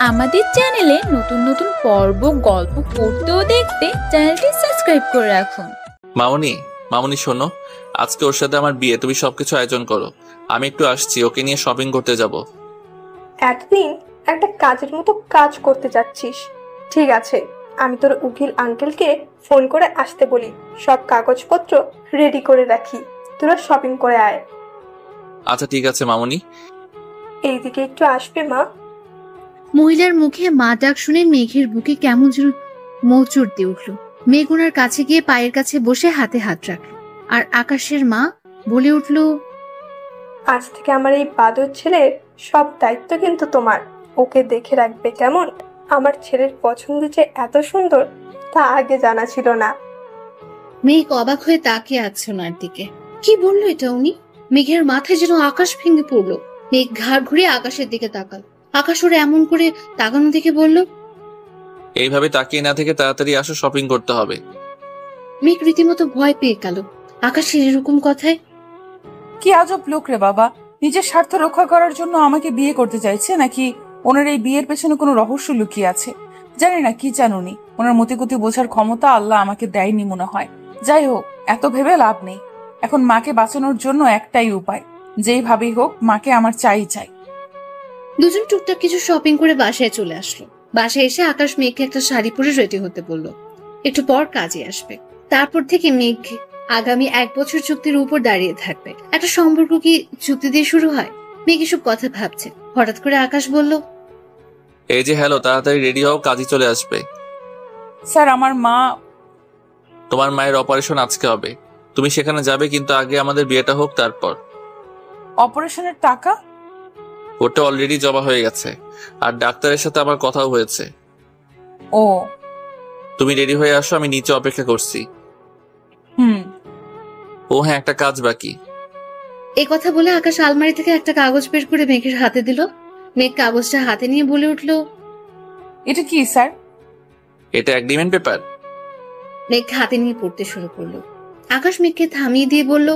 আমাদের চ্যানেলে নতুন নতুন পর্ব গল্প পড়তে ও দেখতে চ্যানেলটি সাবস্ক্রাইব করে রাখুন। মামুনি, মামুনি শোনো, আজকে ওর সাথে আমার বিয়ে, তুমি সবকিছু আয়োজন করো। আমি একটু আসছি, ওকে নিয়ে শপিং করতে যাব। এতদিন একটা কাজের মতো কাজ করতে যাচ্ছিস, ঠিক আছে। আমি তোর উকিল আঙ্কেলকে ফোন করে আসতে বলি, সব কাগজপত্র রেডি করে রাখি, তোরা শপিং করে আয়। আচ্ছা ঠিক আছে মামুনি। এইদিকে একটু আসবে মা? মহিলার মুখে মা ডাক শুনে মেঘের বুকে কেমন যেন মোচড় দিয়ে উঠল। মেঘ ওনার কাছে গিয়ে পায়ের কাছে বসে হাতে হাত রাখল। আর আকাশের মা বলে উঠল, আজ থেকে আমার এই বাদর ছেলের সব দায়িত্ব কিন্তু তোমার। ওকে দেখে রাখবে কেমন? আমার ছেলের পছন্দ যে এত সুন্দর তা আগে জানা ছিল না। মেঘ অবাক হয়ে তাকিয়ে আছে ওনার দিকে। কি বললো এটা উনি? মেঘের মাথায় যেন আকাশ ভেঙে পড়লো। মেঘ ঘাড় ঘুরিয়ে আকাশের দিকে তাকাল। আকাশ ওরা এমন করে তাকানো দেখে বলল, এইভাবে তাকিয়ে না থেকে তাড়াতাড়ি আসো, শপিং করতে হবে। মেঘ রীতিমতো ভয় পেয়ে গেল আকাশের এরকম কথায়। কি আজব লোক রে বাবা, নিজের স্বার্থ রক্ষা করার জন্য আমাকে বিয়ে করতে চাইছে, নাকি ওনার এই বিয়ের পেছনে কোনো রহস্য লুকিয়ে আছে? জানি না কি চান উনি। ওনার মতিগতি বোঝার ক্ষমতা আল্লাহ আমাকে দেয়নি মনে হয়। যাই হোক, এত ভেবে লাভ নেই। এখন মাকে বাঁচানোর জন্য একটাই উপায়, যেইভাবেই হোক মাকে আমার চাই। দুজন টুকটাক কিছু শপিং করে বাসায় চলে আসলো। বাসায় এসে আকাশ মেঘকে একটা শাড়ি পরে রেডি হতে বলল, একটু পর কাজে আসবে। তারপর থেকে মেঘ আগামী 1 বছর চুক্তির উপর দাঁড়িয়ে থাকবে। একটা সম্পর্ক কি চুক্তি দিয়ে শুরু হয়? মেঘ এসব কথা ভাবছে, হঠাৎ করে আকাশ বলল, এই যে হ্যালো, তাড়াতাড়ি রেডি হও, কাজই চলে আসবে। স্যার, আমার মা। তোমার মায়ের অপারেশন আজকে হবে, তুমি সেখানে যাবে, কিন্তু আগে আমাদের বিয়েটা হোক তারপর। অপারেশনের টাকা? ওটা অলরেডি জমা হয়ে গেছে, আর ডাক্তারের সাথে আমার কথাও হয়েছে। ও, তুমি রেডি হয়ে আসো, আমি নিচে অপেক্ষা করছি। ও হ্যাঁ, একটা কাজ বাকি। এই কথা বলে আকাশ আলমারি থেকে একটা কাগজ বের করে মেঘের হাতে দিল। মেঘ কাগজটা হাতে নিয়ে বলে উঠল, এটা কি স্যার? এটা এগ্রিমেন্ট পেপার। মেঘ হাতে নিয়ে পড়তে শুরু করলো। আকাশ মেঘকে থামিয়ে দিয়ে বলল,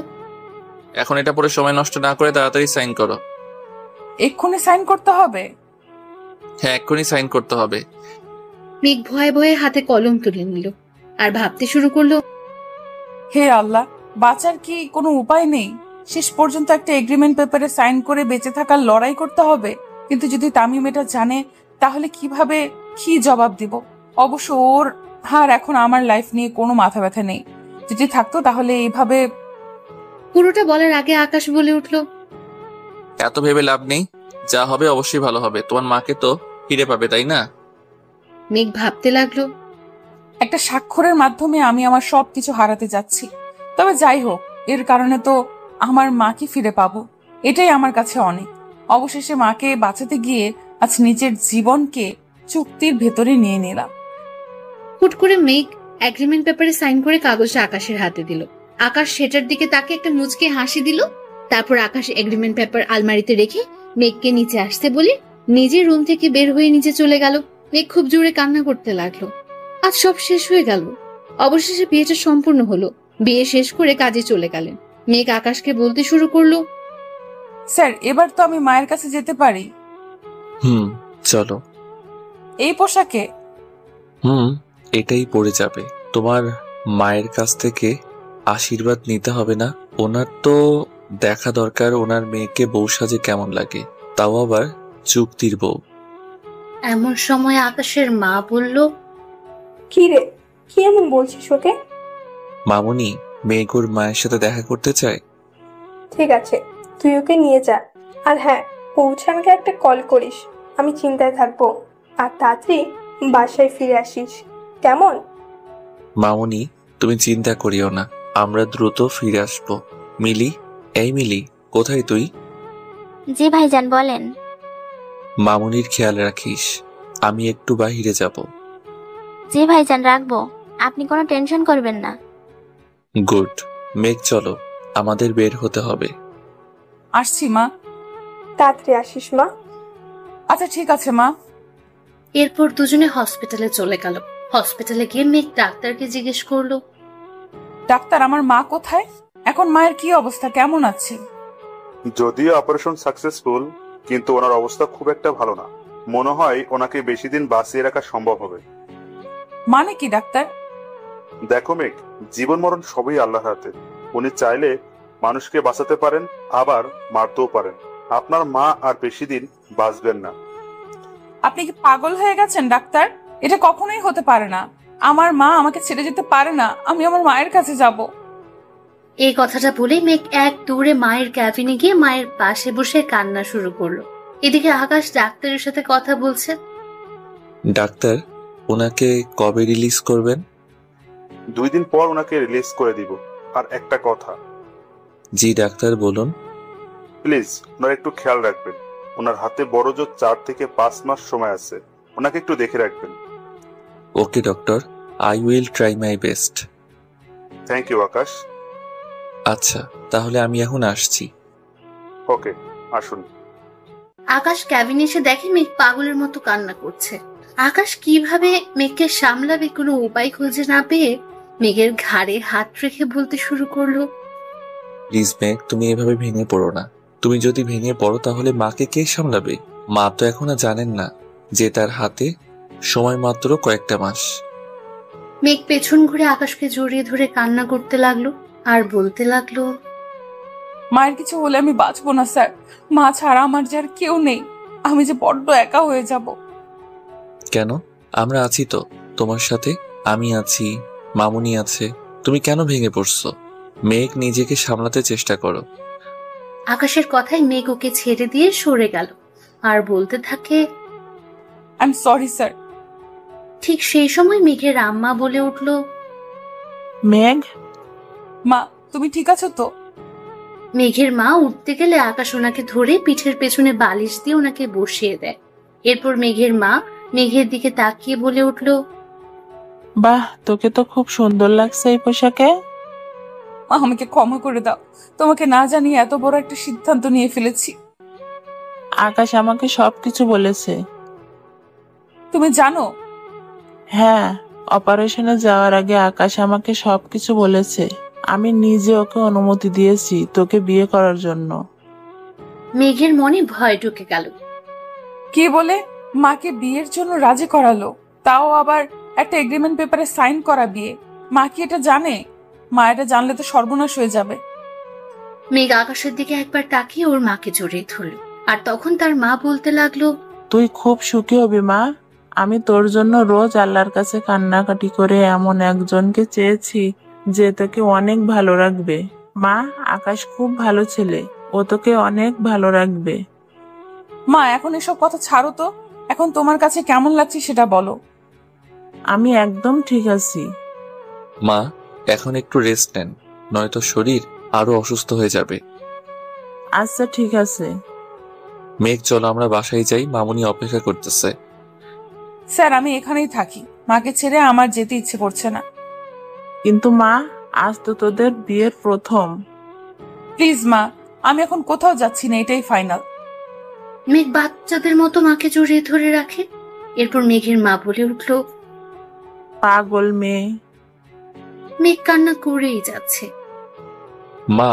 এখন এটা পরে সময় নষ্ট না করে তাড়াতাড়ি সাইন করো। এক্ষুনি সাইন করতে হবে? হ্যাঁ, এক্ষুনি সাইন করতে হবে। মেঘ ভয়ে ভয়ে হাতে কলম তুলে নিল আর ভাবতে শুরু করলো, হে আল্লাহ, বাঁচার কি কোনো উপায় নেই? শেষ পর্যন্ত একটা এগ্রিমেন্ট পেপারে সাইন করে বেঁচে থাকার লড়াই করতে হবে। কিন্তু যদি তামিম এটা জানে, তাহলে কিভাবে কি জবাব দিব? অবশ্য ওর আর এখন আমার লাইফ নিয়ে কোনো মাথা ব্যথা নেই। যদি থাকতো তাহলে এইভাবে। পুরোটা বলার আগে আকাশ বলে উঠল, এত ভেবে লাভ নেই, যা হবে অবশ্যই ভালো হবে। তোমার মাকে তো ফিরে পাবে, তাই না? মেঘ ভাবতে লাগলো, একটা স্বাক্ষরের মাধ্যমে আমি আমার সবকিছু হারাতে যাচ্ছি। তবে যাই হোক, এর কারণে তো আমার মাকে ফিরে পাবো, এটাই আমার কাছে অনেক। অবশেষে মাকে বাঁচাতে গিয়ে আজ নিজের জীবনকে চুক্তির ভেতরে নিয়ে নিলাম। হুট করে মেঘ এগ্রিমেন্ট পেপারে সাইন করে কাগজটা আকাশের হাতে দিল। আকাশ সেটার দিকে তাকে একটা মুচকে হাসি দিল। তারপর আকাশ এগ্রিমেন্ট পেপার আলমারিতে রেখে মেঘকে নিচে আসতে বলে নিজের রুম থেকে বের হয়ে নিচে চলে গেল। মেঘ খুব জোরে কান্না করতে লাগলো। আজ সব শেষ হয়ে গেল। অবশেষে বিয়েটা সম্পূর্ণ হলো। বিয়ে শেষ করে কাজে চলে গেলেন। মেঘ আকাশকে বলতে শুরু করলো, স্যার, এবার তো আমি মায়ের কাছে যেতে পারি? চলো। এই পোশাকে? এটাই পড়ে যাবে। তোমার মায়ের কাছ থেকে আশীর্বাদ নিতে হবে না? ওনার তো দেখা দরকার ওনার মেয়েকে বউ সাজে কেমন লাগে, তাও আবার চুক্তির বউ। এমন সময় আকাশের মা বলল, কি রে, কি এমন বলছিস ওকে? মামুনি, মেয়েগুর মায়ের সাথে দেখা করতে চায়। ঠিক আছে, তুই ওকে নিয়ে যা। আর হ্যাঁ, পৌঁছে আমাকে একটা কল করিস, আমি চিন্তায় থাকবো। আর তাড়াতাড়ি বাসায় ফিরে আসিস, কেমন? মামুনি, তুমি চিন্তা করিও না, আমরা দ্রুত ফিরে আসবো। মিলি, এই মিলি, কোথায় তুই? জি ভাইজান, বলেন। মামুনির খেয়াল রাখিস, আমি একটু বাহিরে যাব। জি ভাইজান, রাখবো। আপনি কোনো টেনশন করবেন না। গুড। মেঘ, চলো, আমাদের বের হতে হবে। আসছি মা। তাড়াতাড়ি আসিস মা। আচ্ছা ঠিক আছে মা। এরপর দুজনে হসপিটালে চলে গেল। হসপিটালে গিয়ে মেঘ ডাক্তারকে জিজ্ঞেস করলো, ডাক্তার, আমার মা কোথায়? এখন মায়ের কি অবস্থা, কেমন আছে? যদিও অপারেশন সাকসেসফুল, কিন্তু ওনার অবস্থা খুব একটা ভালো না। মনে হয় ওনাকে বেশি দিন বাঁচিয়ে রাখা সম্ভব হবে। মানে কি ডাক্তার? দেখো মেঘ, জীবন মরণ সবই আল্লাহর হাতে। উনি চাইলে মানুষকে বাঁচাতে পারেন, আবার মারতেও পারেন। আপনার মা আর বেশি দিন বাঁচবেন না। আপনি কি পাগল হয়ে গেছেন ডাক্তার? এটা কখনোই হতে পারে না। আমার মা আমাকে ছেড়ে যেতে পারে না। আমি আমার মায়ের কাছে যাব। এই কথাটা বলে মেঘ এক দৌড়ে মায়ের ক্যাবিনে গিয়ে মায়ের পাশে বসে কান্না শুরু করলো। এদিকে আকাশ ডাক্তারের সাথে কথা বলছে। ডাক্তার, ওনাকে কবে রিলিজ করবেন? 2 দিন পর ওনাকে রিলিজ করে দিব। আর একটা কথা। জি ডাক্তার, বলুন। প্লিজ ওনার একটু খেয়াল রাখবেন। ওনার হাতে বড় জোর 4 থেকে 5 মাস সময় আছে। ওনাকে একটু দেখে রাখবেন। Okay doctor, I will try my best. Thank you Akash. আচ্ছা, তাহলে আমি এখন আসছি। ওকে, আসুন। আকাশ ক্যাবিনে এসে দেখে মেঘ পাগলের মতো কান্না করছে। আকাশ কিভাবে মেঘকে সামলাবে কোনো উপায় খুঁজে না পেয়ে মেঘের ঘাড়ে হাত রেখে বলতে শুরু করলো, প্লিজ মেঘ, তুমি এভাবে ভেঙে পড়ো না। তুমি যদি ভেঙে পড়ো তাহলে মাকে কে সামলাবে? মা তো এখনো জানেন না যে তার হাতে সময় মাত্র কয়েকটা মাস। মেঘ পেছন ঘুরে আকাশকে জড়িয়ে ধরে কান্না করতে লাগলো আর বলতে লাগলো, মায়ের কিছু হলে আমি বাঁচবো না স্যার। মা ছাড়া আমার যার কেউ নেই। আমি যে বড্ড একা হয়ে যাব। কেন? আমরা আছি তো তোমার সাথে। আমি আছি, মামুনি আছে। তুমি কেন ভেঙে পড়ছো? মেঘ, নিজেকে সামলাতে চেষ্টা করো। আকাশের কথায় মেঘ ওকে ছেড়ে দিয়ে সরে গেল আর বলতে থাকে, আই এম সরি স্যার। ঠিক সেই সময় মেঘের আম্মা বলে উঠল, মেঘ, মা তুমি ঠিক আছো তো? মেঘের মা উঠতে গেলে আকাশ ওনাকে ধরে পিঠের পেছনে বালিশ দিয়ে ওনাকে বসিয়ে দেয়। এরপর মেঘের মা মেঘের দিকে তাকিয়ে বলে উঠল, বাহ, তোকে তো খুব সুন্দর লাগছে এই পোশাকে। মা আমাকে ক্ষমা করে দাও। তোমাকে না জানিয়ে এত বড় একটা সিদ্ধান্ত নিয়ে ফেলেছি। আকাশ আমাকে সবকিছু বলেছে। তুমি জানো? হ্যাঁ, অপারেশনে যাওয়ার আগে আকাশ আমাকে সবকিছু বলেছে। আমি নিজে ওকে অনুমতি দিয়েছি তোকে বিয়ে করার জন্য। মেঘের মনে ভয় ঢুকে গেল। কি বলে? মাকে বিয়ের জন্য রাজি করালো, তাও আবার একটা এগ্রিমেন্ট পেপারে সাইন করা বিয়ে। মা কি এটা জানে? মা এটা জানলে তো সর্বনাশ হয়ে যাবে। মেঘ আকাশের দিকে একবার তাকিয়ে ওর মাকে জড়িয়ে ধরল আর তখন তার মা বলতে লাগলো, তুই খুব সুখী হবি মা। আমি তোর জন্য রোজ আল্লাহর কাছে কান্নাকাটি করে এমন একজনকে চেয়েছি যে তোকে অনেক ভালো রাখবে। মা, আকাশ খুব ভালো ছেলে, ও তোকে অনেক ভালো রাখবে। মা এখন এসব কথা ছাড়ো তো। এখন তোমার কাছে কেমন লাগছে সেটা বলো। আমি একদম ঠিক আছি। মা, এখন একটু রেস্ট নেন, নয়তো শরীর আরো অসুস্থ হয়ে যাবে। আচ্ছা ঠিক আছে। মেঘ, চলো আমরা বাসায় যাই, মামুনি অপেক্ষা করতেছে। স্যার আমি এখানেই থাকি। মাকে ছেড়ে আমার যেতে ইচ্ছে করছে না। কিন্তু মা, আজ তো তোদের বিয়ের প্রথম। প্লিজ মা, আমি এখন কোথাও যাচ্ছি না, এটাই ফাইনাল। মেঘ বাচ্চাদের মতো মাকে জড়িয়ে ধরে রাখে। এরপর মেঘের মা বলে উঠল, পাগল মেয়ে। মেঘ কান্না করেই যাচ্ছে। মা,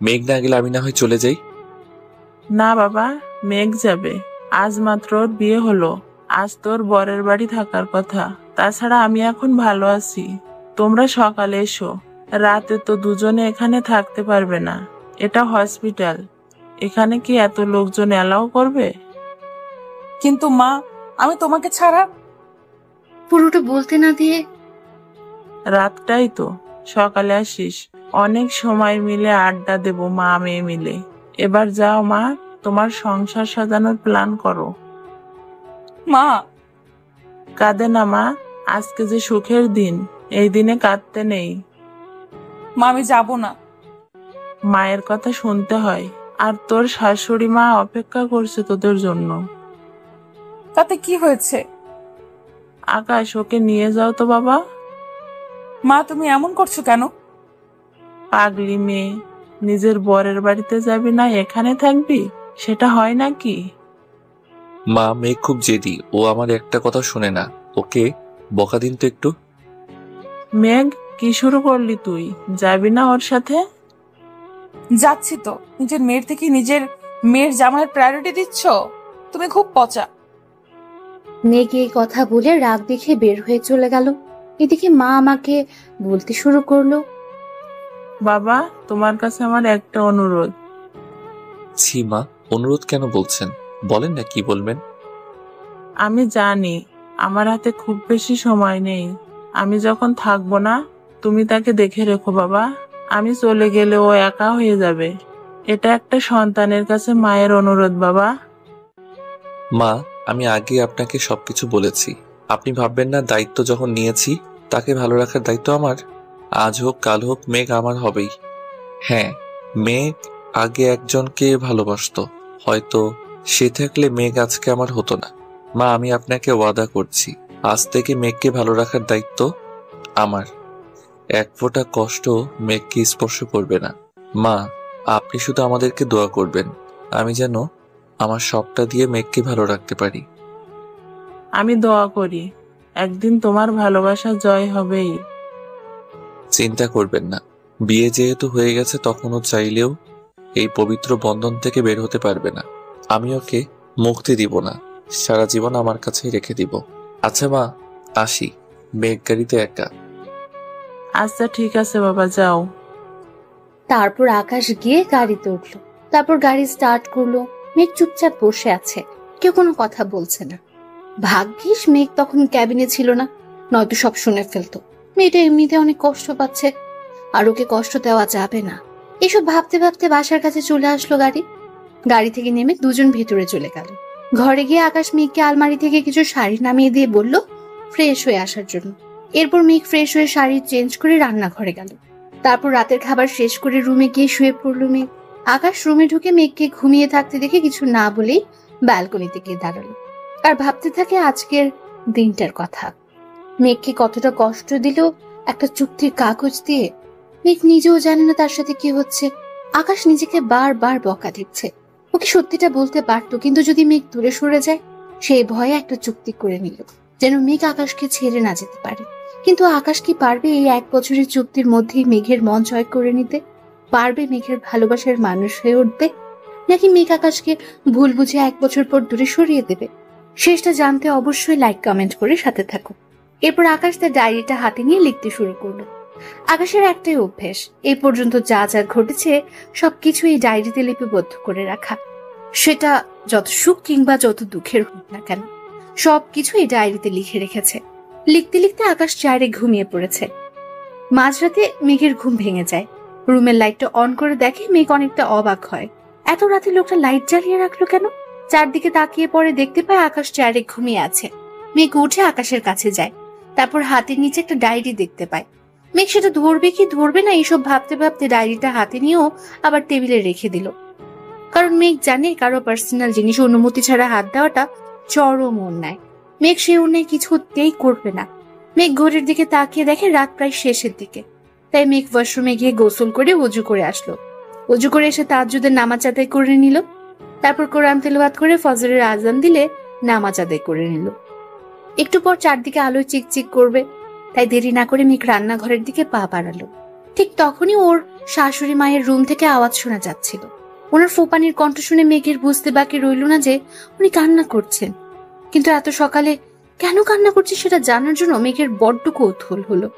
মেঘ না গেলে আমি না হয় চলে যাই। না বাবা, মেঘ যাবে। আজ মাত্র ওর বিয়ে হলো। আজ তোর বরের বাড়ি থাকার কথা। তাছাড়া আমি এখন ভালো আছি। তোমরা সকালে এসো। রাতে তো দুজনে এখানে থাকতে পারবে না। এটা হসপিটাল। এখানে কি এত লোকজন এলাও করবে? কিন্তু মা, আমি তোমাকে ছাড়া। পুরোটা বলতে না দিয়ে, রাতটাই তো, সকালে আসিস। অনেক সময় মিলে আড্ডা দেব মা মেয়ে মিলে। এবার যাও মা, তোমার সংসার সাজানোর প্ল্যান করো। মা, কাঁদে না মা, আজকে যে সুখের দিন, এই দিনে কাঁদতে নেই। মা আমি যাব না। মায়ের কথা শুনতে হয়, আর তোর শাশুড়ি মা অপেক্ষা করছে তোদের জন্য। তাতে কি হয়েছে? আকাশ, ওকে নিয়ে যাও তো বাবা। মা তুমি এমন করছো কেন? পাগলি মেয়ে, নিজের বরের বাড়িতে যাবি না এখানে থাকবি? সেটা হয় নাকি? মা, মেঘ খুব জেদি, ও আমার একটা কথা শুনে না। ওকে বকা দিন তো একটু। মেঘ, কি শুরু করলি তুই? যাবি না ওর সাথে? যাচ্ছি তো। নিজের মেয়ের থেকে নিজের মেয়ের জামাইয়ের প্রায়োরিটি দিচ্ছ? তুমি খুব পচা। মেঘ এই কথা বলে রাগ দেখে বের হয়ে চলে গেল। এদিকে মা আমাকে বলতে শুরু করলো, বাবা, তোমার কাছে আমার একটা অনুরোধ। ছি মা, অনুরোধ কেন বলছেন? বলেন না কি বলবেন। আমি জানি আমার হাতে খুব বেশি সময় নেই। আমি যখন থাকবো না, তুমি তাকে দেখে রেখো বাবা। আমি চলে গেলে ও একা হয়ে যাবে। এটা একটা সন্তানের কাছে মায়ের অনুরোধ বাবা। মা, আমি আগে আপনাকে সবকিছু বলেছি। আপনি ভাববেন না দায়িত্ব যখন নিয়েছি তাকে ভালো রাখার দায়িত্ব আমার। আজ হোক কাল হোক মেঘ আমার হবেই। হ্যাঁ, মেঘ আগে একজনকে ভালোবাসতো, হয়তো সে থাকলে মেঘ আজকে আমার হতো না। মা, আমি আপনাকে ওয়াদা করছি, আজ থেকে মেঘকে ভালো রাখার দায়িত্ব আমার। এক ফোঁটা কষ্ট মেঘকে স্পর্শ করবে না। মা, আপনি শুধু আমাদেরকে দোয়া করবেন, আমি যেন আমার সবটা দিয়ে মেঘকে ভালো রাখতে পারি। আমি দোয়া করি একদিন তোমার ভালোবাসা জয় হবেই। চিন্তা করবেন না, বিয়ে যেহেতু হয়ে গেছে তখনও চাইলেও এই পবিত্র বন্ধন থেকে বের হতে পারবে না। আমি ওকে মুক্তি দিব না, সারা জীবন আমার কাছেই রেখে দিব। আচ্ছা মা, আসি, মেঘ গাড়িতে একা। আচ্ছা ঠিক আছে বাবা, যাও। তারপর আকাশ গিয়ে গাড়িতে উঠলো। তারপর গাড়ি স্টার্ট করলো। মেঘ চুপচাপ বসে আছে, কেউ কোনো কথা বলছে না। ভাগ্যিস মেঘ তখন ক্যাবিনে ছিল না, নয়তো সব শুনে ফেলতো। মেয়েটা এমনিতে অনেক কষ্ট পাচ্ছে, আর ওকে কষ্ট দেওয়া যাবে না। এসব ভাবতে ভাবতে বাসার কাছে চলে আসলো গাড়ি থেকে নেমে দুজন ভেতরে চলে গেল। ঘরে গিয়ে আকাশ মেঘকে আলমারি থেকে কিছু শাড়ি নামিয়ে দিয়ে বলল ফ্রেশ হয়ে আসার জন্য। এরপর মেঘ ফ্রেশ হয়ে শাড়ি চেঞ্জ করে রান্নাঘরে গেল। তারপর রাতের খাবার শেষ করে রুমে গিয়ে শুয়ে পড়লো মেঘ। আকাশ রুমে ঢুকে মেঘকে ঘুমিয়ে থাকতে দেখে কিছু না বলেই ব্যালকনিতে গিয়ে দাঁড়ালো আর ভাবতে থাকে আজকের দিনটার কথা। মেঘকে কতটা কষ্ট দিল একটা চুক্তির কাগজ দিয়ে। মেঘ নিজেও জানে না তার সাথে কি হচ্ছে। আকাশ নিজেকে বারবার বকা দিচ্ছে। ওকে সত্যিটা বলতে পারতো, কিন্তু যদি মেঘ দূরে সরে যায়, সেই ভয়ে একটা চুক্তি করে নিল যেন মেঘ আকাশকে ছেড়ে না যেতে পারে। কিন্তু আকাশ কি পারবে এই 1 বছরের চুক্তির মধ্যেই মেঘের মন জয় করে নিতে? পারবে মেঘের ভালোবাসার মানুষ হয়ে উঠবে, নাকি মেঘ আকাশকে ভুল বুঝে 1 বছর পর দূরে সরিয়ে দেবে? শেষটা জানতে অবশ্যই লাইক কমেন্ট করে সাথে থাকো। এরপর আকাশ তার ডায়েরিটা হাতে নিয়ে লিখতে শুরু করলো। আকাশের একটাই অভ্যেস, এই পর্যন্ত যা যা ঘটেছে সবকিছু এই ডায়েরিতে লিপিবদ্ধ করে রাখা। সেটা যত সুখ কিংবা যত দুঃখের হোক না কেন, সবকিছু এই ডায়েরিতে লিখে রেখেছে। লিখতে লিখতে আকাশ চেয়ারে ঘুমিয়ে পড়েছে। মাঝরাতে মেঘের ঘুম ভেঙে যায়। রুমের লাইটটা অন করে দেখে মেঘ অনেকটা অবাক হয়। এত রাতে লোকটা লাইট জ্বালিয়ে রাখলো কেন? চারদিকে তাকিয়ে পরে দেখতে পায় আকাশ চেয়ারে ঘুমিয়ে আছে। মেঘ উঠে আকাশের কাছে যায়। তারপর হাতের নিচে একটা ডায়েরি দেখতে পায়। মেঘ সেটা ধরবে কি ধরবে না এইসব ভাবতে ভাবতে ডায়েরিটা হাতে নিয়েও আবার টেবিলে রেখে দিল। কারণ মেঘ জানে কারো পার্সোনাল জিনিস অনুমতি ছাড়া হাত দেওয়াটা চরম অন্যায়। মেঘ সে অন্যায় কিছুতেই করবে না। মেঘ ঘড়ির দিকে তাকিয়ে দেখে রাত প্রায় শেষের দিকে। তাই মেঘ ওয়াশরুমে গিয়ে গোসল করে অজু করে আসলো। অজু করে এসে তাহাজ্জুদের নামাজ আদায় করে নিল। তারপর কোরআন তেলাওয়াত করে ফজরের আজান দিলে নামাজ আদায় করে নিল। একটু পর চারদিকে আলোয় চিকচিক করবে, তাই দেরি না করে মেঘ রান্নাঘরের দিকে পা বাড়ালো। ঠিক তখনই ওর শাশুড়ি মায়ের রুম থেকে আওয়াজ শোনা যাচ্ছিল। ওনার ফোপানির কণ্ঠ শুনে মেঘের বুঝতে বাকি রইল না যে উনি কান্না করছেন। কিন্তু এত সকালে কেন কান্না করছে সেটা জানার জন্য মেঘের বড্ড কৌতূহল হলো।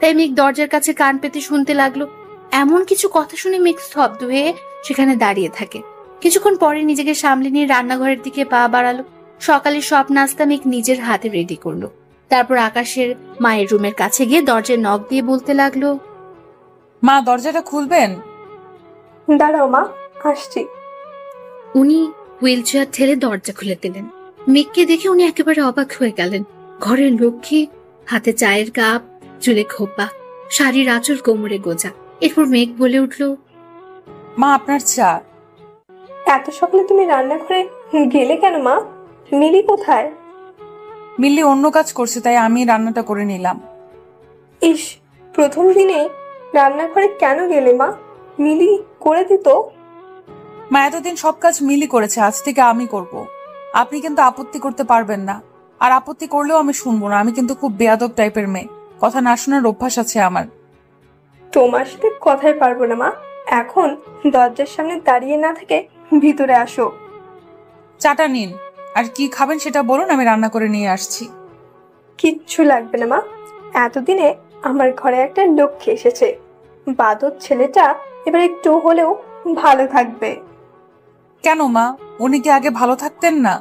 তাই মেঘ দরজার কাছে কান পেতে শুনতে লাগলো। এমন কিছু কথা শুনে মেঘ স্তব্ধ হয়ে সেখানে দাঁড়িয়ে থাকে। কিছুক্ষণ পরে নিজেকে সামলে নিয়ে রান্নাঘরের দিকে পা বাড়ালো। সকালে সব নাস্তা মেঘ নিজের হাতে রেডি করলো। তারপর আকাশের মায়ের রুমের কাছে গিয়ে দরজায় নক দিয়ে বলতে লাগলো, মা, দরজাটা খুলবেন? দাঁড়াও মা, আসছি। উনি হুইল চেয়ার ঠেলে দরজা খুলে দিলেন। মেঘকে দেখে উনি একেবারে অবাক হয়ে গেলেন। ঘরের লক্ষ্মী, হাতে চায়ের কাপ, চুলে খোপা, শাড়ির আঁচল কোমরে গোজা। এরপর মেঘ বলে উঠল, মা, আপনার চা। এত সকালে তুমি রান্নাঘরে গেলে কেন মা? মিলি কোথায়? মিল্লি অন্য কাজ করছে, তাই আমি রান্নাটা করে নিলাম। ইস, প্রথম দিনে রান্নাঘরে কেন গেলে মা? মিলি করে দিত। মা, এতদিন সব কাজ মিলি করেছে, আজ থেকে আমি করব। আপনি কিন্তু আপত্তি করতে পারবেন না, আর আপত্তি করলেও আমি শুনবো না। আমি কিন্তু খুব বেয়াদব টাইপের মেয়ে, কথা না শোনার অভ্যাস আছে আমার। তোমার সাথে কথাই পারবো না মা। এখন দরজার সামনে দাঁড়িয়ে না থেকে ভিতরে আসো। চাটা নিন, আর কি খাবেন সেটা বলুন, আমি রান্না করে নিয়ে আসছি। কিচ্ছু লাগবে না মা, এতদিনে আমার ঘরে একটা লক্ষ্মী এসেছে। বাদর ছেলেটা এবার একটু হলেও ভালো থাকবে। কেন মা, উনি কি আগে ভালো থাকতেন না?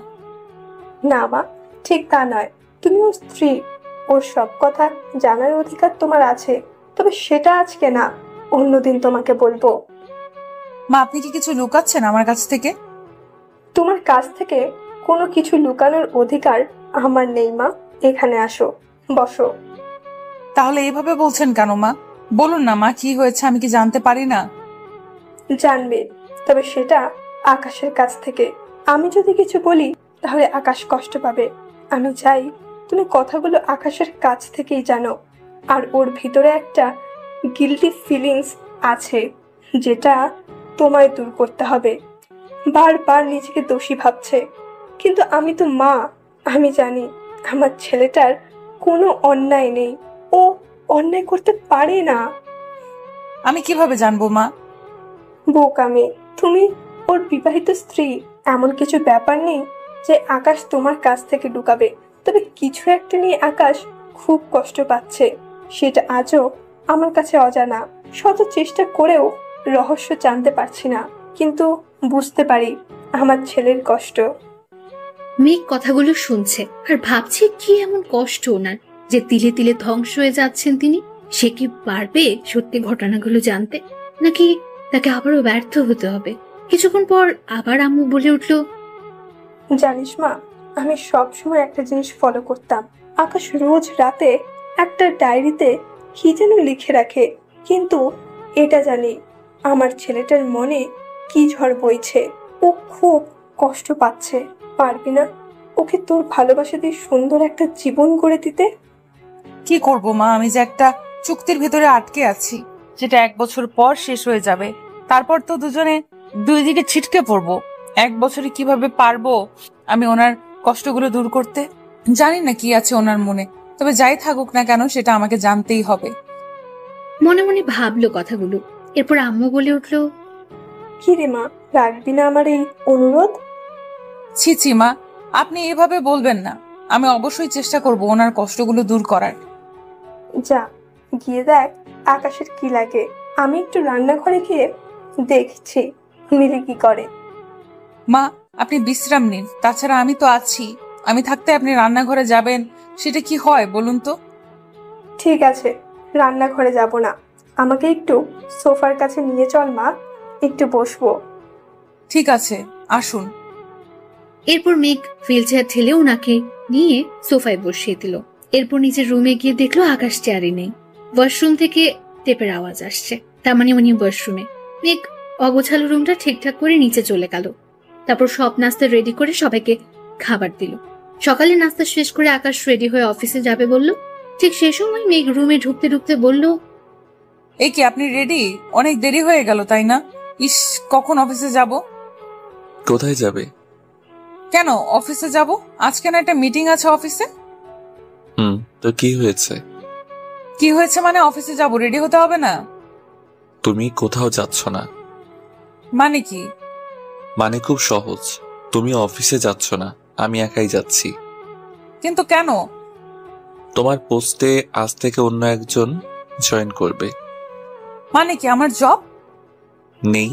না মা, ঠিক তা নয়। তুমি ওর স্ত্রী, ওর সব কথা জানার অধিকার তোমার আছে, তবে সেটা আজকে না, অন্যদিন তোমাকে বলবো। মা, আপনি কি কিছু লুকাচ্ছেন আমার কাছ থেকে? তোমার কাছ থেকে কোনো কিছু লুকানোর অধিকার আমার নেই মা। এখানে আসো, বসো। তাহলে এভাবে বলছেন কেন মা? বলুন না মা, কি হয়েছে, আমি কি জানতে পারি না? জানবে, তবে সেটা আকাশের কাছ থেকে। আমি যদি কিছু বলি তাহলে আকাশ কষ্ট পাবে। আমি চাই তুমি কথাগুলো আকাশের কাছ থেকেই জানো। আর ওর ভিতরে একটা গিল্টি ফিলিংস আছে, যেটা তোমায় দূর করতে হবে। বারবার নিজেকে দোষী ভাবছে, কিন্তু আমি তো মা, আমি জানি আমার ছেলেটার কোনো অন্যায় নেই, ও অন্যায় করতে পারে না। আমি কিভাবে জানবো মা? বোকামে, তুমি ওর বিবাহিত স্ত্রী, এমন কিছু ব্যাপার নেই যে আকাশ তোমার কাছ থেকে লুকাবে। তবে কিছু একটা নিয়ে আকাশ খুব কষ্ট পাচ্ছে, সেটা আজও আমার কাছে অজানা। শত চেষ্টা করেও রহস্য জানতে পারছি না, কিন্তু বুঝতে পারি আমার ছেলের কষ্ট। মেঘ কথাগুলো শুনছে আর ভাবছে কি এমন কষ্ট ওনার যে তিলে তিলে ধ্বংস হয়ে যাচ্ছেন তিনি। সে কি পারবে সত্যি ঘটনাগুলো জানতে, নাকি তাকে আবারও ব্যর্থ হতে হবে? কিছুক্ষণ পর আবার আম্মু বলে উঠল, জানিস মা, আমি সব সময় একটা জিনিস ফলো করতাম। আকাশ রোজ রাতে একটা ডায়েরিতে কি যেন লিখে রাখে, কিন্তু এটা জানি আমার ছেলেটার মনে কি ঝড় বইছে। ও খুব কষ্ট পাচ্ছে। পারবি না ওকে তোর ভালোবাসা দিয়ে সুন্দর একটা জীবন গড়ে দিতে? কি করব মা, আমি যে একটা চুক্তির ভিতরে আটকে আছি, যেটা 1 বছর পর শেষ হয়ে যাবে। তারপর তো দুজনে দুই দিকে ছিটকে পড়বো। 1 বছরে কিভাবে পারবো আমি ওনার কষ্টগুলো দূর করতে? জানি না কি আছে ওনার মনে, তবে যাই থাকুক না কেন সেটা আমাকে জানতেই হবে। মনে মনে ভাবলো কথাগুলো। এরপর আম্মু বলে উঠল, কি রে মা, রাখবি না আমার এই অনুরোধ? ছি ছি মা, আপনি এভাবে বলবেন না। আমি অবশ্যই চেষ্টা করব ওনার কষ্টগুলো দূর করার। যা, গিয়ে দেখ আকাশের কি লাগে। আমি একটু রান্নাঘরে গিয়ে দেখছি মিলি কি করে। মা, আপনি বিশ্রাম নিন, তাছাড়া আমি তো আছি। আমি থাকতে আপনি রান্নাঘরে যাবেন, সেটা কি হয় বলুন তো? ঠিক আছে, রান্নাঘরে যাব না, আমাকে একটু সোফার কাছে নিয়ে চল মা, একটু বসবো। ঠিক আছে, আসুন। এরপর মেঘ হুইল চেয়ার ঠেলে ওনাকে নিয়ে সোফায় বসিয়ে দিল। এরপর নিজের রুমে গিয়ে দেখলো আকাশ চেয়ারে নেই। ওয়াশরুম থেকে টেপের আওয়াজ আসছে, তার মানে উনি ওয়াশরুমে। মেঘ অগোছালো রুমটা ঠিকঠাক করে নিচে চলে গেল। তারপর সব নাস্তা রেডি করে সবাইকে খাবার দিল। সকালে নাস্তা শেষ করে আকাশ রেডি হয়ে অফিসে যাবে বলল। ঠিক সেই সময় মেঘ রুমে ঢুকতে ঢুকতে বলল, এই কি, আপনি রেডি? অনেক দেরি হয়ে গেল তাই না? ইস, কখন অফিসে যাব? কোথায় যাবে? কেন অফিসে যাব? আজকে না একটা মিটিং আছে অফিসে। তো কি হয়েছে? কি হয়েছে মানে? অফিসে যাব, রেডি হতে হবে না? তুমি কোথাও যাচ্ছ না। মানে কি? মানে খুব সহজ, তুমি অফিসে যাচ্ছ না, আমি একাই যাচ্ছি। কিন্তু কেন? তোমার পোস্টে আজ থেকে অন্য একজন জয়েন করবে। মানে কি, আমার জব নেই?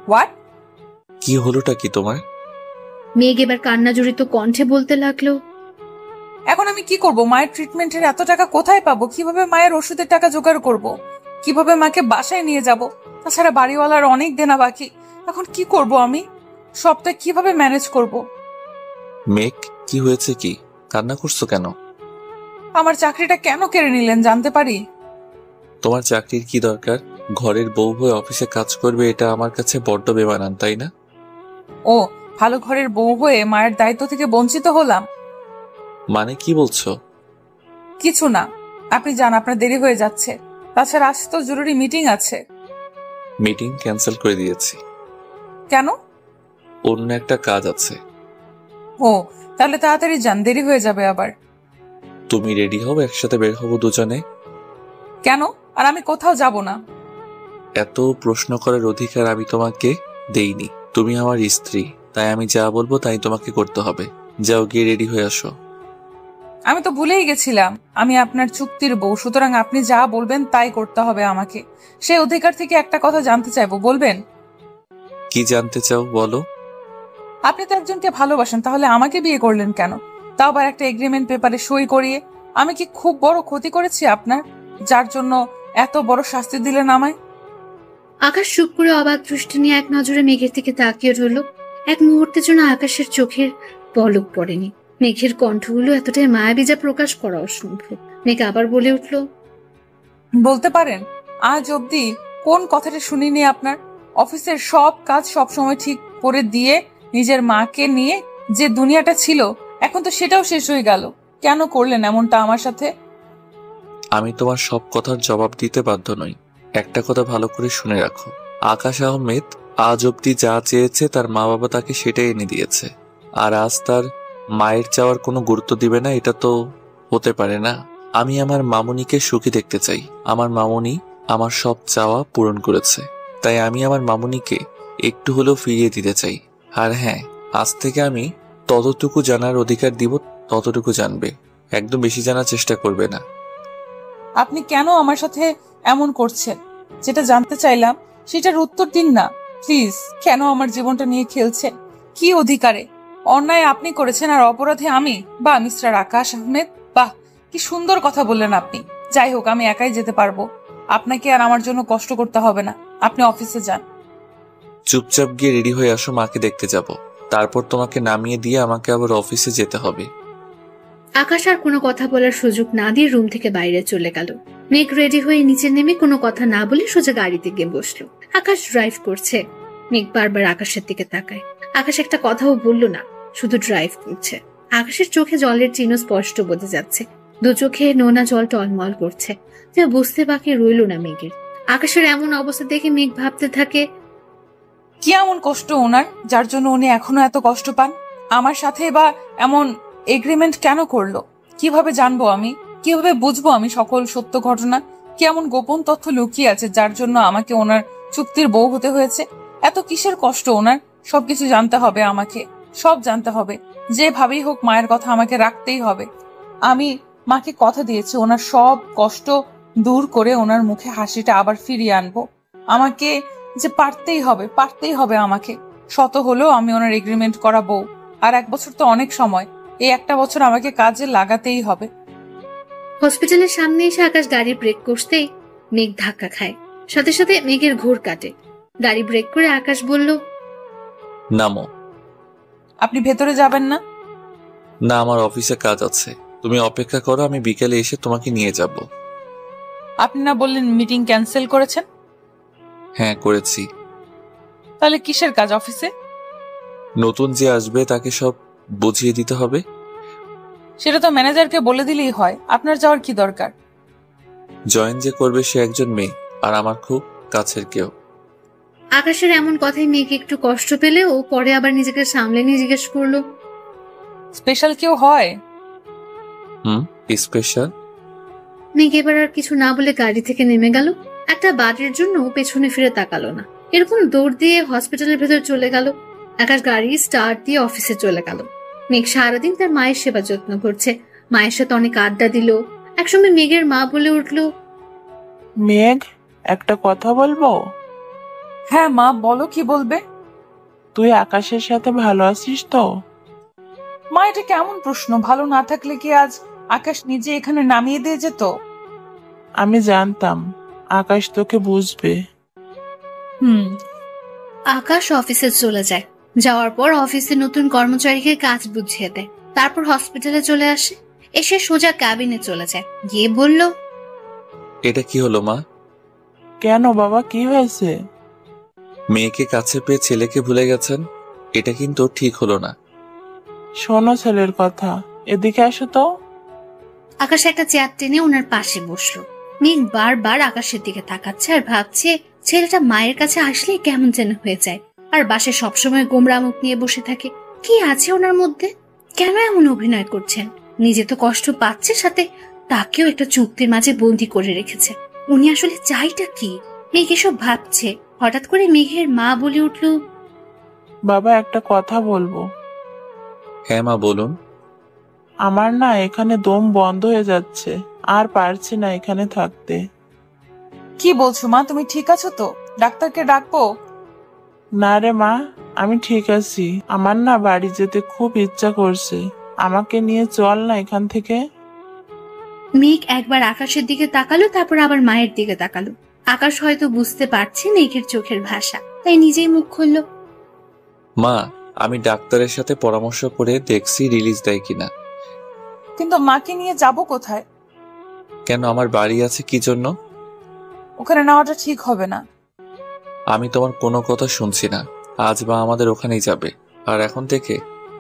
হোয়াট? কি হলোটা কি তোমার? মেঘ এবার কান্না জড়িত কণ্ঠে বলতে লাগলো, এখন আমি কি করব? মায়ের ট্রিটমেন্টের এত টাকা কোথায় পাবো? কিভাবে মায়ের ওষুধের টাকা জোগাড় করব? কিভাবে মাকে বাসায় নিয়ে যাব? তাছাড়া বাড়িওয়ালার অনেক দেনা বাকি। এখন কি করব আমি? সবটা কিভাবে ম্যানেজ করব? মেঘ, কি হয়েছে? কি কান্না করছো কেন? আমার চাকরিটা কেন কেড়ে নিলেন জানতে পারি? তোমার চাকরির কি দরকার? ঘরের বউ হয়ে অফিসে কাজ করবে, এটা আমার কাছে বড্ড বেমানান, তাই না? ও, ভালো ঘরের বউ হয়ে মায়ের দায়িত্ব থেকে বঞ্চিত হলাম? মানে কি বলছো? কিছু না, আপনি যান, আপনার দেরি হয়ে যাচ্ছে। তাছাড়া আজ তো জরুরি মিটিং আছে। মিটিং ক্যান্সেল করে দিয়েছি। কেন? অন্য একটা কাজ আছে। ও, তাহলে তাড়াতাড়ি যান, দেরি হয়ে যাবে আবার। তুমি রেডি হও, একসাথে বের হবো দুজনে। কেন? আর আমি কোথাও যাব না। এত প্রশ্ন করার অধিকার আমি তোমাকে দেইনি। তুমি আমার স্ত্রী, তাই আমি যা বলবো তাই তোমাকে করতে হবে। যাও, গিয়ে রেডি হয়ে আসো। আমি তো ভুলেই গেছিলাম আমি আপনার চুক্তির বউ, সুতরাং আপনি যা বলবেন তাই করতে হবে আমাকে। সেই অধিকার থেকে একটা কথা জানতে চাইবো, বলবেন? কি জানতে চাও বলো। আপনি তো একজনকে ভালোবাসেন, তাহলে আমাকে বিয়ে করলেন কেন? তাও আবার একটা এগ্রিমেন্ট পেপারে সই করিয়ে। আমি কি খুব বড় ক্ষতি করেছি আপনার, যার জন্য এত বড় শাস্তি দিলেন আমায়? আকাশ চুপ করে অবাক দৃষ্টি নিয়ে এক নজরে মেঘের দিকে তাকিয়ে রইল। এক মুহূর্তের জন্য আকাশের চোখের পলক পড়েনি। মেঘের কণ্ঠগুলো এতটাই মায়াবী যা প্রকাশ করা অসম্ভব। মেঘ আবার বলে উঠল, বলতে পারেন আজ অবধি কোন কথাটা শুনিনি আপনার? অফিসের সব কাজ সব সময় ঠিক করে দিয়ে নিজের মাকে নিয়ে যে দুনিয়াটা ছিল, এখন তো সেটাও শেষ হয়ে গেল। কেন করলেন এমনটা আমার সাথে? আমি তোমার সব কথার জবাব দিতে বাধ্য নই। একটা কথা ভালো করে শুনে রাখো, আকাশ আহমেদ আজ অব্দি যা চেয়েছে তার মা বাবা তাকে সেটাই এনে দিয়েছে। আর আজ তার মায়ের চাওয়ার কোনো গুরুত্ব দিবে না, এটা তো হতে পারে না। আমি আমার মামুনিকে সুখী দেখতে চাই। আমার মামুনি আমার সব চাওয়া পূরণ করেছে, তাই আমি আমার মামুনিকে একটু হলেও ফিরিয়ে দিতে চাই। আর হ্যাঁ, আজ থেকে আমি ততটুকু জানার অধিকার দিব, ততটুকু জানবে, একদম বেশি জানার চেষ্টা করবে না। আপনি কেন আমার সাথে এমন করছেন? যেটা জানতে চাইলাম সেটার উত্তর দিন না প্লিজ। কেন আমার জীবনটা নিয়ে খেলছেন? কি অধিকারে? অন্যায় আপনি করেছেন আর অপরাধী আমি? বাহ মিস্টার আকাশ আহমেদ, বাহ, কি সুন্দর কথা বললেন আপনি। যাই হোক, আমি একাই যেতে পারবো, আপনাকে আর আমার জন্য কষ্ট করতে হবে না। আপনি অফিসে যান। চুপচাপ গিয়ে রেডি হয়ে আসো, মাকে দেখতে যাব। তারপর তোমাকে নামিয়ে দিয়ে আমাকে আবার অফিসে যেতে হবে। আকাশ আর কোনো কথা বলার সুযোগ না দিয়ে রুম থেকে বাইরে চলে গেল। মেঘ রেডি হয়ে নিচে নেমে কোনো কথা না বলে সোজা গাড়িতে গিয়ে বসলো। আকাশ ড্রাইভ করছে। মেঘ বারবার আকাশের দিকে তাকায়। আকাশ একটা কথাও বলল না, শুধু ড্রাইভ করছে। আকাশের চোখে জলের চিহ্ন স্পষ্ট বোঝা যাচ্ছে। দু চোখে নোনা জল টলমল করছে, যা বুঝতে বাকি রইল না মেঘের। আকাশের এমন অবস্থা দেখে মেঘ ভাবতে থাকে, কি এমন কষ্ট ওনার যার জন্য উনি এখনো এত কষ্ট পান? আমার সাথে বা এমন এগ্রিমেন্ট কেন করলো? কিভাবে জানবো আমি? কিভাবে বুঝবো আমি সকল সত্য ঘটনা? কি এমন গোপন তথ্য লুকিয়ে আছে যার জন্য আমাকে ওনার চুক্তির বউ হতে হয়েছে? এত কিসের কষ্ট ওনার? সবকিছু জানতে হবে আমাকে, সব জানতে হবে। যেভাবেই হোক মায়ের কথা আমাকে রাখতেই হবে। আমি মাকে কথা দিয়েছি ওনার সব কষ্ট দূর করে ওনার মুখে হাসিটা আবার ফিরিয়ে আনবো। আমাকে যে পারতেই হবে আমাকে। শত হলেও আমি ওনার এগ্রিমেন্ট করা বউ। আর 1 বছর তো অনেক সময়, এই 1টা বছর আমাকে কাজে লাগাতেই হবে। হসপিটালের সামনে এসে আকাশ গাড়ি ব্রেক করতেই মেঘ ধাক্কা খায়। সাথে সাথে মেঘের ঘোর কাটে। গাড়ি ব্রেক করে আকাশ বলল, নামো। আপনি ভেতরে যাবেন না? না, আমার অফিসে কাজ আছে, তুমি অপেক্ষা করো, আমি বিকেলে এসে তোমাকে নিয়ে যাব। আপনি না বললেন মিটিং ক্যান্সেল করেছেন? হ্যাঁ, করেছি। তাহলে কিসের কাজ অফিসে? নতুন যে আসবে তাকে সব বুঝিয়ে দিতে হবে। সেটা তো ম্যানেজারকে বলে দিলেই হয়, আপনার যাওয়ার কি দরকার? জয়েন যে করবে সে একজন মেয়ে, আর আমার খুব কাছের কেউ। আকাশের এমন কথায় মেঘ একটু কষ্ট পেলে ও পরে আবার নিজেকে সামলে নিয়ে জিজ্ঞেস করলো, স্পেশাল কেউ হয়? স্পেশাল? মেঘ এবার আর কিছু না বলে গাড়ি থেকে নেমে গেল। একটা বারের জন্য পেছনে ফিরে তাকালো না, এরকম দৌড় দিয়ে হসপিটালের ভেতর চলে গেল। আকাশ গাড়ি স্টার্ট দিয়ে অফিসে চলে গেল। মেঘ সারাদিন তার মায়ের সেবা যত্ন করছে, মায়ের সাথে অনেক আড্ডা দিল। একসময় মেঘের মা বলে উঠলো, মেঘ, একটা কথা বলবো? হ্যাঁ মা, বলো, কি বলবে? তুই আকাশের সাথে ভালো আছিস তো? মা, এটা কেমন প্রশ্ন? ভালো না থাকলে কি আজ আকাশ নিজে এখানে নামিয়ে দিয়ে যেত? আমি জানতাম আকাশ তোকে বুঝবে। আকাশ অফিসে চলে যায়। যাওয়ার পর অফিসে নতুন কর্মচারীকে কাজ বুঝিয়ে দেয়। তারপর হসপিটালে চলে আসে। এসে সোজা ক্যাবিনে চলে যায়। গিয়ে বলল, এটা কি হলো মা? কেন বাবা, কি হয়েছে? মেয়েকে কাছে পেয়ে ছেলেকে ভুলে গেছেন, এটা কিন্তু ঠিক হলো না। শোনো ছেলের কথা, এদিকে আসো তো। আকাশ একটা চেয়ার টেনে ওনার পাশে বসলো। মেঘ বারবার আকাশের দিকে তাকাচ্ছে আর ভাবছে ছেলেটা মায়ের কাছে আসলে কেমন যেন হয়ে যায়, আর বাসে সবসময় গোমরা মুখ নিয়ে বসে থাকে। কি আছে ওনার মধ্যে? কেন এমন অভিনয় করছেন? নিজে তো কষ্ট পাচ্ছে, সাথে তাকেও একটা চুক্তির মাঝে বন্দি করে রেখেছে। উনি আসলে চাইটা কি? মেঘ এসব ভাবছে। হঠাৎ করে মেঘের মা বলে উঠল, বাবা একটা কথা বলবো। হ্যাঁ মা বলুন। আমার না এখানে দম বন্ধ হয়ে যাচ্ছে, আর পারছি না এখানে থাকতে। কি বলছো মা, তুমি ঠিক আছো তো? ডাক্তারকে ডাকবো? না রে মা, আমি ঠিক আছি। আমার না বাড়ি যেতে খুব ইচ্ছা করছে, আমাকে নিয়ে চল না এখান থেকে। মেঘ একবার আকাশের দিকে তাকালো, তারপর আবার মায়ের দিকে তাকালো। আকাশ হয়তো বুঝতে পারছে মেঘের চোখের ভাষা, তাই নিজেই মুখ খুলল। মা, আমি ডাক্তারের সাথে পরামর্শ করে দেখছি রিলিজ দেয় কিনা। কিন্তু মাকে নিয়ে যাব কোথায়? কেন, আমার বাড়ি আছে কি জন্য? ওখানে নেওয়াটা ঠিক হবে না। আমি তোমার কোনো কথা শুনছি না। আজ মা আমাদের ওখানেই যাবে, আর এখন থেকে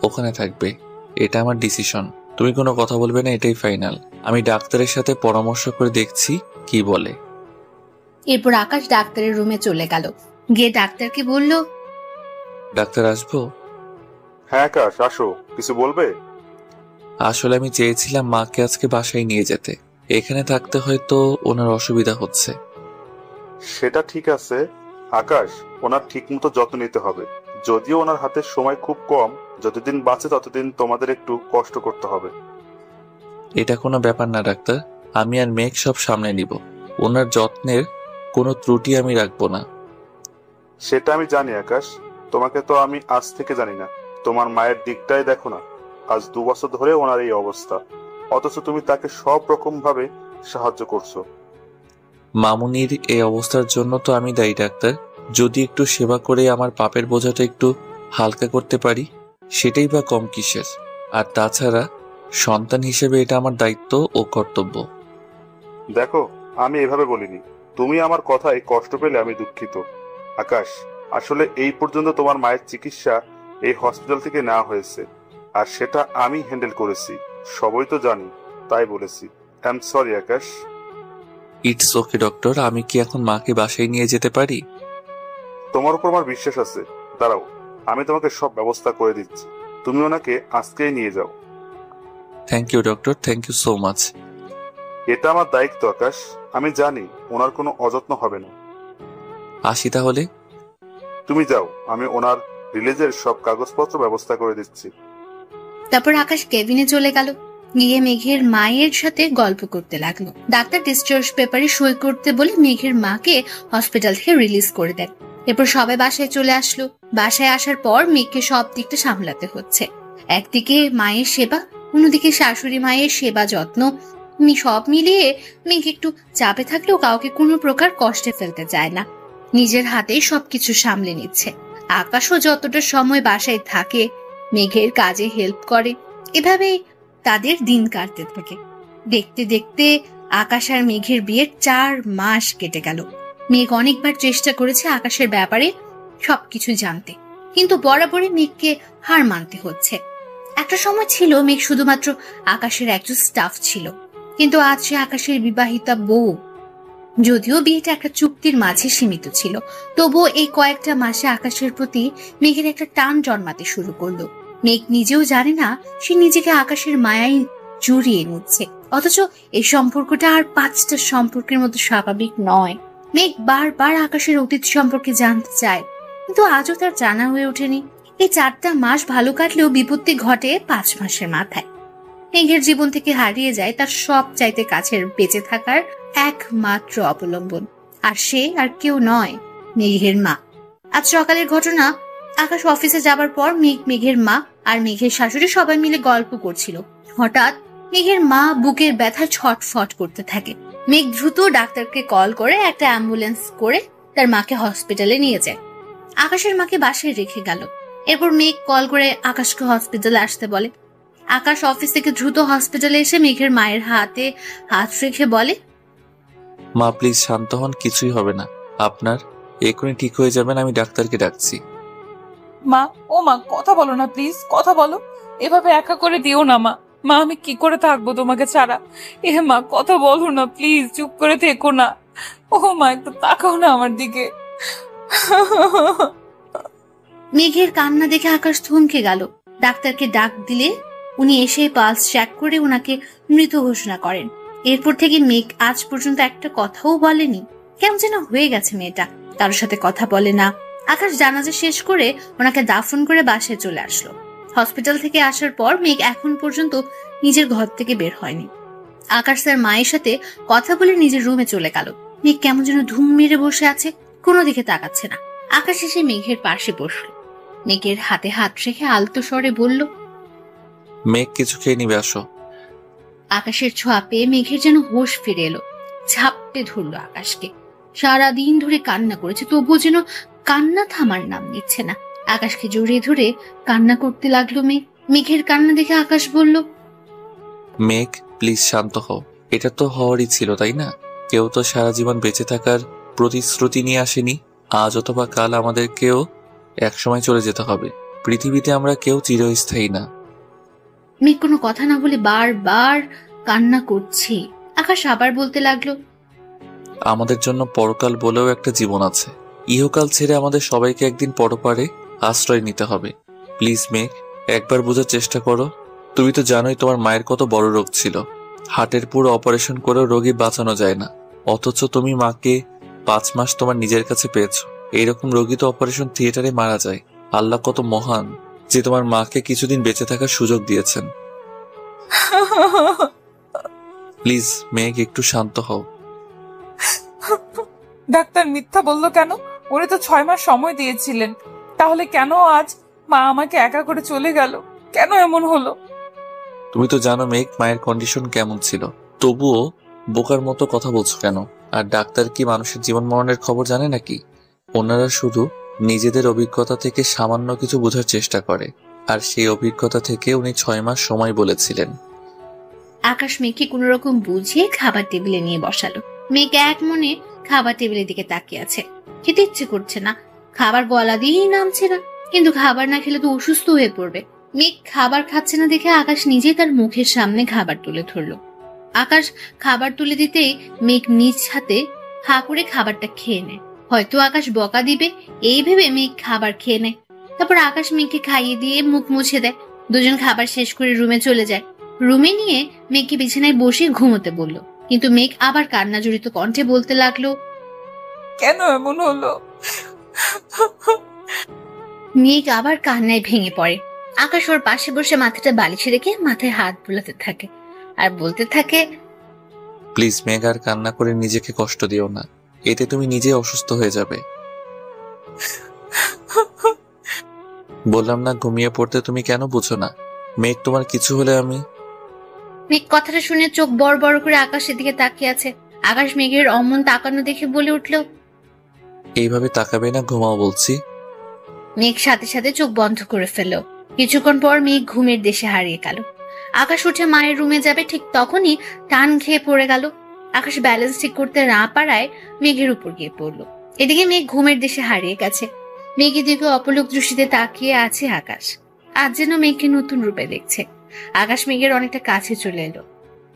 ওখানে থাকবে। এটা আমার ডিসিশন, তুমি কোনো কথা বলবে না, এটাই ফাইনাল। আমি ডাক্তারের সাথে পরামর্শ করে দেখছি কি বলে। এরপর আকাশ ডাক্তারের রুমে চলে গেল, গিয়ে ডাক্তারকে বলল, ডাক্তার আসবো? হ্যাঁ আকাশ, আসো। কিছু বলবে? আসলে আমি চেয়েছিলাম মাকে আজকে বাসায় নিয়ে যেতে, এখানে থাকতে হয়তো ওনার অসুবিধা হচ্ছে। সেটা ঠিক আছে আকাশ, ওনার ঠিক মতো যত্ন নিতে হবে। যদিও ওনার হাতের সময় খুব কম, যতদিন বাঁচে ততদিন তোমাদের একটু কষ্ট করতে হবে। এটা কোনো ব্যাপার না ডাক্তার, আমি আর মেঘ সব সামনে নিব। ওনার যত্নের কোনো ত্রুটি আমি রাখবো না। সেটা আমি জানি আকাশ, তোমাকে তো আমি আজ থেকে জানি না। তোমার মায়ের দিকটাই দেখো না, আজ 2 বছর ধরে ওনার এই অবস্থা, অথচ তুমি তাকে সব রকম ভাবে সাহায্য করছো। মামুনির এই অবস্থার জন্য তো আমি দায়ী ডাক্তার। যদি একটু সেবা করে আমার পাপের বোঝাটা একটু হালকা করতে পারি, সেটাই বা কম কিসের। আর তাছাড়া সন্তান হিসেবে এটা আমার দায়িত্ব ও কর্তব্য। দেখো, আমি এভাবে বলিনি। তুমি আমার কথায় কষ্ট পেলে আমি দুঃখিত আকাশ। আসলে এই পর্যন্ত তোমার মায়ের চিকিৎসা এই হসপিটাল থেকে নেওয়া হয়েছে, আর সেটা আমি হ্যান্ডেল করেছি। সবই তো জানি, তাই বলেছি। I am sorry Akash. It's okay doctor, আমি কি এখন মাকে বাসায় নিয়ে যেতে পারি? তোমার উপর আমার বিশ্বাস আছে। দাঁড়াও, আমি তোমাকে সব ব্যবস্থা করে দিচ্ছি। তুমি ওনাকে আজকেই নিয়ে যাও। Thank you doctor, thank you so much. এটা আমার দায়িত্ব আকাশ, আমি জানি ওনার কোনো অযত্ন হবে না। আসি তাহলে। তুমি যাও, আমি ওনার রিলিজের সব কাগজপত্র ব্যবস্থা করে দিচ্ছি। তারপর আকাশ কেবিনে চলে গেল, গিয়ে মেঘের মায়ের সাথে গল্প করতে লাগলো। ডাক্তার ডিসচার্জ পেপারে সই করতে বলে মেঘের মাকে হসপিটাল থেকে রিলিজ করে দেন। এরপর সবাই বাসায় চলে আসলো। বাসায় আসার পর মেঘকে সব দিকটা সামলাতে হচ্ছে। একদিকে মায়ের সেবা, অন্যদিকে শাশুড়ি মায়ের সেবা যত্ন, সব মিলিয়ে মেঘ একটু চাপে থাকলেও কাউকে কোনো প্রকার কষ্টে ফেলতে চায় না। নিজের হাতেই সবকিছু সামলে নিচ্ছে। আকাশও যতটা সময় বাসায় থাকে মেঘের কাজে হেল্প করে। এভাবেই তাদের দিন কাটতে থাকে। দেখতে দেখতে আকাশ আর মেঘের বিয়ের 4 মাস কেটে গেল। মেঘ অনেকবার চেষ্টা করেছে আকাশের ব্যাপারে সবকিছু জানতে, কিন্তু বরাবরই মেঘকে হার মানতে হচ্ছে। একটা সময় ছিল মেঘ শুধুমাত্র আকাশের একজন স্টাফ ছিল, কিন্তু আজ সে আকাশের বিবাহিতা বউ। যদিও বিয়েটা একটা চুক্তির মাঝে সীমিত ছিল, তবুও এই কয়েকটা মাসে আকাশের প্রতি মেঘের একটা টান জন্মাতে শুরু করলো। মেঘ নিজেও জানে না সে নিজেকে আকাশের মায়ায় জড়িয়ে নিচ্ছে, অথচ এই সম্পর্কটা আর 5টা সম্পর্কের মতো স্বাভাবিক নয়। মেঘ বারবার আকাশের অতীত সম্পর্কে জানতে চায়, কিন্তু আজও তার জানা হয়ে ওঠেনি। এই 4টা মাস ভালো কাটলেও বিপত্তি ঘটে 5 মাসের মাথায়। মেঘের জীবন থেকে হারিয়ে যায় তার সব চাইতে কাছের বেঁচে থাকার একমাত্র অবলম্বন, আর সে আর কেউ নয়, মেঘের মা। আজ সকালের ঘটনা। আকাশ অফিসে যাবার পর মেঘের মা আর মেঘের শাশুড়ি সবাই মিলে গল্প করছিল। হঠাৎ মেঘের মা বুকের ব্যথায় ছটফট করতে থাকে। মেঘ দ্রুত ডাক্তারকে কল করে একটা অ্যাম্বুলেন্স করে তার মাকে হসপিটালে নিয়ে যায়। আকাশের মাকে বাসায় রেখে গেল। এরপর মেঘ কল করে আকাশকে হসপিটালে আসতে বলে। আকাশ অফিস থেকে দ্রুত হসপিটালে এসে মেঘের মায়ের হাতে হাত রেখে বলে, মা প্লিজ শান্ত হন, কিছুই হবে না আপনার, এক্ষুনি ঠিক হয়ে যাবেন, আমি ডাক্তারকে ডাকছি। মা, ও মা, কথা বলো না প্লিজ, কথা বলো। এভাবে একা করে দিও না মা। মা, আমি কি করে থাকবো তোমাকে ছাড়া? মা, কথা বলো না প্লিজ, চুপ করে থেকো না। ও মা, একটু তাকাও না আমার দিকে। মেঘের কান্না দেখে আকাশ থমকে গেল। ডাক্তারকে ডাক দিলে উনি এসে পালস চেক করে ওনাকে মৃত ঘোষণা করেন। এরপর থেকে মেঘ আজ পর্যন্ত একটা কথাও বলেনি। কেমন যেন হয়ে গেছে মেয়েটা, কারোর সাথে কথা বলে না, আকাশ জানাজা শেষ করে ওনাকে দাফন করে বাসায় চলে আসলো। হসপিটাল থেকে আসার পর মেঘ এখন পর্যন্ত নিজের ঘর থেকে বের হয়নি। আকাশ তার মায়ের সাথে কথা বলে নিজের রুমে চলে গেল। মেঘ কেমন যেন ধুম মেরে বসে আছে, কোনো দিকে তাকাচ্ছে না। আকাশ এসে মেঘের পাশে বসল। মেঘের হাতে হাত রেখে আলতো স্বরে বলল, মেঘ কিছু খেয়ে নিবে, আসো। আকাশের ছোঁয়া পেয়ে মেঘের যেন হোশ ফিরে এলো। ঝাপটে ধরলো আকাশকে। সারাদিন ধরে কান্না করেছে, তবুও যেন কান্না থামার নাম নিচ্ছে না। আকাশকে জড়িয়ে ধরে কান্না করতে লাগলো মেঘ। মেঘের কান্না দেখে আকাশ বলল, মেঘ প্লিজ শান্ত হও। এটা তো হওয়ারই ছিল, তাই না? কেউ তো সারা জীবন বেঁচে থাকার প্রতিশ্রুতি নিয়ে আসেনি। আজ অথবা কাল আমাদেরকেও একসময় চলে যেতে হবে। পৃথিবীতে আমরা কেউ চিরস্থায়ী না। মেঘ কোনো কথা না বলে বারবার কান্না করছে। আকাশ আবার বলতে লাগলো, আমাদের জন্য পরকাল বলেও একটা জীবন আছে। ইহকাল ছেড়ে আমাদের সবাইকে একদিন পরপারে আশ্রয় নিতে হবে। প্লিজ মেঘ, একবার বোঝার চেষ্টা করো। তুমি তো জানোই তোমার মায়ের কত বড় রোগ ছিল। হার্টের পুরো অপারেশন করেও রোগী বাঁচানো যায় না, অথচ তুমি মাকে 5 মাস তোমার নিজের কাছে পেয়েছো। এইরকম রোগী তো অপারেশন থিয়েটারে মারা যায়। আল্লাহ কত মহান যে তোমার মাকে কিছুদিন বেঁচে থাকার সুযোগ দিয়েছেন। প্লিজ মেঘ, একটু শান্ত হও। ডাক্তার মিথ্যা বললো কেন? উনি তো 6 মাস সময় দিয়েছিলেন। তাহলে কেন আজ মা আমাকে একা করে চলে গেল? কেন এমন হলো? তুমি তো জানো মেঘ মায়ের কন্ডিশন কেমন ছিল, তবুও বোকার মতো কথা বলছো কেন? আর ডাক্তার কি মানুষের জীবন মরণের খবর জানে নাকি? ওনারা শুধু নিজেদের অভিজ্ঞতা থেকে সামান্য কিছু বোঝার চেষ্টা করে, আর সেই অভিজ্ঞতা থেকে উনি 6 মাস সময় বলেছিলেন। আকাশ মেঘকে কোন রকম বুঝিয়ে খাবার টেবিলে নিয়ে বসালো। মেঘ এক মনে খাবার টেবিলের দিকে তাকিয়ে আছে। খেতে ইচ্ছে করছে না, খাবার গলা দিয়েই নামছে না। কিন্তু খাবার না খেলে তো অসুস্থ হয়ে পড়বে। মেঘ খাবার খাচ্ছে না দেখে আকাশ নিজেই তার মুখের সামনে খাবার তুলে ধরলো। আকাশ খাবার তুলে দিতেই মেঘ নিজ হাতে হা করে খাবারটা খেয়ে নেয়। হয়তো আকাশ বকা দিবে এই ভেবে মেঘ খাবার খেয়ে নেয়। তারপর আকাশ মেঘকে খাইয়ে দিয়ে মুখ মুছে দেয়। দুজন খাবার শেষ করে রুমে চলে যায়। রুমে নিয়ে মেঘকে বিছানায় বসে ঘুমোতে বলল। কিন্তু মেঘ আবার কান্না জড়িত কণ্ঠে বলতে লাগলো, কেন এমন হলো? মেঘ আবার কান্নায় ভেঙে পড়ে। আকাশ ওর পাশে বসে মাথাটা বালিশে রেখে মাথায় হাত বুলাতে থাকে আর বলতে থাকে, প্লিজ মেঘ, আর কান্না করে নিজেকে কষ্ট দিও না। এতে তুমি নিজে অসুস্থ হয়ে যাবে। বললাম না ঘুমিয়ে পড়তে, তুমি কেন বুঝো না? মেঘ, তোমার কিছু হলে আমি। মেঘ কথাটা শুনে চোখ বড় বড় করে আকাশের দিকে তাকিয়ে আছে। আকাশ মেঘের অমন তাকানো দেখে বলে উঠল, এইভাবে তাকাবে না, ঘুমাও বলছি। মেঘ সাথে সাথে চোখ বন্ধ করে ফেলল। কিছুক্ষণ পর মেঘ ঘুমের দেশে হারিয়ে গেল। আকাশ উঠে মায়ের রুমে যাবে, ঠিক তখনই টান খেয়ে পড়ে গেল। আকাশ ব্যালেন্স ঠিক করতে না পারায় মেঘের উপর গিয়ে পড়লো। এদিকে মেঘ ঘুমের দেশে হারিয়ে গেছে। মেঘের দিকে অপলক দৃষ্টিতে তাকিয়ে আছে আকাশ। আজ যেন মেঘকে নতুন রূপে দেখছে। আকাশ মেঘের অনেকটা কাছে চলে এলো।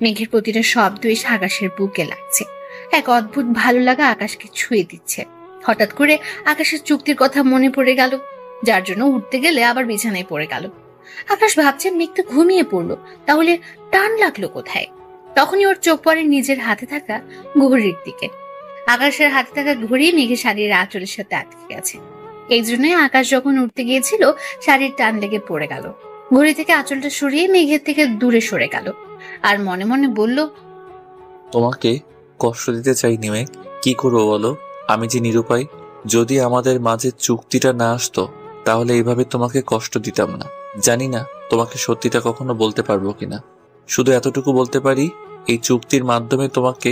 মেঘের প্রতিটা শব্দ এসে আকাশের বুকে লাগছে। এক অদ্ভুত ভালো লাগা আকাশকে ছুঁয়ে দিচ্ছে। হঠাৎ করে আকাশের চুক্তির কথা মনে পড়ে গেল, যার জন্য উঠতে গেলে আবার বিছানায় পড়ে গেল। আকাশ ভাবছে মেঘ তো ঘুমিয়ে পড়লো, তাহলে টান লাগলো কোথায়? তখনই ওর চোখ পড়ে নিজের হাতে থাকা ঘড়ির দিকে। আকাশের হাতে থাকা ঘড়ি মেঘের শাড়ির আঁচলের সাথে আটকে গেছে। এই জন্যই আকাশ যখন উঠতে গিয়েছিল শাড়ির টান লেগে পড়ে গেল। ঘড়ি থেকে আঁচলটা সরিয়ে মেঘের থেকে দূরে সরে গেল আর মনে মনে বলল, তোমাকে কষ্ট দিতে চাইনি মেঘ, কি করবো বলো? আমি যে নিরুপায়। যদি আমাদের মাঝে চুক্তিটা না আসতো তাহলে এইভাবে তোমাকে কষ্ট দিতাম না। জানি না তোমাকে সত্যিটা কখনো বলতে পারবো কিনা। শুধু এতটুকু বলতে পারি, এই চুক্তির মাধ্যমে তোমাকে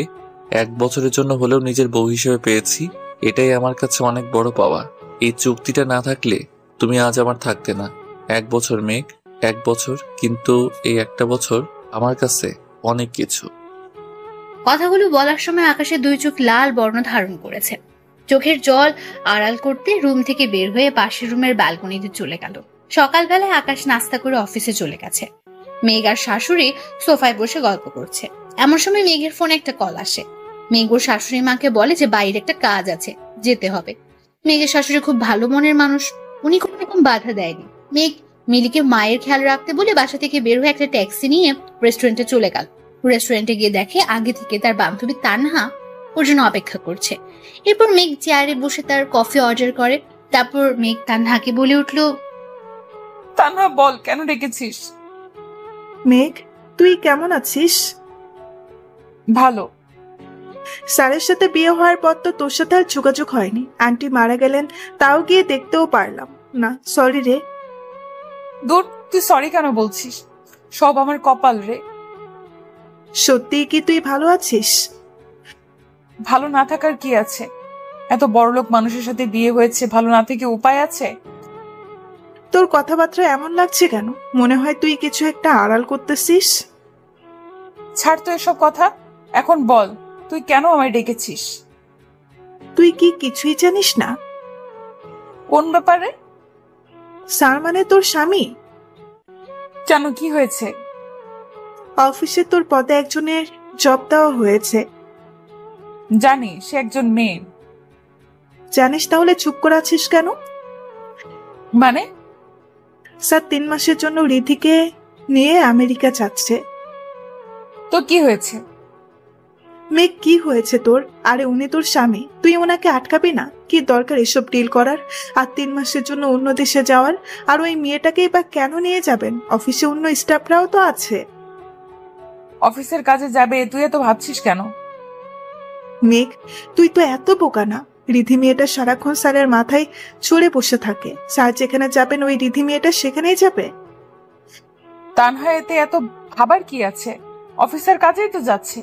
1 বছরের জন্য হলেও নিজের বউ হিসেবে পেয়েছি। এটাই আমার কাছে অনেক বড় পাওয়া। এই চুক্তিটা না থাকলে তুমি আজ আমার থাকতে না। 1 বছর মেঘ, 1 বছর, কিন্তু এই একটা বছর আমার কাছে অনেক কিছু। কথাগুলো বলার সময় আকাশের 2 চোখ লাল বর্ণ ধারণ করেছে। চোখের জল আড়াল করতে রুম থেকে বের হয়ে পাশের রুমের ব্যালকনিতে চলে গেল। সকালবেলায় আকাশ নাস্তা করে অফিসে চলে গেছে। মেঘ আর শাশুড়ি সোফায় বসে গল্প করছে। এমন সময় মেঘের ফোনে একটা কল আসে। মেঘ ওর শাশুড়ি মাকে বলে যে বাইরে একটা কাজ আছে, যেতে হবে। মেঘের শাশুড়ি খুব ভালো মনের মানুষ, উনি কোনো রকম বাধা দেয়নি। মেঘ মিলিকে মায়ের খেয়াল রাখতে বলে বাসা থেকে বের হয়ে একটা ট্যাক্সি নিয়ে রেস্টুরেন্টে চলে গেল। রেস্টুরেন্টে গিয়ে দেখে আগে থেকে তার বান্ধবী তানহা ওর জন্য অপেক্ষা করছে। এরপর মেঘ চেয়ারে বসে তার কফি অর্ডার করে। তারপর মেঘ তানহাকে বলে উঠল, তানহা বল, কেন ডেকেছিস? মেঘ, তুই কেমন আছিস? ভালো। স্যারের সাথে বিয়ে হওয়ার পর তো তোর সাথে আর যোগাযোগ হয়নি। আন্টি মারা গেলেন, তাও গিয়ে দেখতেও পারলাম না। সরি রে। দূর, তুই সরি কেন বলছিস? সব আমার কপাল রে। সত্যি কি তুই ভালো আছিস? ভালো না থাকার কি আছে? এত বড়লোক মানুষের সাথে বিয়ে হয়েছে, ভালো না থেকে উপায় আছে? তোর কথাবার্তা এমন লাগছে কেন? মনে হয় তুই কিছু একটা আড়াল করতেছিস। ছাড় তো এসব কথা, এখন বল তুই কেন আমায় ডেকেছিস? তুই কি কিছুই জানিস না? কোন ব্যাপারে? স্যার মানে তোর স্বামী। কেন, কি হয়েছে? অফিসে তোর পদে একজনের জব দেওয়া হয়েছে। জানি, সে একজন মেয়ে। জানিস, তাহলে চুপ করে আছিস কেন? মানে? স্যার 3 মাসের জন্য রিধিকে নিয়ে আমেরিকা যাচ্ছে। তো কি হয়েছে? মেঘ, কি হয়েছে তোর? আরে উনি তোর স্বামী, তুই ওনাকে আটকাবি না? কি দরকার এসব ডিল করার? আর 3 মাসের জন্য অন্য দেশে যাওয়ার? আর ওই মেয়েটাকেই বা কেন নিয়ে যাবেন? অফিসে অন্য স্টাফরাও তো আছে। অফিসের কাজে যাবে, তুই এত ভাবছিস কেন? মেঘ, তুই তো এত বোকা না। রিধি মেয়েটা সারাক্ষণ স্যারের মাথায় চড়ে বসে থাকে। স্যার যেখানে যাবেন ওই রিধি মেয়েটা সেখানেই যাবে। তানহা এতে এত ভাবার কি আছে? অফিসের কাজেই তো যাচ্ছে।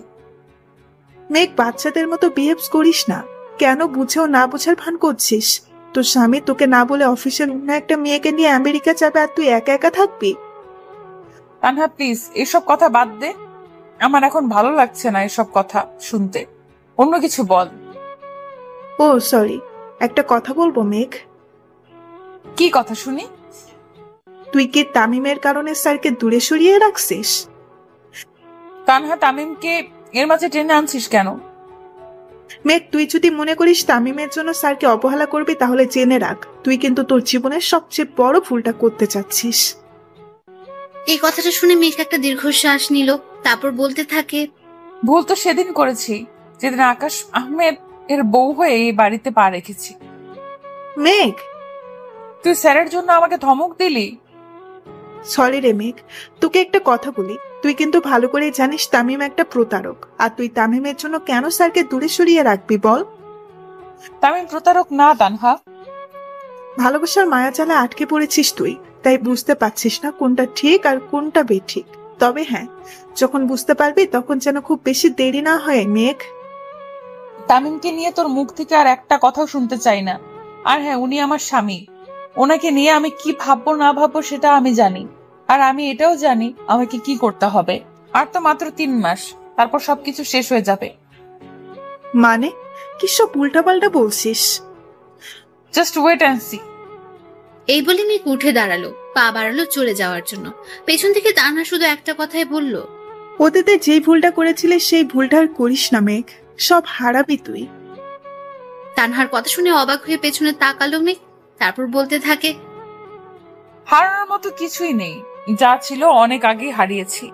মেঘ, বাচ্চাদের মতো বিহেভ করিস না। কেন বুঝেও না বোঝার ভান করছিস? তোর স্বামী তোকে না বলে অফিসের অন্য একটা মেয়েকে নিয়ে আমেরিকা যাবে, আর তুই একা একা থাকবি? তানহা প্লিজ, এসব কথা বাদ দে। আমার এখন ভালো লাগছে না এসব কথা শুনতে। অন্য কিছু বল। ও সরি, একটা কথা বলবো মেঘ? কি কথা শুনি? তুই কি তামিমের কারণে স্যারকে দূরে সরিয়ে রাখছিস? তানহা, তামিমকে এর মাঝে টেনে আনছিস কেন? মেঘ, তুই যদি মনে করিস তামিমের জন্য স্যারকে অবহেলা করবি, তাহলে জেনে রাখ তুই কিন্তু তোর জীবনের সবচেয়ে বড় ভুলটা করতে চাচ্ছিস। এই কথাটা শুনে মেঘ একটা দীর্ঘশ্বাস নিল। তারপর বলতে থাকে, ভুল তো সেদিন করেছি, যেদিন আকাশ আহমেদ এর বউ হয়ে এই বাড়িতে পা রেখেছি। মেঘ, তুই স্যারের জন্য আমাকে ধমক দিলি। সরি রে মেঘ, তোকে একটা কথা বলি। তুই কিন্তু ভালো করে জানিস তামিম একটা প্রতারক। আর তুই তামিমের জন্য কেন স্যারকে দূরে সরিয়ে রাখবি বল? তামিম প্রতারক না তানহা। ভালোবাসার মায়াজালে আটকে পড়েছিস তুই, তাই বুঝতে পারছিস না কোনটা ঠিক আর কোনটা বেঠিক। তবে হ্যাঁ, যখন বুঝতে পারবি তখন যেন খুব বেশি দেরি না হয় মেঘ। তামিমকে নিয়ে তোর মুখ থেকে আর একটা কথাও শুনতে চাই না। আর হ্যাঁ, উনি আমার স্বামী। ওনাকে নিয়ে আমি কি ভাববো না ভাববো সেটা আমি জানি। আর আমি এটাও জানি আমাকে কি করতে হবে। আর তো মাত্র 3 মাস, তারপর সবকিছু শেষ হয়ে যাবে। মানে কি সব উল্টাপাল্টা বলছিস? Just wait and see. এই বলে মেঘ উঠে দাঁড়ালো, পা বাড়ালো চলে যাওয়ার জন্য। পেছন থেকে তানহা শুধু একটা কথাই বলল, অতীতে যেই ভুলটা করেছিলিস সেই ভুলটা আর করিস না মেঘ, সব হারাবি তুই। তানহার কথা শুনে অবাক হয়ে পেছনে তাকালো মেঘ। তারপর বলতে থাকে, হারানোর মতো কিছুই নেই, যা ছিল অনেক আগেই হারিয়েছি।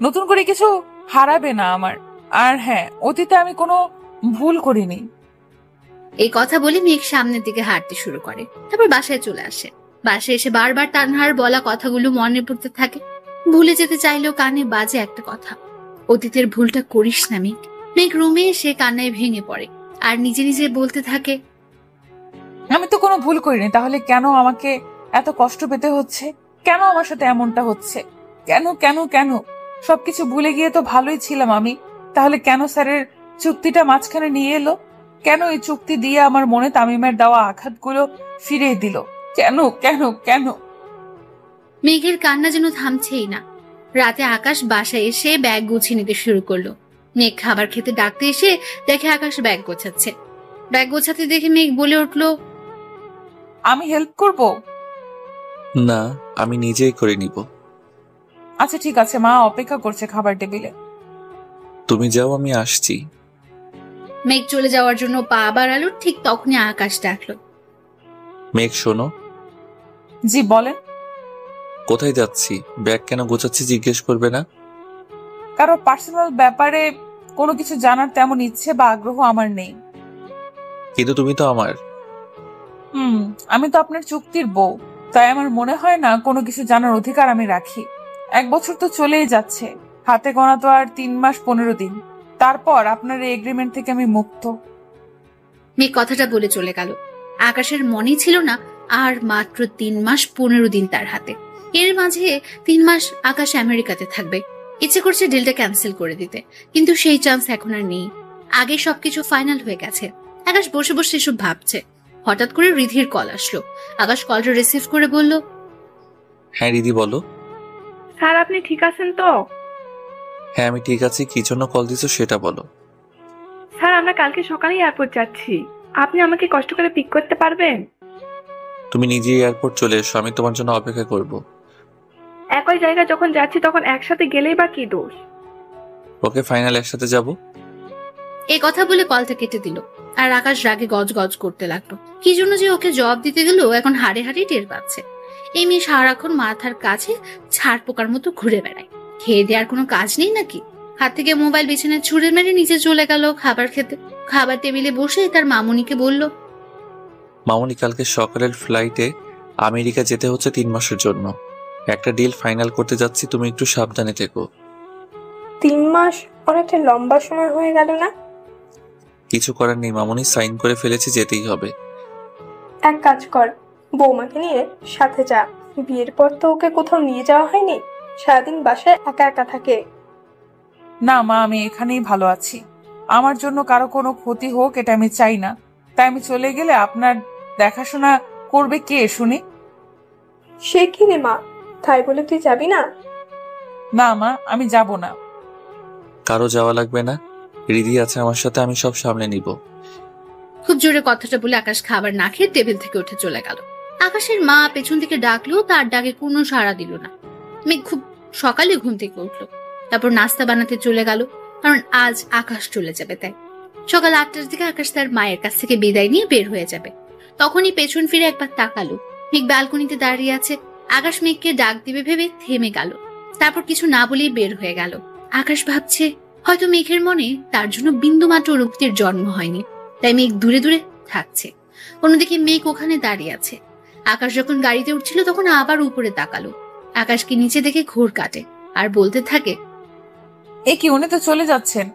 নতুন করে কিছু হারাবে না আমার। আর হ্যাঁ, অতীতে আমি কোনো ভুল করিনি। এই কথা বলে মেঘ সামনের দিকে হাঁটতে শুরু করে। তারপর বাসায় চলে আসে। বাসায় এসে বারবার তানহার বলা কথাগুলো মনে পড়তে থাকে। ভুলে যেতে চাইলেও কানে বাজে একটা কথা, অতীতের ভুলটা করিস না মেঘ। মেঘ রুমে এসে কান্নায় ভেঙে পড়ে আর নিজে নিজে বলতে থাকে, আমি তো কোনো ভুল করিনি, তাহলে কেন আমাকে এত কষ্ট পেতে হচ্ছে? কেন আমার সাথে এমনটা হচ্ছে? কেন কেন কেন? সবকিছু ভুলে গিয়ে তো ভালোই ছিলাম আমি। তাহলে কেন স্যারের চুক্তিটা মাঝখানে নিয়ে এলো? কেন এই চুক্তি দিয়ে আমার মনে তামিমের দেওয়া আঘাতগুলো ফিরিয়ে দিল? কেন কেন কেন? মেঘের কান্না যেন থামছেই না। রাতে আকাশ বাসায় এসে ব্যাগ গুছিয়ে নিতে শুরু করলো। মেঘ খাবার খেতে ডাকতে এসে দেখে আকাশ ব্যাগ গোছাচ্ছে। ব্যাগ গোছাতে দেখে মেঘ বলে উঠলো, আমি হেল্প করব? না, আমি নিজেই করে নিব। আচ্ছা ঠিক আছে, মা অপেক্ষা করছে খাবার টেবিলে। তুমি যাও, আমি আসছি। মেঘ চলে যাওয়ার জন্য পা বাড়ালো, ঠিক তখনই আকাশ ডাকলো, মেঘ শোনো। জি বলেন। কোথায় যাচ্ছি, ব্যাগ কেন গোছাচ্ছি জিজ্ঞেস করবে না? কারো পার্সোনাল ব্যাপারে কোনো কিছু জানার তেমন ইচ্ছে বা আগ্রহ আমার নেই। কিন্তু তুমি তো আমার। আমি তো আপনার চুক্তির বউ, তাই আমার মনে হয় না কোনো কিছু জানার অধিকার আমি রাখি। 1 বছর তো চলেই যাচ্ছে, হাতে গোনা তো আর 3 মাস 15 দিন। তারপর আপনার এই এগ্রিমেন্ট থেকে আমি মুক্ত। মেঘ কথাটা বলে চলে গেল। আকাশের মনে ছিল না আর মাত্র 3 মাস 15 দিন তার হাতে। এর মাঝে 3 মাস আকাশ আমেরিকাতে থাকবে। ইচ্ছে করছে ডিলটা ক্যান্সেল করে দিতে, কিন্তু সেই চান্স এখন আর নেই। আগে সবকিছু ফাইনাল হয়ে গেছে। আকাশ বসে বসে এসব ভাবছে। হঠাৎ করে রিধির কল আসলো। আকাশ কলটা রিসিভ করে বলল, হ্যাঁ রিধি বলো। স্যার আপনি ঠিক আছেন তো? হ্যাঁ আমি ঠিক আছি, কি জন্য কল দিছো সেটা বলো। স্যার আমরা কালকে সকালে এয়ারপোর্ট যাচ্ছি, আপনি আমাকে কষ্ট করে পিক করতে পারবেন? তুমি নিজে এয়ারপোর্ট চলে এসো, আমি তোমার জন্য অপেক্ষা করব। একই জায়গা যখন যাচ্ছি তখন একসাথে গেলেই বা কি দোষ? ওকে ফাইনাল একসাথে যাব। এই কথা বলে কলটা কেটে দিল। আর আকাশ রাগে গজ করতে লাগলো। কি জন্য যে ওকে জবাব দিতে গেল এখন হাড়ে হাড়ে টের পাচ্ছে। এই মেয়ে সারাক্ষণ মাথার কাছে ছাড় পোকার মতো ঘুরে বেড়ায়। খেয়ে দেওয়ার কোনো কাজ নেই নাকি? হাত থেকে মোবাইল বিছানায় ছুঁড়ে মেরে নিচে চলে গেল খাবার খেতে। খাবার টেবিলে বসে তার মামুনিকে বলল, মামুনি কালকে সকালের ফ্লাইটে আমেরিকা যেতে হচ্ছে 3 মাসের জন্য। একটা ডিল ফাইনাল করতে যাচ্ছি, তুমি একটু সাবধানে থেকো। 3 মাস অনেকটা লম্বা সময় হয়ে গেল না? কিছু করার নেই মামুনি, সাইন করে ফেলেছি, যেতেই হবে। এক কাজ কর, বৌমাকে নিয়ে সাথে যা। বিয়ের পর তো ওকে কোথাও নিয়ে যাওয়া হয়নি, সারাদিন বাসায় একা একা থাকে। না মা, আমি এখানেই ভালো আছি। আমার জন্য কারো কোনো ক্ষতি হোক এটা আমি চাই না। তাই আমি চলে গেলে আপনার দেখাশোনা করবে কে শুনি? সে কি রে মা, তাই বলে তুই যাবি না? না মা, আমি যাব না। কারো যাওয়া লাগবে না, রিধি আছে আমার সাথে, আমি সব সামলে নিব। খুব জোরে কথাটা বলে আকাশ খাবার না খেয়ে টেবিল থেকে উঠে চলে গেল। আকাশের মা পেছন থেকে ডাকলেও তার ডাকে কোনো সাড়া দিল না। মেঘ খুব সকালে ঘুম থেকে উঠলো। তারপর নাস্তা বানাতে চলে গেল, কারণ আজ আকাশ চলে যাবে তাই। সকাল 8টার দিকে আকাশ তার মায়ের কাছ থেকে বিদায় নিয়ে বের হয়ে যাবে। তখনই পেছন ফিরে একবার তাকালো। মেঘ ব্যালকনিতে দাঁড়িয়ে আছে। আকাশ মেঘকে ডাক দিবে ভেবে থেমে গেল। তারপর কিছু না বলেই বের হয়ে গেল। আকাশ ভাবছে হয়তো মেঘের মনে তার জন্য বিন্দুমাত্র অনুভূতির জন্ম হয়নি, তাই মেঘ দূরে দূরে থাকছে। অন্যদিকে মেঘ ওখানে দাঁড়িয়ে আছে। আকাশ যখন গাড়িতে উঠছিল তখন আবার উপরে তাকালো। আকাশকে নিচে দেখে ঘোর কাটে আর বলতে থাকে, এ কি, উনি তো চলে যাচ্ছেন,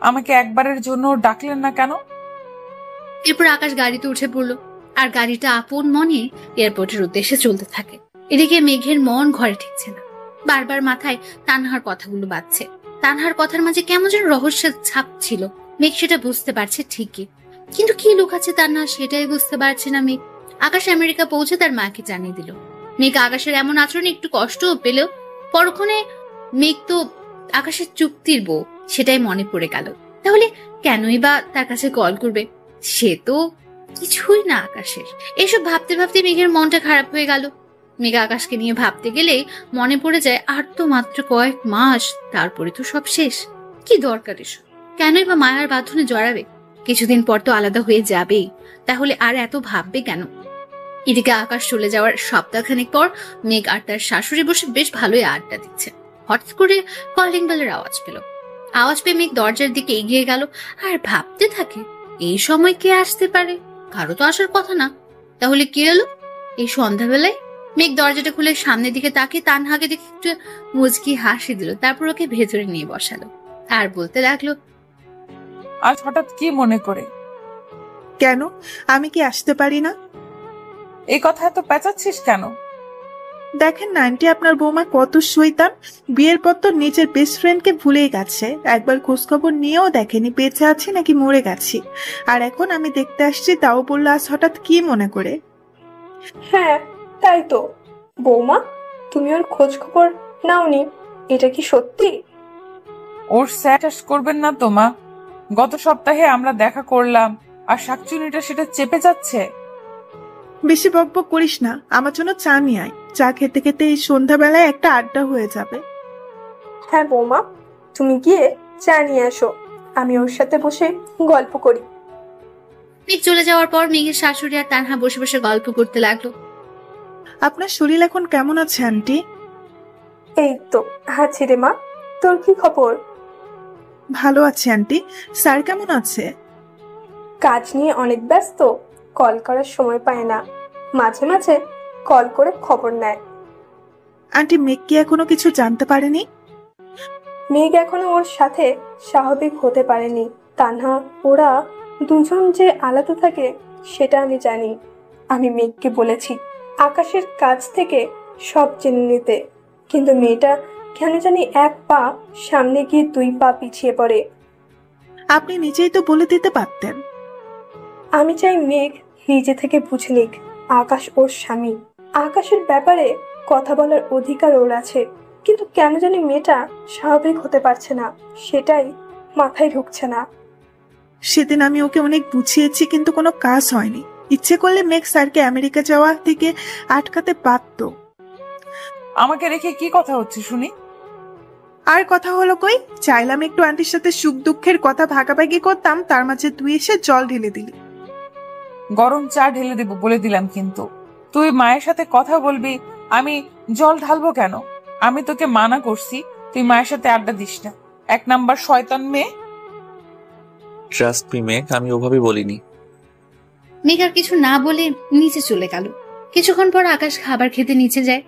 আমাকে একবারের জন্য ডাকলেন না কেন? এরপর আকাশ গাড়িতে উঠে পড়লো আর গাড়িটা আপন মনে এয়ারপোর্টের উদ্দেশ্যে চলতে থাকে। এদিকে মেঘের মন ঘরে ঠিকছে না। বারবার মাথায় তানহার কথাগুলো বাজছে। তানহার কথার মাঝে কেমন যেন রহস্যের ছাপ ছিল। মেঘ সেটা বুঝতে পারছে ঠিকই, কিন্তু কি লুকাচ্ছে তানহা সেটাই বুঝতে পারছে না মেঘ। আকাশ আমেরিকা পৌঁছে তার মাকে জানিয়ে দিল। মেঘ আকাশের এমন আচরণে একটু কষ্টও পেলেও পরক্ষণে মেঘ তো আকাশের চুক্তির বউ, সেটাই মনে পড়ে গেল। তাহলে কেনই বা তার কাছে কল করবে? সে তো কিছুই না আকাশের। এসব ভাবতে ভাবতে মেঘের মনটা খারাপ হয়ে গেল। মেঘ আকাশকে নিয়ে ভাবতে গেলেই মনে পড়ে যায় আর তো মাত্র কয়েক মাস, তারপরে তো সব শেষ। কি দরকার এসব? কেনই বা মায়ার বাঁধনে জড়াবে? কিছুদিন পর তো আলাদা হয়ে যাবেই, তাহলে আর এত ভাববে কেন? এদিকে আকাশ চলে যাওয়ার সপ্তাহখানেক পর মেঘ আর তার শাশুড়ি বসে বেশ ভালোই আড্ডা দিচ্ছে। হঠাৎ করে কলিং বেলের আওয়াজ পেল। আওয়াজ পেয়ে মেঘ দরজার দিকে এগিয়ে গেল আর ভাবতে থাকে, এই সময় কে আসতে পারে? কারো তো আসার কথা না, তাহলে কে এলো এই সন্ধ্যাবেলায়? মেঘ দরজাটা খুলে সামনের দিকে তাকিয়ে তানহাকে দেখে একটু মুচকি হাসি দিল। তারপর ওকে ভেতরে নিয়ে বসালো আর বলতে লাগলো, আজ হঠাৎ কি মনে করে? কেন, আমি কি আসতে পারি না? এই কথা এত পেঁচাচ্ছিস কেন? দেখেন না আন্টি, আপনার বৌমা কত শয়তান। বিয়ের পর তো নিজের বেস্ট ফ্রেন্ডকে ভুলেই গেছে। একবার খোঁজখবর নিয়েও দেখেনি বেঁচে আছি নাকি মরে গেছি। আর এখন আমি দেখতে আসছি, তাও বললো আজ হঠাৎ কি মনে করে? হ্যাঁ তাই তো। বৌমা, তুমি ওর খোঁজ খবর নাওনি, এটা কি সত্যি? ওর স্যাটাস করবেন না তো মা। গত সপ্তাহে আমরা দেখা করলাম আর শাকচুনিটা সেটা চেপে যাচ্ছে। বেশি বকবক করিস না, আমার জন্য চা নিয়ে আয়। চা খেতে খেতে এই সন্ধ্যাবেলায় একটা আড্ডা হয়ে যাবে। হ্যাঁ বৌমা, তুমি গিয়ে চা নিয়ে আসো, আমি ওর সাথে বসে গল্প করি। মেঘ চলে যাওয়ার পর মেঘের শাশুড়ি আর তানহা বসে বসে গল্প করতে লাগলো। আপনার শরীর এখন কেমন আছে আন্টি? এই তো আছি রে মা, তোর কি খবর? ভালো আছে আন্টি। স্যার কেমন আছে? কাজ নিয়ে অনেক ব্যস্ত, কল করার সময় পায় না, মাঝে মাঝে কল করে খবর নেয়। আন্টি মেঘ কি এখনো কিছু জানতে পারেনি? মেঘ এখনো ওর সাথে স্বাভাবিক হতে পারেনি। তানহা ওরা দুজন যে আলাদা থাকে সেটা আমি জানি। আমি মেঘকে বলেছি আকাশের কাছ থেকে সব জেনে নিতে, কিন্তু মেয়েটা কেন জানি এক পা সামনে গিয়ে 2 পা পিছিয়ে পড়ে। আপনি নিজেই তো বলে দিতে পারতেন। আমি চাই মেঘ নিজে থেকে বুঝে নিক আকাশ ওর স্বামী। আকাশের ব্যাপারে কথা বলার অধিকার ওর আছে, কিন্তু কেন জানি মেয়েটা স্বাভাবিক হতে পারছে না, সেটাই মাথায় ঢুকছে না। সেদিন আমি ওকে অনেক বুঝিয়েছি, কিন্তু কোনো কাজ হয়নি। ইচ্ছে করলে মেঘ স্যারকে আমেরিকা যাওয়া থেকে আটকাতে পারতো। আমাকে রেখে কি কথা হচ্ছে শুনি? আর কথা হলো কই? চাইলাম একটু আন্টির সাথে সুখ দুঃখের কথা ভাগাভাগি করতাম, তার মাঝে তুই এসে জল ঢেলে দিলি। গরম চা ঢেলে দেবো বলে দিলাম, কিন্তু তুই মায়ের সাথে কথা বলবি, আমি জল ঢালবো কেন? আমি তোকে মানা করছি তুই মায়ের সাথে আড্ডা দিস না। 1 নাম্বার শয়তান মেয়ে। ট্রাস্ট মি মেঘ, আমি ওভাবে বলিনি। মেঘ আর কিছু না বলে নিচে চলে গেল। কিছুক্ষণ পর আকাশ খাবার খেতে নিচে যায়।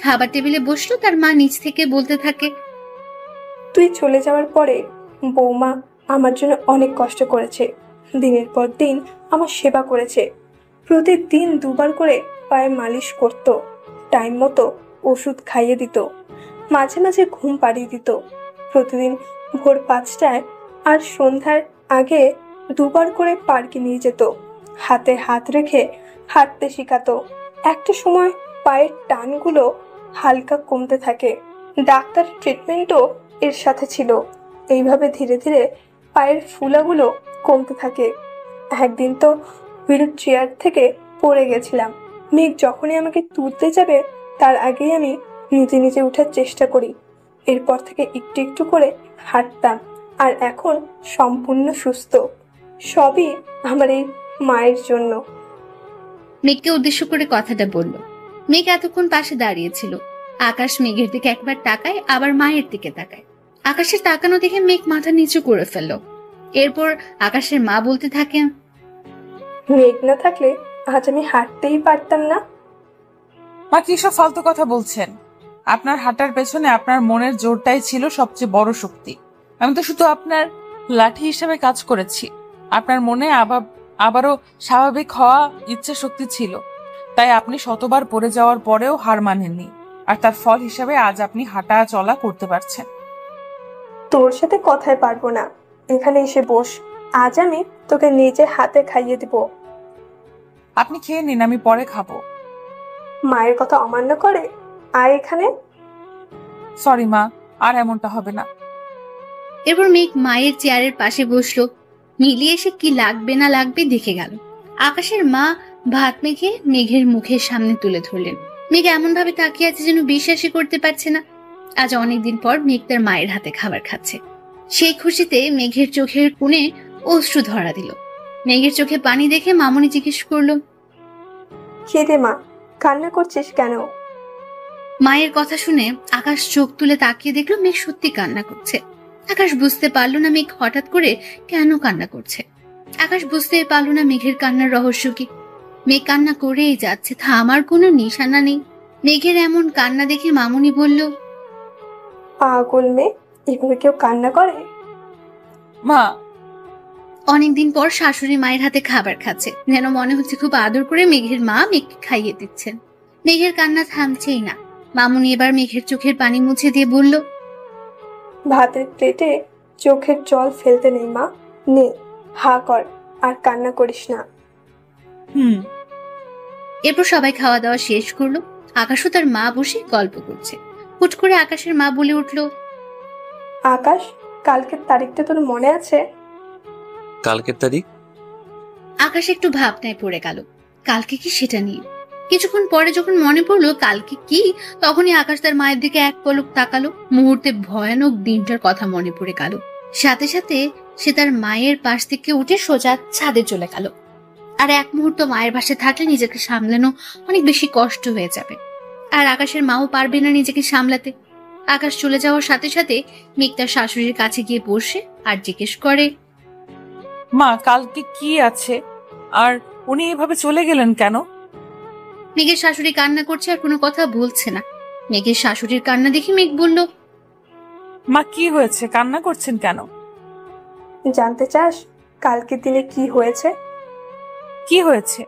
খাবার টেবিলে বসলো, তার মা নিচ থেকে বলতে থাকে, তুই চলে যাওয়ার পরে বৌমা আমার জন্য অনেক কষ্ট করেছে, দিনের পর দিন আমার সেবা করেছে। প্রতিদিন 2 বার করে পায়ে মালিশ করত, টাইম মতো ওষুধ খাইয়ে দিত, মাঝে মাঝে ঘুম পাড়িয়ে দিত। প্রতিদিন ভোর 5টায় আর সন্ধ্যার আগে 2 বার করে পার্কে নিয়ে যেত, হাতে হাত রেখে হাঁটতে শেখাতো। একটা সময় পায়ের টানগুলো হালকা কমতে থাকে, ডাক্তার ট্রিটমেন্টও এর সাথে ছিল। এইভাবে ধীরে ধীরে পায়ের ফুলাগুলো কমতে থাকে। একদিন তো হুইল চেয়ার থেকে পড়ে গেছিলাম। মেঘ যখনই আমাকে তুলতে যাবে তার আগেই আমি নিজে নিজে ওঠার চেষ্টা করি। এরপর থেকে একটু একটু করে হাঁটতাম, আর এখন সম্পূর্ণ সুস্থ। সবই আমার এই মায়ের জন্য। মেঘকে উদ্দেশ্য করে কথাটা বলল। মেঘ এতক্ষণ পাশে দাঁড়িয়েছিল। আকাশ মেঘের দিকে একবার তাকায়, আবার মায়ের দিকে তাকায়। আকাশের তাকানো দেখে মেঘ মাথা নিচু করে ফেলল। এরপর আকাশের মা বলতে থাকে, মেঘ না থাকলে আজ আমি হাঁটতেই পারতাম না। মা কি সব ফালতু কথা বলছেন? আপনার হাঁটার পেছনে আপনার মনের জোরটাই ছিল সবচেয়ে বড় শক্তি। আমি তো শুধু আপনার লাঠি হিসেবে কাজ করেছি। আপনার মনে আবারও স্বাভাবিক হওয়া ইচ্ছা শক্তি ছিল, তাই আপনি শতবার পড়ে যাওয়ার পরেও হার মানেননি, আর তার ফল হিসেবে আজ আপনি হাঁটা চলা করতে পারছেন। তোর সাথে কথায় পারবো না, এখানে এসে বস, আজ আমি তোকে নিজে হাতে খাইয়ে দিব। আপনি খেয়ে নিন, আমি পরে খাবো। মায়ের কথা অমান্য করে? আয় এখানে। সরি মা, আর এমনটা হবে না। এরপর মেঘ মায়ের চেয়ারের পাশে বসলো। মিলিয়ে এসে কি লাগবে না লাগবে দেখে গেল। আকাশের মা ভাত মেখে মেঘের মুখের সামনে তুলে ধরলেন। মেঘ এমন ভাবে তাকিয়ে আছে যেন বিশ্বাসই করতে পারছে না আজ অনেকদিন পর মেঘ তার মায়ের হাতে খাবার খাচ্ছে। সেই খুশিতে মেঘের চোখের কোণে অশ্রু ধরা দিল। মেঘের চোখে পানি দেখে মামনি জিজ্ঞেস করলো, কে রে মা, কান্না করছিস কেন? মায়ের কথা শুনে আকাশ চোখ তুলে তাকিয়ে দেখলো মেঘ সত্যি কান্না করছে। আকাশ বুঝতে পারলো না মেঘ হঠাৎ করে কেন কান্না করছে। আকাশ বুঝতে পারলো না মেঘের কান্নার রহস্য কি। মেঘ কান্না করেই যাচ্ছে, থামার কোনো নিশানা নেই। মেঘের এমন কান্না দেখে মামনি বলল, পাগল মেয়ে, এভাবে কেউ কান্না করে? মা। অনেকদিন পর শাশুড়ি মায়ের হাতে খাবার খাচ্ছে, যেন মনে হচ্ছে খুব আদর করে মেঘের মা মেঘকে খাইয়ে দিচ্ছেন। মেঘের কান্না থামছেই না। মামনি এবার মেঘের চোখের পানি মুছে দিয়ে বলল, ভাতের প্লেটে চোখের জল ফেলতে নেই মা, নে হা কর আর কান্না করিস না। এরপর সবাই খাওয়া দাওয়া শেষ করলো। আকাশও তার মা বসে গল্প করছে। হুট করে আকাশের মা বলে উঠলো, আকাশ, কালকের তারিখটা তোর মনে আছে? কালকের তারিখ? আকাশ একটু ভাবনায় পড়ে গেল। কালকে কি সেটা নিয়ে। কিছুক্ষণ পরে যখন মনে পড়লো কালকে কি, তখনই আকাশ তার মায়ের দিকে এক পলক তাকালো। মুহূর্তে ভয়ানক দিনটার কথা মনে পড়ে গেল। সাথে সাথে সে তার মায়ের পাশ থেকে উঠে সোজা ছাদে চলে গেল। আর এক মুহূর্ত মায়ের পাশে থাকলে নিজেকে সামলানো অনেক বেশি কষ্ট হয়ে যাবে, আর আকাশের মাও পারবে না নিজেকে সামলাতে। আকাশ চলে যাওয়ার সাথে সাথে মেঘ তার শাশুড়ির কাছে গিয়ে বসে আর জিজ্ঞেস করে, মা কালকে কি আছে, আর উনি এভাবে চলে গেলেন কেন? মেঘের শাশুড়ি কান্না করছে আর কোনো কথা বলছে না। মেঘের শাশুড়ির কান্না দেখে মেঘ বলল, মা কি হয়েছে, কান্না করছেন কেন? জানতে চাস কালকের দিনে কি হয়েছে? কি হয়েছে?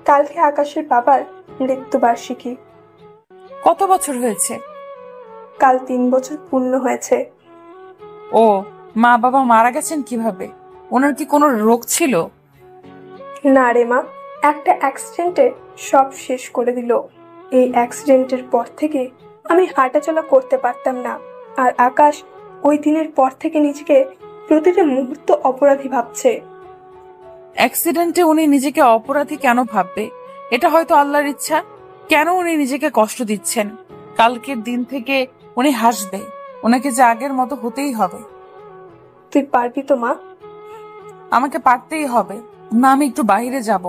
কালকে আকাশের বাবার মৃত্যুবার্ষিকী। কত বছর হয়েছে? কাল 3 বছর পূর্ণ হয়েছে। ও, মা বাবা মারা গেছেন কিভাবে? ওনার কি কোনো রোগ ছিল? না রে মা, একটা অ্যাক্সিডেন্টে সব শেষ করে দিল। এই অ্যাক্সিডেন্টের পর থেকে আমি হাঁটাচলা করতে পারতাম না। আর আকাশ ওই দিনের পর থেকে নিজেকে প্রতিটা মুহূর্ত অপরাধী ভাবছে। অ্যাক্সিডেন্টে উনি নিজেকে অপরাধী কেন ভাববে? এটা হয়তো আল্লাহর ইচ্ছা। কেন উনি নিজেকে কষ্ট দিচ্ছেন? কালকের দিন থেকে উনি হাসবে। ওনাকে যে আগের মতো হতেই হবে। তুই পারবি তো মা? আমাকে পারতেই হবে। না, আমি একটু বাইরে যাব,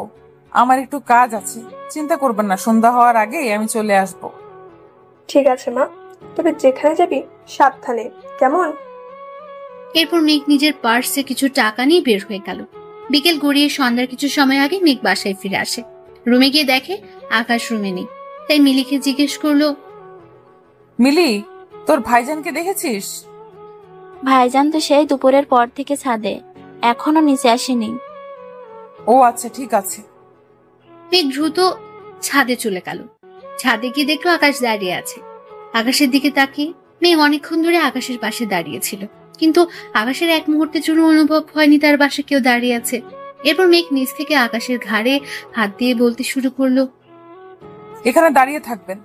আমার একটু কাজ আছে। চিন্তা করবেন না, সন্ধ্যা হওয়ার আগেই আমি চলে আসব। ঠিক আছে মা, তবে যেখানে যাবি সাবধানে, কেমন? এরপর মেঘ নিজের পার্সে কিছু টাকা নিয়ে বের হয়ে গেল। বিকেল গড়িয়ে সন্ধ্যার কিছু সময় আগে মেঘ বাসায় ফিরে আসে। রুমে গিয়ে দেখে আকাশ রুমে নেই। তাই মিলিকে জিজ্ঞেস করলো, মিলি, তোর ভাইজানকে দেখেছিস? ভাইজান তো সেই দুপুরের পর থেকে ছাদে, এখনো নিচে আসেনি। ও আচ্ছা, ঠিক আছে। মেঘ দ্রুত ছাদে চলে গেল। ছাদে গিয়ে দেখলো আকাশ দাঁড়িয়ে আছে। আকাশের দিকে তাকিয়ে মেঘ অনেকক্ষণ ধরে আকাশের পাশে দাঁড়িয়েছিল, কিন্তু আকাশের এক মুহূর্তের জন্য অনুভব হয়নি তার পাশে কেউ দাঁড়িয়ে আছে। এরপর মেঘ নিচ থেকে আকাশের ঘাড়ে হাত দিয়ে বলতে শুরু করলো, এখানে দাঁড়িয়ে থাকবেন।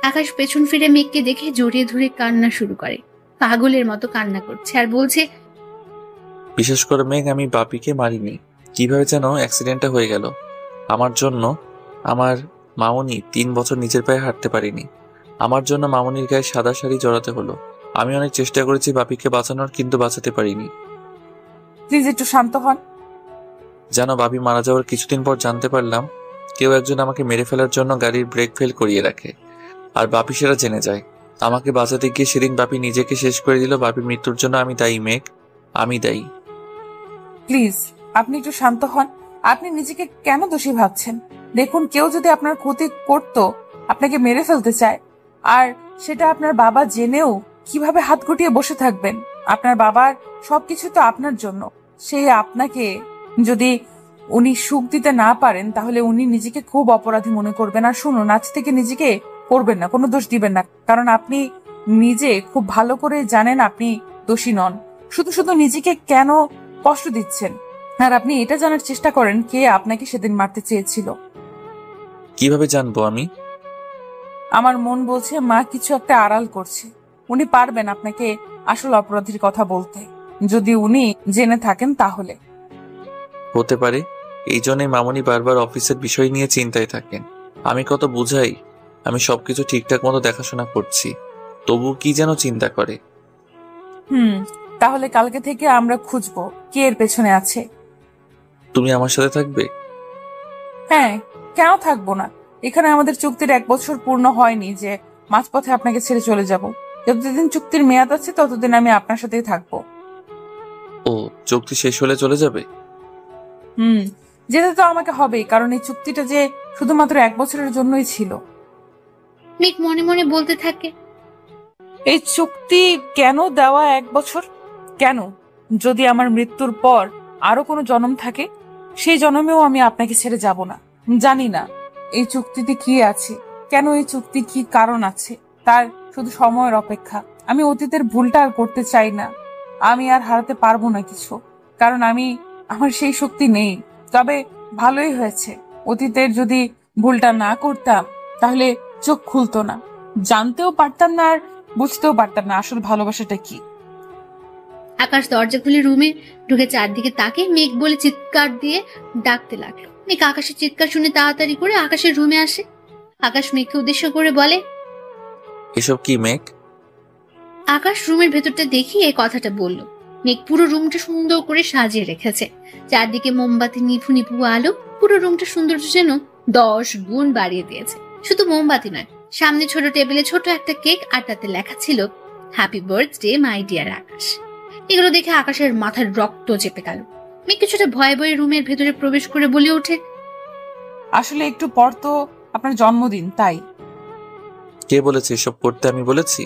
আকাশ পেছন ফিরে মেঘকে দেখে জড়িয়ে ধরে কান্না শুরু করে। পাগলের মতো কান্না করছে আর বলছে, বিশেষ করে মেঘ, আমি বাপিকে মারিনি। কিভাবে যেন অ্যাক্সিডেন্টটা হয়ে গেল আমার জন্য। আমার মামুনি 3 বছর নিজের পায়ে হাঁটতে পারিনি। আমার জন্য মামুনির গায়ে সাদা শাড়ি জড়াতে হলো। আমি অনেক চেষ্টা করেছি বাপিকে বাঁচানোর, কিন্তু বাঁচাতে পারিনি। প্লিজ একটু শান্ত হন। জানো, বাপি মারা যাওয়ার কিছুদিন পর জানতে পারলাম কেউ একজন আমাকে মেরে ফেলার জন্য গাড়ির ব্রেক ফেল করিয়ে রাখে, আর বাপি সেটা জেনে যায়। আমাকে বাঁচাতে গিয়ে সেদিন বাপি নিজেকে শেষ করে দিল। বাপির মৃত্যুর জন্য আমি দায়ী মেঘ, আমি দায়ী। প্লিজ আপনি একটু শান্ত হন। আপনি নিজেকে কেন দোষী ভাবছেন? দেখুন, কেউ যদি আপনার ক্ষতি করত, আপনাকে মেরে ফেলতে চায়, আর সেটা আপনার বাবা জেনেও কিভাবে হাত গুটিয়ে বসে থাকবেন? আপনার বাবার সবকিছু তো আপনার জন্য। সেই আপনাকে যদি উনি সুখ দিতে না পারেন, তাহলে উনি নিজেকে খুব অপরাধী মনে করবেন। আর শুনুন, আজ থেকে নিজেকে করবেন না, কোনো দোষ দিবেন না, কারণ আপনি নিজে খুব ভালো করে জানেন আপনি দোষী নন। শুধু শুধু নিজেকে কেন কষ্ট দিচ্ছেন? আর আপনি এটা জানার চেষ্টা করেন কে আপনাকে সেদিন মারতে চেয়েছিল। কিভাবে জানবো আমি? আমার মন বলছে মা কিছু একটা আড়াল করছে। উনি পারবেন আপনাকে আসল অপরাধীর কথা বলতে, যদি উনি জেনে থাকেন তাহলে। হতে পারে। এই জন্যই মামুনি বারবার অফিসের বিষয় নিয়ে চিন্তায় থাকেন। আমি কত বুঝাই, আমি সবকিছু ঠিকঠাক মতো দেখাশোনা করছি, তবু কি যেন চিন্তা করে। তাহলে কালকে থেকে আমরা খুঁজবো কে এর পেছনে আছে। তুমি আমার সাথে থাকবে? হ্যাঁ, কেন থাকবো না? এখানে আমাদের চুক্তির 1 বছর পূর্ণ হয়নি যে মাঝপথে আপনাকে ছেড়ে চলে যাব। যতদিন চুক্তির মেয়াদ আছে ততদিন আমি আপনার সাথেই থাকবো। ও, চুক্তি শেষ হলে চলে যাবে? যেতে তো আমাকে হবেই, কারণ এই চুক্তিটা যে শুধুমাত্র 1 বছরের জন্যই ছিল। মেঘ মনে মনে বলতে থাকে, এই চুক্তি কেন দেওয়া 1 বছর? কেন? যদি আমার মৃত্যুর পর আরো কোনো জন্ম থাকে, সেই জন্মেও আমি আপনাকে ছেড়ে যাব না। জানি না এই চুক্তিতে কি আছে, কেন এই চুক্তি, কি কারণ আছে, তার শুধু সময়ের অপেক্ষা। আমি অতীতের ভুলটা আর করতে চাই না। আমি আর হারাতে পারবো না কিছু, কারণ আমার সেই শক্তি নেই। তবে ভালোই হয়েছে, অতীতের যদি ভুলটা না করতাম তাহলে চোখ খুলতো না, জানতেও পারতাম না আর বুঝতেও পারতাম না আসল ভালোবাসাটা কি। আকাশ দরজা খুলে রুমে ঢুকে চারদিকে তাকে মেঘ বলে চিৎকার দিয়ে ডাকতে লাগলো। মেঘ আকাশের চিৎকার শুনে তাড়াতাড়ি করে আকাশের রুমে আসে। আকাশ মেঘকে উদ্দেশ্য করে বলে, এসব কি মেঘ? আকাশ রুমের ভেতরটা দেখি এই কথাটা বলল। মেঘ পুরো রুমটা সুন্দর করে সাজিয়ে রেখেছে। চারদিকে মোমবাতি, নিভু নিভু আলো, পুরো রুমটা সৌন্দর্য যেন 10 গুণ বাড়িয়ে দিয়েছে। শুধু মোমবাতি নয়, সামনে ছোট টেবিলে ছোট একটা কেক, আর তাতে লেখা ছিল হ্যাপি বার্থডে মাই ডিয়ার আকাশ। এগুলো দেখে আকাশের মাথার রক্ত চেপে গেল। মেঘ কিছুটা ভয়ে ভয়ে রুমের ভেতরে প্রবেশ করে বলে ওঠে, আসলে একটু পর তো আপনার জন্মদিন, তাই। কে বলেছে এসব করতে? আমি বলেছি?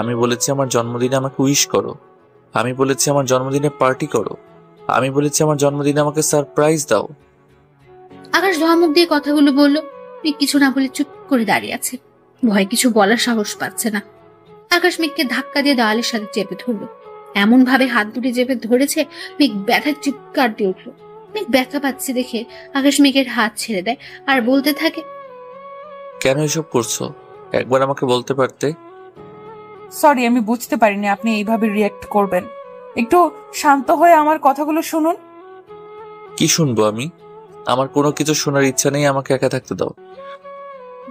আমি বলেছি আমার জন্মদিনে আমাকে উইশ করো। আমি বলেছি আমার জন্মদিনে পার্টি করো। আমি বলেছি আমার জন্মদিনে আমাকে সারপ্রাইজ দাও। আকাশ ধমক দিয়ে কথাগুলো বলল। মেঘ কিছু না বলে চুপ করে দাঁড়িয়ে আছে, ভয় কিছু বলার সাহস পাচ্ছে না। আকাশ মেঘকে ধাক্কা দিয়ে দেওয়ালের সাথে চেপে ধরলো, এমন ভাবে হাত দুটি চেপে ধরেছে মেঘ ব্যথার চিৎকার দিয়ে উঠলো। মেঘ ব্যথা পাচ্ছে দেখে আকাশ মেঘের হাত ছেড়ে দেয় আর বলতে থাকে, কেন এসব করছো? একবার আমাকে বলতে পারতে। সরি, আমি বুঝতে পারিনি আপনি এইভাবে রিয়েক্ট করবেন। একটু শান্ত হয়ে আমার কথাগুলো শুনুন। কি শুনবো আমি? আমার কোনো কিছু শোনার ইচ্ছা নেই, আমাকে একা থাকতে দাও।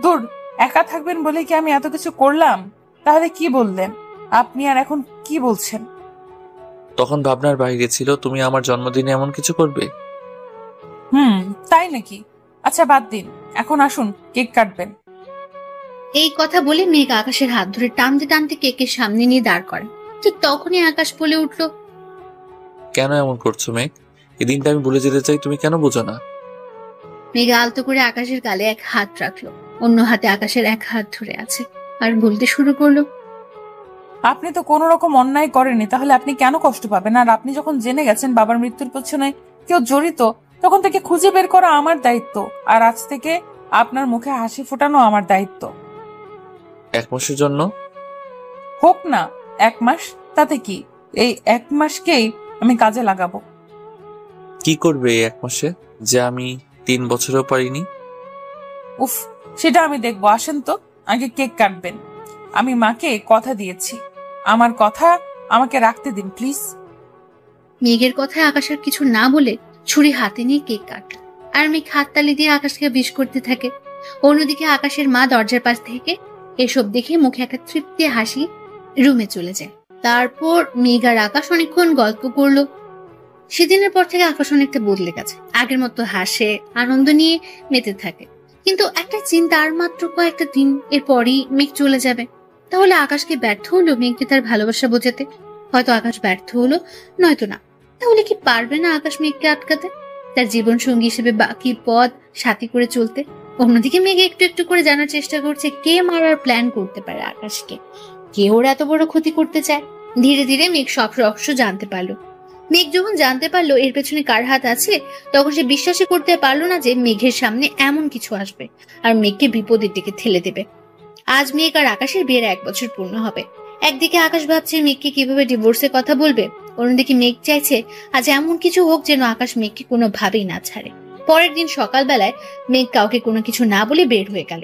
দূর, একা থাকবেন বলে কি আমি এত কিছু করলাম? তাহলে কি বললেন আপনি, আর এখন কি বলছেন? তখন ভাবনার বাইরে ছিল তুমি আমার জন্মদিনে এমন কিছু করবে। তাই নাকি? আচ্ছা বাদ দিন, এখন আসুন কেক কাটবেন। এই কথা বলে মেঘ আকাশের হাত ধরে টানতে টানতে কেকের সামনে নিয়ে দাঁড় করে। ঠিক তখনই আকাশ বলে উঠলো, কেন এমন করছো মেঘ? এই দিনটা আমি ভুলে যেতে চাই, তুমি কেন বোঝো না? মেঘ আলতো করে আকাশের গালে এক হাত রাখলো, অন্য হাতে আকাশের এক হাত ধরে আছে আর বলতে শুরু করলো, আপনি তো কোনো রকম অন্যায় করেননি, তাহলে আপনি কেন কষ্ট পাবেন? আর আপনি যখন জেনে গেছেন বাবার মৃত্যুর পেছনে কেউ জড়িত, তখন থেকে খুঁজে বের করা আমার দায়িত্ব, আর আজ থেকে আপনার মুখে হাসি ফোটানো আমার দায়িত্ব। 1 মাসের জন্য হোক না 1 মাস, তাতে কি? এই 1 মাসকেই আমি কাজে লাগাবো। কি করবে এই 1 মাসে যে আমি 3 বছরেও পারিনি? উফ, সেটা আমি দেখবো। আসেন তো, আগে কেক কাটবেন। আমি মাকে কথা দিয়েছি, আমার কথা আমাকে রাখতে দিন প্লিজ। মেঘের কথায় আকাশ আর কিছু না বলে ছুরি হাতে নিয়ে কেক কাটল, আর মেঘ হাততালি দিয়ে আকাশকে বিশ করতে থাকে। অন্যদিকে আকাশের মা দরজার পাশ থেকে এসব দেখে মুখে একটা তৃপ্তি হাসি রুমে চলে যায়। তারপর মেঘ আর আকাশ অনেকক্ষণ গল্প করলো। সেদিনের পর থেকে আকাশ অনেকটা বদলে গেছে, আগের মতো হাসে, আনন্দ নিয়ে মেতে থাকে। কিন্তু একটা চিন্তা, আর মাত্র কয়েকটা দিন এরপরই মেঘ চলে যাবে। তাহলে আকাশকে ব্যর্থ হলো মেঘকে তার ভালোবাসা বোঝাতে? হয়তো আকাশ ব্যর্থ হলো, নয়তো না। তাহলে কি পারবে না আকাশ মেঘকে আটকাতে, তার জীবন সঙ্গী হিসেবে বাকি পথ সাথী করে চলতে? অন্যদিকে মেঘ একটু একটু করে জানার চেষ্টা করছে কে মারার প্ল্যান করতে পারে আকাশকে, কে ওর এত বড় ক্ষতি করতে চায়। ধীরে ধীরে মেঘ সব রহস্য জানতে পারলো। মেঘ যখন জানতে পারলো এর পেছনে কার হাত আছে, তখন সে বিশ্বাসই করতে পারলো না যে মেঘের সামনে এমন কিছু আসবে আর মেঘকে বিপদের দিকে ঠেলে দেবে। আজ মেঘ আর আকাশের বিয়ের 1 বছর পূর্ণ হবে। একদিকে আকাশ ভাবছে মেঘকে কিভাবে ডিভোর্সের কথা বলবে, অন্যদিকে মেঘ চাইছে আজ এমন কিছু হোক যেন আকাশ মেঘকে কোনোভাবেই না ছাড়ে। পরের দিন সকালবেলায় মেঘ কাউকে কোনো কিছু না বলে বের হয়ে গেল।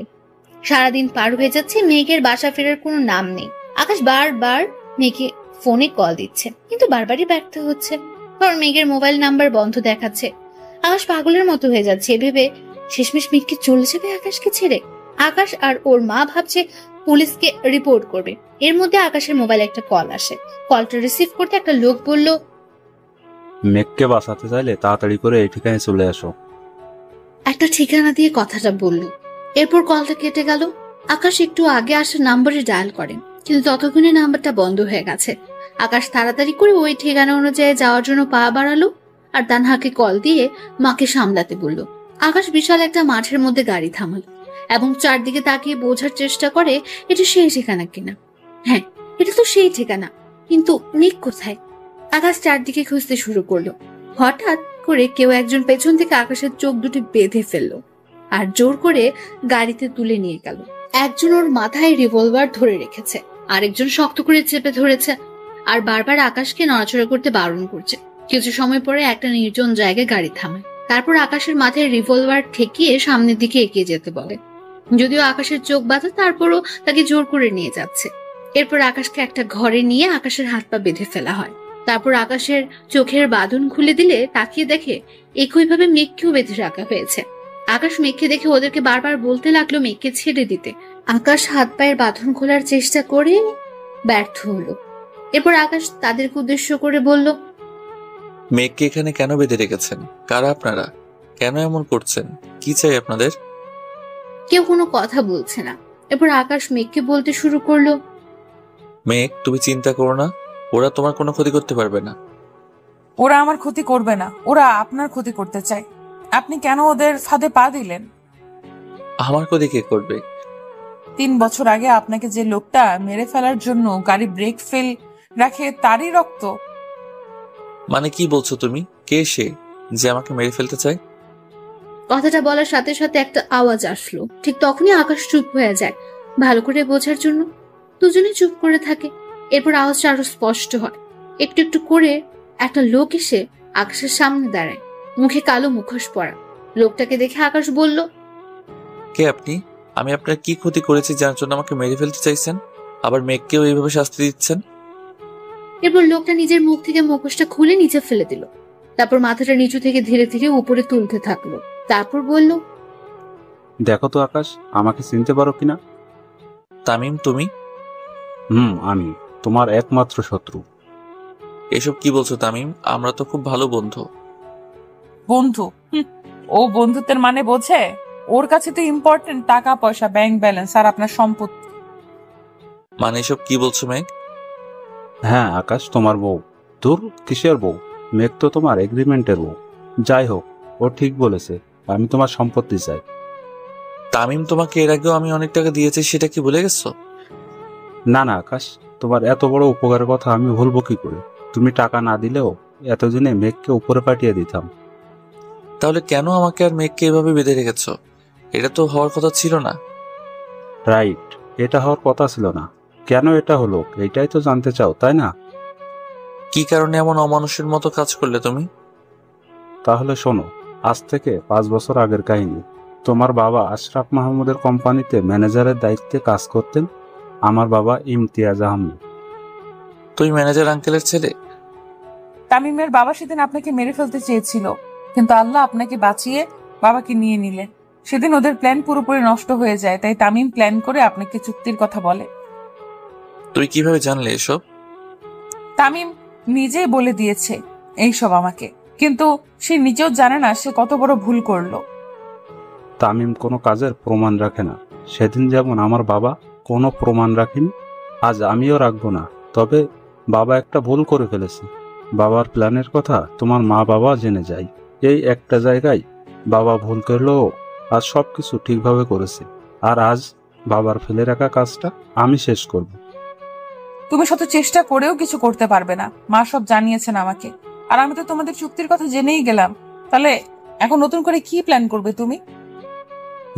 সারাদিন পার হয়ে যাচ্ছে, মেঘের বাসা ফেরার কোনো নাম নেই। আকাশ বারবার মেঘে ফোনে কল দিচ্ছে, কিন্তু বারবারই ব্যর্থ হচ্ছে, কারণ মেঘের মোবাইল নাম্বার বন্ধ দেখাচ্ছে। আকাশ পাগলের মতো হয়ে যাচ্ছে ভেবে শেষমেশ মেঘকে চলে যাবে আকাশকে ছেড়ে। আকাশ আর ওর মা ভাবছে পুলিশকে রিপোর্ট করবে। এর মধ্যে আকাশের মোবাইলে একটা কল আসে। কলটা রিসিভ করতে একটা লোক বলল, মেঘকে বাঁচাতে চাইলে তাড়াতাড়ি করে এই ঠিকানায় চলে আসো। একটা ঠিকানা দিয়ে কথাটা বলল। এরপর কলটা কেটে গেল। আকাশ একটু আগে আসা নাম্বারে ডায়াল করে, কিন্তু ততক্ষণে নাম্বারটা বন্ধ হয়ে গেছে। আকাশ তাড়াতাড়ি করে ওই ঠিকানা অনুযায়ী যাওয়ার জন্য পা বাড়ালো আর তানহাকে কল দিয়ে মাকে সামলাতে বলল। আকাশ বিশাল একটা মাঠের মধ্যে গাড়ি থামালো এবং চারদিকে তাকিয়ে বোঝার চেষ্টা করে এটা সেই ঠিকানা কিনা। হ্যাঁ, এটা তো সেই ঠিকানা, কিন্তু মেঘ কোথায়? আকাশ চারদিকে খুঁজতে শুরু করলো। হঠাৎ করে কেউ একজন পেছন থেকে আকাশের চোখ দুটি বেঁধে ফেললো আর জোর করে গাড়িতে তুলে নিয়ে গেল। একজন ওর মাথায় রিভলভার ধরে রেখেছে, আরেকজন শক্ত করে চেপে ধরেছে আর বারবার আকাশকে নড়াচড়া করতে বারণ করছে। কিছু সময় পরে একটা নির্জন জায়গায় গাড়ি থামায়। তারপর আকাশের মাথায় রিভলভার ঠেকিয়ে সামনের দিকে এগিয়ে যেতে বলে। যদিও আকাশের চোখ বাঁধা, তারপরও তাকে জোর করে নিয়ে যাচ্ছে। এরপর আকাশকে একটা ঘরে নিয়ে আকাশের হাত পা বেঁধে ফেলা হয়। তারপর আকাশের চোখের বাঁধন খুলে দিলে তাকিয়ে দেখে একইভাবে মেঘকেও বেঁধে রাখা হয়েছে। আকাশ মেঘকে দেখে ওদেরকে বারবার বলতে লাগলো মেঘকে ছেড়ে দিতে। আকাশ হাত পায়ের বাঁধন খোলার চেষ্টা করে ব্যর্থ হলো। এরপর আকাশ তাদেরকে উদ্দেশ্য করে বলল, মেঘকে এখানে কেন বেঁধে রেখেছেন? কারা আপনারা? কেন এমন করছেন? কি চাই আপনাদের? কেউ কোনো কথা বলছে না। এরপর আকাশ মেঘকে বলতে শুরু করলো, মেঘ, তুমি চিন্তা করো না, ওরা তোমার কোনো ক্ষতি করতে পারবে না। ওরা আমার ক্ষতি করবে না, ওরা আপনার ক্ষতি করতে চায়। আপনি কেন ওদের ফাঁদে পা দিলেন? আমার ক্ষতি কে করবে? 3 বছর আগে আপনাকে যে লোকটা মেরে ফেলার জন্য গাড়ি ব্রেক ফেল রাখে তারই রক্ত। মানে কি বলছো তুমি? কে সে যে আমাকে মেরে ফেলতে চায়? কথাটা বলার সাথে সাথে একটা আওয়াজ আসলো। ঠিক তখনই আকাশ চুপ হয়ে যায়। ভালো করে বোঝার জন্য দুজনে চুপ করে থাকে। এরপর আওয়াজটা আরো স্পষ্ট হয়। একটু একটু করে একটা লোক এসে আকাশের সামনে দাঁড়ায়, মুখে কালো মুখোশ পরা। লোকটাকে দেখে আকাশ বলল, কে আপনি? আমি আপনার কি ক্ষতি করেছি যার জন্য আমাকে মেরে ফেলতে চাইছেন, আবার মেঘকেও এইভাবে শাস্তি দিচ্ছেন? এরপর লোকটা নিজের মুখ থেকে মুখোশটা খুলে নিচে ফেলে দিল। তারপর মাথাটা নিচু থেকে ধীরে ধীরে উপরে তুলতে থাকলো। তারপর বলল, দেখো তো আকাশ, আমাকে চিনতে পারো কিনা? তামিম তুমি? আমি তোমার একমাত্র শত্রু। এসব কি বলছো তামিম? আমরা তো খুব ভালো বন্ধু। বন্ধু? ও বন্ধুত্বের মানে বোঝে? ওর কাছে তো ইম্পর্টেন্ট টাকা পয়সা, ব্যাংক ব্যালেন্স আর আপনার সম্পত্তি। মানে এসব কি বলছো মেঘ? হ্যাঁ আকাশ, তোমার বউ। তোর কিসের বউ? মেঘ তো তোমার এগ্রিমেন্টের বউ। যাই হোক, ও ঠিক বলেছে, আমি তোমার সম্পত্তি চাই। তামিম, তোমাকে এর আগেও আমি অনেক টাকা দিয়েছি, সেটা কি ভুলে গেছো? না না আকাশ, তোমার এত বড় উপকারের কথা আমি ভুলবো কি করে? তুমি টাকা না দিলেও এতদিনে মেঘকে উপরে পাঠিয়ে দিতাম। তাহলে কেন আমাকে আর মেঘকে এভাবে বেঁধে রেখেছো? এটা তো হওয়ার কথা ছিল না। রাইট, এটা হওয়ার কথা ছিল না। কেন এটা হলো এটাই তো জানতে চাও, তাই না? কি কারণে এমন অমানুষের মতো কাজ করলে তুমি? তাহলে শোনো, আজ থেকে 5 বছর আগের কাহিনী। তোমার বাবা আশরাফ মাহমুদের কোম্পানিতে ম্যানেজারের দায়িত্বে কাজ করতেন। আমার বাবা ইমতিয়াজ আহমেদ। তুই ম্যানেজার আঙ্কেলের ছেলে? তামিমের বাবা সেদিন আপনাকে মেরে ফেলতে চেয়েছিল, কিন্তু আল্লাহ আপনাকে বাঁচিয়ে বাবাকে নিয়ে নিলেন। সেদিন ওদের প্ল্যান পুরোপুরি নষ্ট হয়ে যায়, তাই তামিম প্ল্যান করে আপনাকে চুক্তির কথা বলে। তুই কিভাবে জানলে এসব? তামিম নিজেই বলে দিয়েছে এইসব আমাকে, কিন্তু সে নিজেও জানে না সে কত বড় ভুল করলো। তামিম কোনো কাজের প্রমাণ রাখে না। সেদিন যেমন আমার বাবা কোনো প্রমাণ রাখেনি, আজ আমিও রাখবো না। তবে বাবা একটা ভুল করে ফেলেছে। বাবার প্ল্যানের কথা তোমার মা বাবা জেনে যায়। এই একটা জায়গায় বাবা ভুল করলেও আজ সবকিছু ঠিকভাবে করেছে। আর আজ বাবার ফেলে রাখা কাজটা আমি শেষ করব। তুমি শত চেষ্টা করেও কিছু করতে পারবে না। মা সব জানিয়েছেন আমাকে, আর আমি তো তোমাদের চুক্তির কথা জেনেই গেলাম। তাহলে এখন নতুন করে কি প্ল্যান করবে তুমি?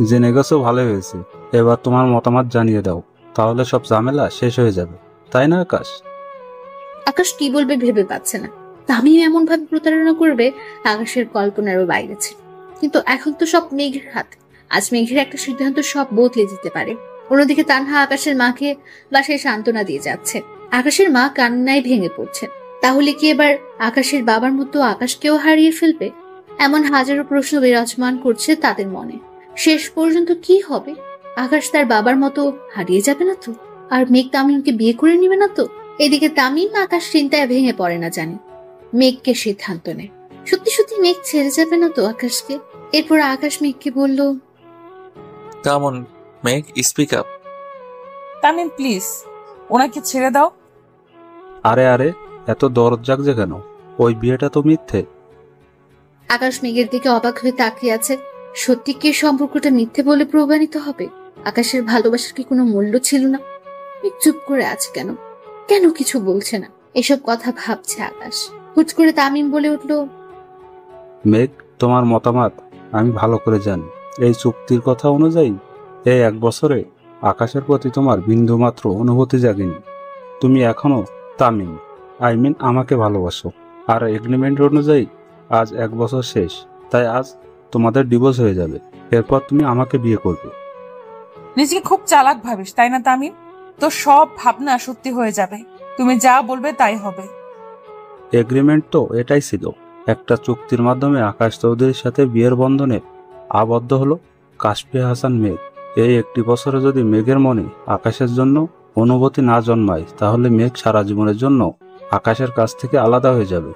জেনে গেছো, ভালো হয়েছে। এবার তোমার মতামত জানিয়ে দাও, তাহলে সব ঝামেলা শেষ হয়ে যাবে, তাই না আকাশ? আকাশ কি বলবে ভেবে পাচ্ছে না। তামিম এমন ভাবে প্রতারণা করবে আকাশের কল্পনারও বাইরে ছিল। কিন্তু এখন তো সব মেঘের হাতে। আজ মেঘের একটা সিদ্ধান্ত সব বদলে দিতে পারে। অন্যদিকে তানহা আকাশের মাকে বাসায় সান্ত্বনা দিয়ে যাচ্ছে। আকাশের মা কান্নায় ভেঙে পড়ছে। তাহলে কি এবার আকাশের বাবার মতো আকাশকেও হারিয়ে ফেলবে? এমন হাজারো প্রশ্ন বিরাজমান করছে তাদের মনে। শেষ পর্যন্ত কি হবে? আকাশ তার বাবার মতো হারিয়ে যাবে না তো? আর মেঘ তামিমকে বিয়ে করে নিবে না তো? এদিকে তামিম আকাশ চিন্তায় ভেঙে পড়ে না জানি। মেঘকে সিদ্ধান্ত নেয়। সত্যি সত্যি মেঘ ছেড়ে যাবে না তো আকাশকে? এরপর আকাশ মেঘকে বলল, কেমন মেঘ, স্পিক আপ। তামিম প্লিজ, ওনাকে ছেড়ে দাও। আরে আরে, এত দরদ জাগছে কেন? ওই বিয়েটা তো মিথ্যে। আকাশ মেঘের দিকে অবাক হয়ে তাকিয়ে আছে। সত্যি কি সম্পর্কটা মিথ্যে বলে প্রমাণিত হবে? আকাশের ভালোবাসার কি কোনো মূল্য ছিল না? মেঘ চুপ করে আছে কেন? কেন কিছু বলছে না? এসব কথা ভাবছে আকাশ। হুট করে তামিম বলে উঠল, মেঘ, তোমার মতামত আমি ভালো করে জানি। এই চুক্তির কথা অনুযায়ী এই 1 বছরে আকাশের প্রতি তোমার বিন্দু মাত্র অনুভূতি জাগেনি। তুমি এখনো তামিম, আমাকে ভালোবাসো। আর এগ্রিমেন্ট অনুযায়ী আজ 1 বছর শেষ, তাই আজ তোমাদের ডিভোর্স হয়ে যাবে। এরপর তুমি আমাকে বিয়ে করবে। নিজেকে খুব চালাক ভাবিস, তাই না তামিম? তো সব ভাবনা সত্যি হয়ে যাবে। তুমি যা বলবে তাই হবে। এগ্রিমেন্ট তো এটাই ছিল। একটা চুক্তির মাধ্যমে আকাশ চৌধুরীর সাথে বিয়ের বন্ধনে আবদ্ধ হলো কাশফিয়া হাসান মেঘ। এই 1 বছরে যদি মেঘের মনে আকাশের জন্য অনুভূতি না জন্মায়, তাহলে মেঘ সারা জীবনের জন্য আকাশের কাছ থেকে আলাদা হয়ে যাবে।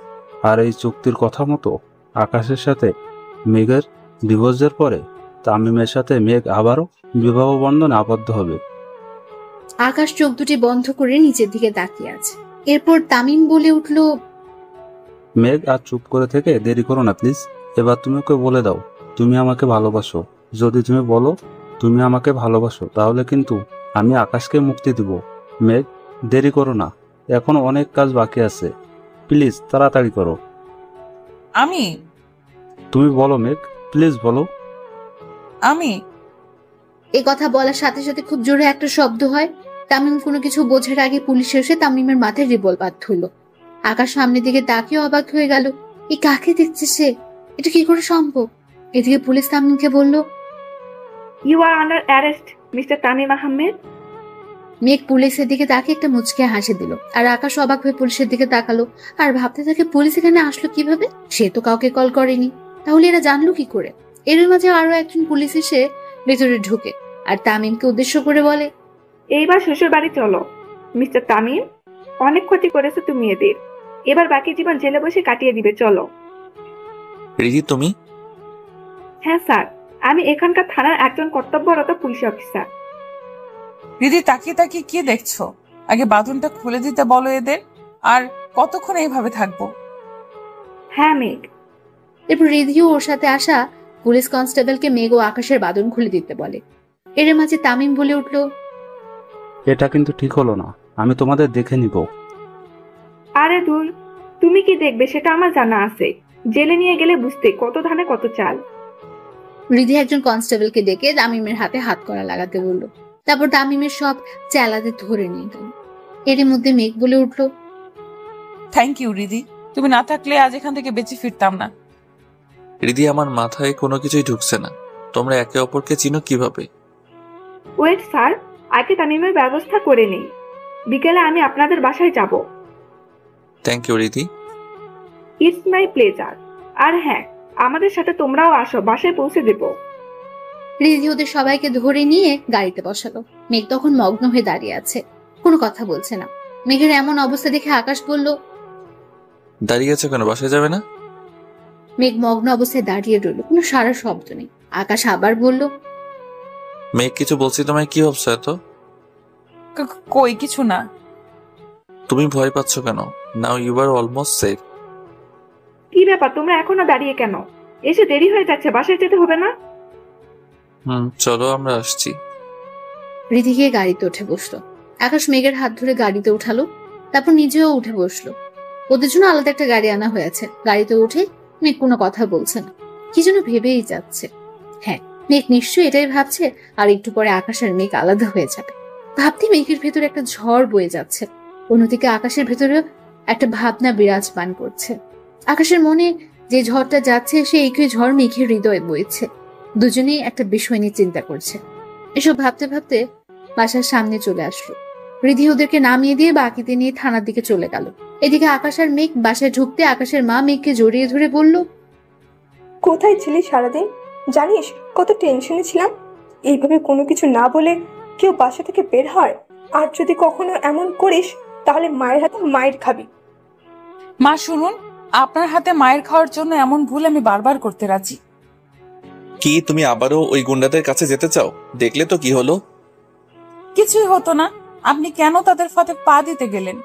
আর এই চুক্তির কথা মতো আকাশের সাথে মেঘের ডিভোর্সের পরে তামিমের সাথে মেঘ আবারও বিবাহ বন্ধনে আবদ্ধ হবে। আকাশ চোখ দুটি বন্ধ করে নিচের দিকে তাকিয়ে আছে। এরপর তামিম বলে উঠল, মেঘ আর চুপ করে থেকে দেরি করো না প্লিজ। এবার তুমি ওকে বলে দাও তুমি আমাকে ভালোবাসো। যদি তুমি বলো তুমি আমাকে ভালোবাসো তাহলে কিন্তু আমি আকাশকে মুক্তি দিব। মেঘ, দেরি করো না, এখনো অনেক কাজ বাকি আছে, প্লিজ তাড়াতাড়ি করো। আমি তুমি বলো মেঘ, প্লিজ বলো। আমি এই কথা বলার সাথে সাথে খুব জোরে একটা শব্দ হয়। তামিম কোনো কিছু বোঝার আগে পুলিশ এসে তামিমের মাথায় রিভলভার ধরল। আকাশ সামনের দিকে তাকিয়ে অবাক হয়ে গেল, এই কাকে দেখছে সে, এটা কি করে সম্ভব? এদিকে পুলিশ তামিমকে বলল, you are under arrest mister Tamim Ahmed. Megh পুলিশের দিকে তাকিয়ে একটা মুচকে হাসি দিল, আর আকাশ অবাক হয়ে পুলিশের দিকে তাকালো আর ভাবতে থাকে পুলিশ এখানে আসলো কিভাবে? সে তো কাউকে কল করেনি, তাহলে এরা জানলো কি করে? এর মাঝে আরো একজন পুলিশ এসে ভেতরে ঢুকে আর তামিমকে উদ্দেশ্য করে বলে, এইবার শ্বশুর বাড়ি চলো মিস্টার তামিম, অনেক ক্ষতি করেছো তুমি এদের, এবার বাকি জীবন জেলে বসে কাটিয়ে দিবে, চলো। রিহি তুমি? হ্যাঁ স্যার, আমি এখানকার থানার একজন কর্তব্যরত পুলিশ অফিসার। দিদি তাকিয়ে তাকিয়ে কি দেখছো? আগে বাঁধনটা খুলে দিতে বলো এদের। আর কতক্ষণ এইভাবে থাকবো? হ্যাঁ মেঘ। এরপর রিধিও ওর সাথে আসা পুলিশ কনস্টেবলকে মেঘ ও আকাশের বাঁধন খুলে দিতে বলে। এর মাঝে তামিম বলে উঠল, এটা কিন্তু ঠিক হলো না, আমি তোমাদের দেখে নিব। আরে দূর, তুমি কি দেখবে সেটা আমার জানা আছে, জেলে নিয়ে গেলে বুঝতে কত ধানে কত চাল। রিধি একজন কনস্টেবলকে ডেকে তামিমের হাতে হাত করা লাগাতে বলল। তারপর তামিমের সব চেলাতে ধরে নিয়ে গেল। এরই মধ্যে মেঘ বলে উঠল, থ্যাংক ইউ রিদি, তুমি না থাকলে আজ এখান থেকে বেঁচে ফিরতাম না। রিদি, আমার মাথায় কোনো কিছুই ঢুকছে না, তোমরা একে অপরকে চিনো কিভাবে? ওয়েট স্যার, আগে তামিমের ব্যবস্থা করে নেই, বিকেলে আমি আপনাদের বাসায় যাব। Thank you Ridi. It's my pleasure. আর হ্যাঁ, আমাদের সাথে তোমরাও আসো, বাসায় পৌঁছে দেব। রিধি ওদের সবাইকে ধরে নিয়ে গাড়িতে বসালো। মেঘ তখন মগ্ন হয়ে দাঁড়িয়ে আছে, কোনো কথা বলছে না। মেঘের এমন অবস্থা দেখে আকাশ বলল, দাঁড়িয়ে আছো কেন, বাসায় যাবে না? মেঘ মগ্ন অবস্থায় দাঁড়িয়ে রইল, কোনো সারা শব্দ নেই। আকাশ আবার বলল, মেঘ কিছু বলছি তোমায়, কি ভাবছো এত? কই কিছু না। তুমি ভয় পাচ্ছ কেন? Now you are almost safe. কি ব্যাপার, তোমরা এখনো দাঁড়িয়ে কেন? এসে দেরি হয়ে যাচ্ছে, বাসায় যেতে হবে না? চলো আমরা আসছি। রিধি গিয়ে গাড়িতে উঠে বসলো। আকাশ মেঘের হাত ধরে গাড়িতে উঠালো, তারপর নিজেও উঠে বসলো। ওদের জন্য আলাদা একটা গাড়ি আনা হয়েছে। গাড়িতে উঠে মেঘ কোনো কথা বলছে না, কি যেন ভেবেই যাচ্ছে। হ্যাঁ, মেঘ নিশ্চয়ই এটাই ভাবছে, আর একটু পরে আকাশ আর মেঘ আলাদা হয়ে যাবে। ভাবতে মেঘের ভেতরে একটা ঝড় বয়ে যাচ্ছে, অন্যদিকে আকাশের ভেতরে একটা ভাবনা বিরাজমান করছে। আকাশের মনে যে ঝড়টা যাচ্ছে সে একই ঝড় মেঘের হৃদয়ে বইছে। দুজনেই একটা বিষয় নিয়ে চিন্তা করছে। এসব ভাবতে ভাবতে বাসার সামনে চলে আসলো। রিধি ওদেরকে নামিয়ে দিয়ে বাকিতে নিয়ে থানার দিকে চলে গেল। এদিকে আকাশ আর মেঘ বাসায় ঢুকতে আকাশের মা মেঘকে জড়িয়ে ধরে বলল, কোথায় ছিলি সারাদিন? জানিস কত টেনশনে ছিলাম। এইভাবে কোনো কিছু না বলে কেউ বাসা থেকে বের হয়, আর যদি কখনো এমন করিস তাহলে মায়ের হাতে মায়ের খাবি। মা শুনুন, আপনার হাতে মায়ের খাওয়ার জন্য এমন ভুল আমি বারবার করতে রাজি। কি তুমি আবারও ওই গুন্ডাদের কাছে যেতে চাও? দেখলে তো কি হলো। কিছুই হতো না, আপনি কেন তাদের ফাঁদে পা দিতে গেলেন?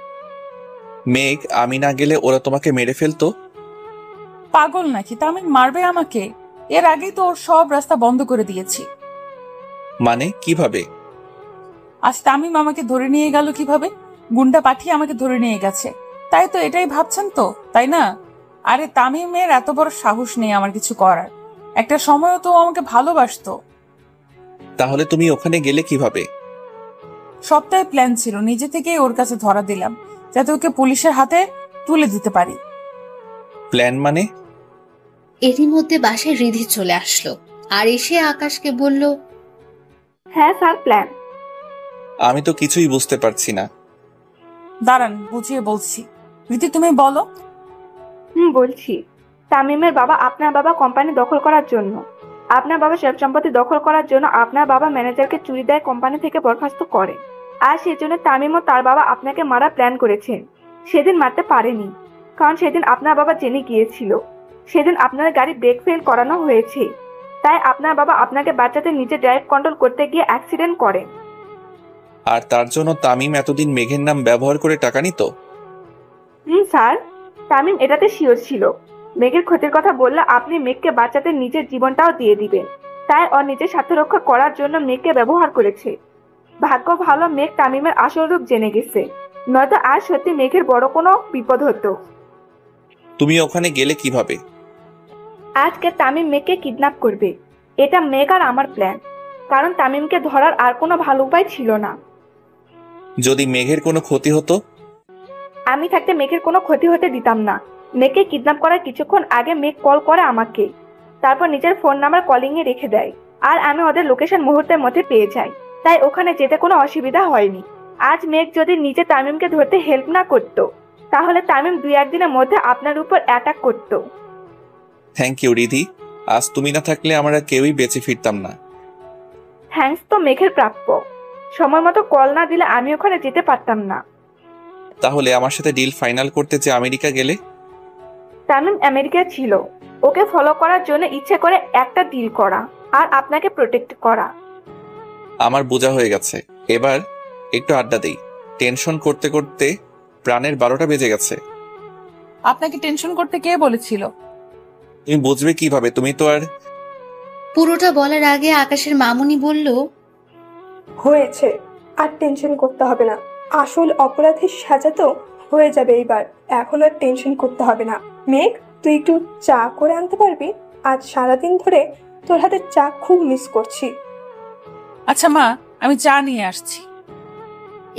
মেঘ, আমি না গেলে ওরা তোমাকে মেরে ফেলতো। পাগল নাকি? তামিম মারবে আমাকে? এর আগেই তো ওর সব রাস্তা বন্ধ করে দিয়েছি। মানে কিভাবে? আজ তামিম আমাকে ধরে নিয়ে গেল কিভাবে? গুন্ডা পাঠিয়ে আমাকে ধরে নিয়ে গেছে, তাই তো এটাই ভাবছেন তো, তাই না? আরে তামিমের এত বড় সাহস নেই আমার কিছু করার। একটা সময়ও তো আমাকে ভালোবাসতো। তাহলে তুমি ওখানে গেলে কিভাবে? সবটাই প্ল্যান ছিল, নিজে থেকেই ওর কাছে ধরা দিলাম যাতে ওকে পুলিশের হাতে তুলে দিতে পারি। প্ল্যান মানে? এরই মধ্যে বাসায় রিধি চলে আসলো আর এসে আকাশকে বলল, হ্যাঁ স্যার, প্ল্যান। আমি তো কিছুই বুঝতে পারছি না। দাঁড়ান, বুঝিয়ে বলছি। রীতি তুমি বলো। বলছি। তামিমের বাবা আপনার বাবা কোম্পানি দখল করার জন্য, আপনার বাবা সব সম্পত্তি দখল করার জন্য আপনার বাবা ম্যানেজারকে চুরি দেয়, কোম্পানি থেকে বরখাস্ত করে। আর সেজন্য তামিম ও তার বাবা আপনাকে মারা প্ল্যান করেছেন। সেদিন মারতে পারেনি, কারণ সেদিন আপনার বাবা জেনে গিয়েছিল। সেদিন আপনার গাড়ি ব্রেক ফেল করানো হয়েছে, তাই আপনার বাবা আপনাকে বাঁচাতে নিজে ড্রাইভ কন্ট্রোল করতে গিয়ে অ্যাক্সিডেন্ট করে। আর তার জন্য তামিম এতদিন মেঘের নাম ব্যবহার করে টাকা নিত? স্যার, তামিম এটাতে শিওর ছিল। মেঘের ক্ষতির কথা বললে আপনি মেঘকে বাঁচাতে নিজের জীবনটাও দিয়ে দিবেন, তাই ওর নিজের স্বার্থ রক্ষা করার জন্য মেঘকে ব্যবহার করেছে। ভাগ্য ভালো মেঘ তামিমের আসল রূপ জেনে গেছে, নয়তো আর সত্যি মেঘের বড় কোনো বিপদ হতো। তুমি ওখানে গেলে কিভাবে? আজকে তামিম মেঘকে কিডন্যাপ করবে, এটা মেঘ আর আমার প্ল্যান, কারণ তামিমকে ধরার আর কোনো ভালো উপায় ছিল না। যদি মেঘের কোনো ক্ষতি হতো? আমি থাকতে মেঘের কোনো ক্ষতি হতে দিতাম না। মেঘকে কিডন্যাপ করার কিছুক্ষণ আগে মেঘ কল করে আমাকে, তারপর নিজের ফোন নাম্বার কলিং এ রেখে দেয়, আর আমি ওদের লোকেশন মুহূর্তের মধ্যে পেয়ে যাই, তাই ওখানে যেতে কোনো অসুবিধা হয়নি। আজ মেঘ যদি নিজে তামিমকে ধরতে হেল্প না করতো, তাহলে তামিম 2-1 দিনের মধ্যে আপনার উপর অ্যাটাক করতো। থ্যাংক ইউ রিধি, আজ তুমি না থাকলে আমরা কেউই বেঁচে ফিরতাম না। থ্যাঙ্কস তো মেঘের প্রাপ্য, সময় মতো কল না দিলে আমি ওখানে যেতে পারতাম না। তাহলে আমার সাথে ডিল ফাইনাল করতে যে আমেরিকা গেলে? তামিম আমেরিকা ছিল, ওকে ফলো করার জন্য ইচ্ছে করে একটা ডিল করা আর আপনাকে প্রোটেক্ট করা। আমার বোঝা হয়ে গেছে, এবার একটু আড্ডা দেই। টেনশন করতে করতে প্রাণের 12টা বেজে গেছে। আপনাকে টেনশন করতে কে বলেছিল? তুমি বুঝবে কিভাবে? তুমি তো আর। পুরোটা বলার আগে আকাশের মামুনি বলল, হয়েছে, আর টেনশন করতে হবে না। আসল অপরাধীর সাজা তো হয়ে যাবে এইবার, এখন আর টেনশন করতে হবে না। মেঘ, তুই একটু চা করে আনতে পারবি? আজ সারাদিন ধরে তোর হাতের চা খুব মিস করছি। আচ্ছা মা, আমি চা নিয়ে আসছি।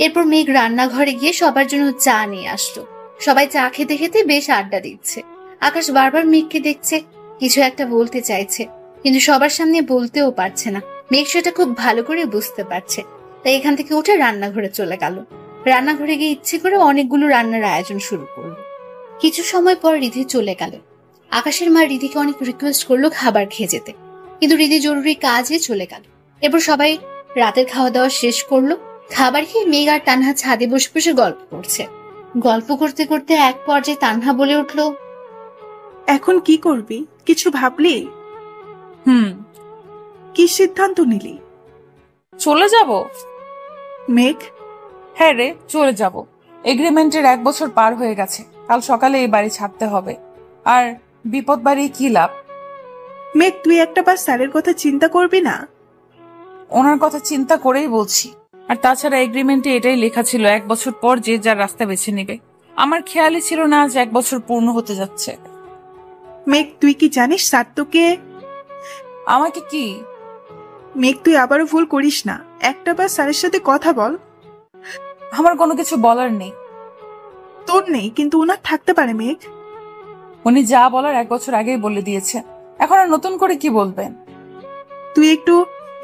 এরপর মেঘ রান্নাঘরে গিয়ে সবার জন্য চা নিয়ে আসলো। সবাই চা খেতে খেতে বেশ আড্ডা দিচ্ছে। আকাশ বারবার মেঘকে দেখছে, কিছু একটা বলতে চাইছে, কিন্তু সবার সামনে বলতেও পারছে না। মেঘ সেটা খুব ভালো করে বুঝতে পারছে, তাই এখান থেকে উঠে রান্নাঘরে চলে গেল। রান্নাঘরে গিয়ে ইচ্ছে করে অনেকগুলো রান্নার আয়োজন শুরু করলো। কিছু সময় পর রিধি চলে গেল। আকাশের মা রিধিকে অনেক রিকোয়েস্ট করলো খাবার খেয়ে যেতে, কিন্তু রিধি জরুরি কাজে চলে গেল। এরপর সবাই রাতের খাওয়া দাওয়া শেষ করলো। খাবার খেয়ে মেঘ আর তানহা ছাদে বসে বসে গল্প করছে। গল্প করতে করতে এক পর্যায়ে তানহা বলে উঠলো, এখন কি করবি? কিছু ভাবলি? কি সিদ্ধান্ত নিলি? চলে যাব। মেঘ, হ্যাঁ রে, চলে যাব। এগ্রিমেন্টের 1 বছর পার হয়ে গেছে, কাল সকালে এই বাড়ি ছাড়তে হবে। আর বিপদ বাড়ি কি লাভ? মেঘ, তুই একটা বার স্যারের কথা চিন্তা করবি না? ওনার কথা চিন্তা করেই বলছি। আর তাছাড়া এগ্রিমেন্টে এটাই লেখা ছিল 1 বছর পর যে যার রাস্তা বেছে নেবে। আমার খেয়ালই ছিল না আজ 1 বছর পূর্ণ হতে যাচ্ছে। মেঘ, তুই কি জানিস স্যার তোকে? আমাকে কি? মেঘ, তুই আবারও ভুল করিস না, একটা বার স্যারের সাথে কথা বল। আমার কোনো কিছু বলার নেই। তোর নেই, কিন্তু ওনার থাকতে পারে। মেঘ, উনি যা বলার 1 বছর আগেই বলে দিয়েছে, এখন আর নতুন করে কি বলবেন? তুই একটু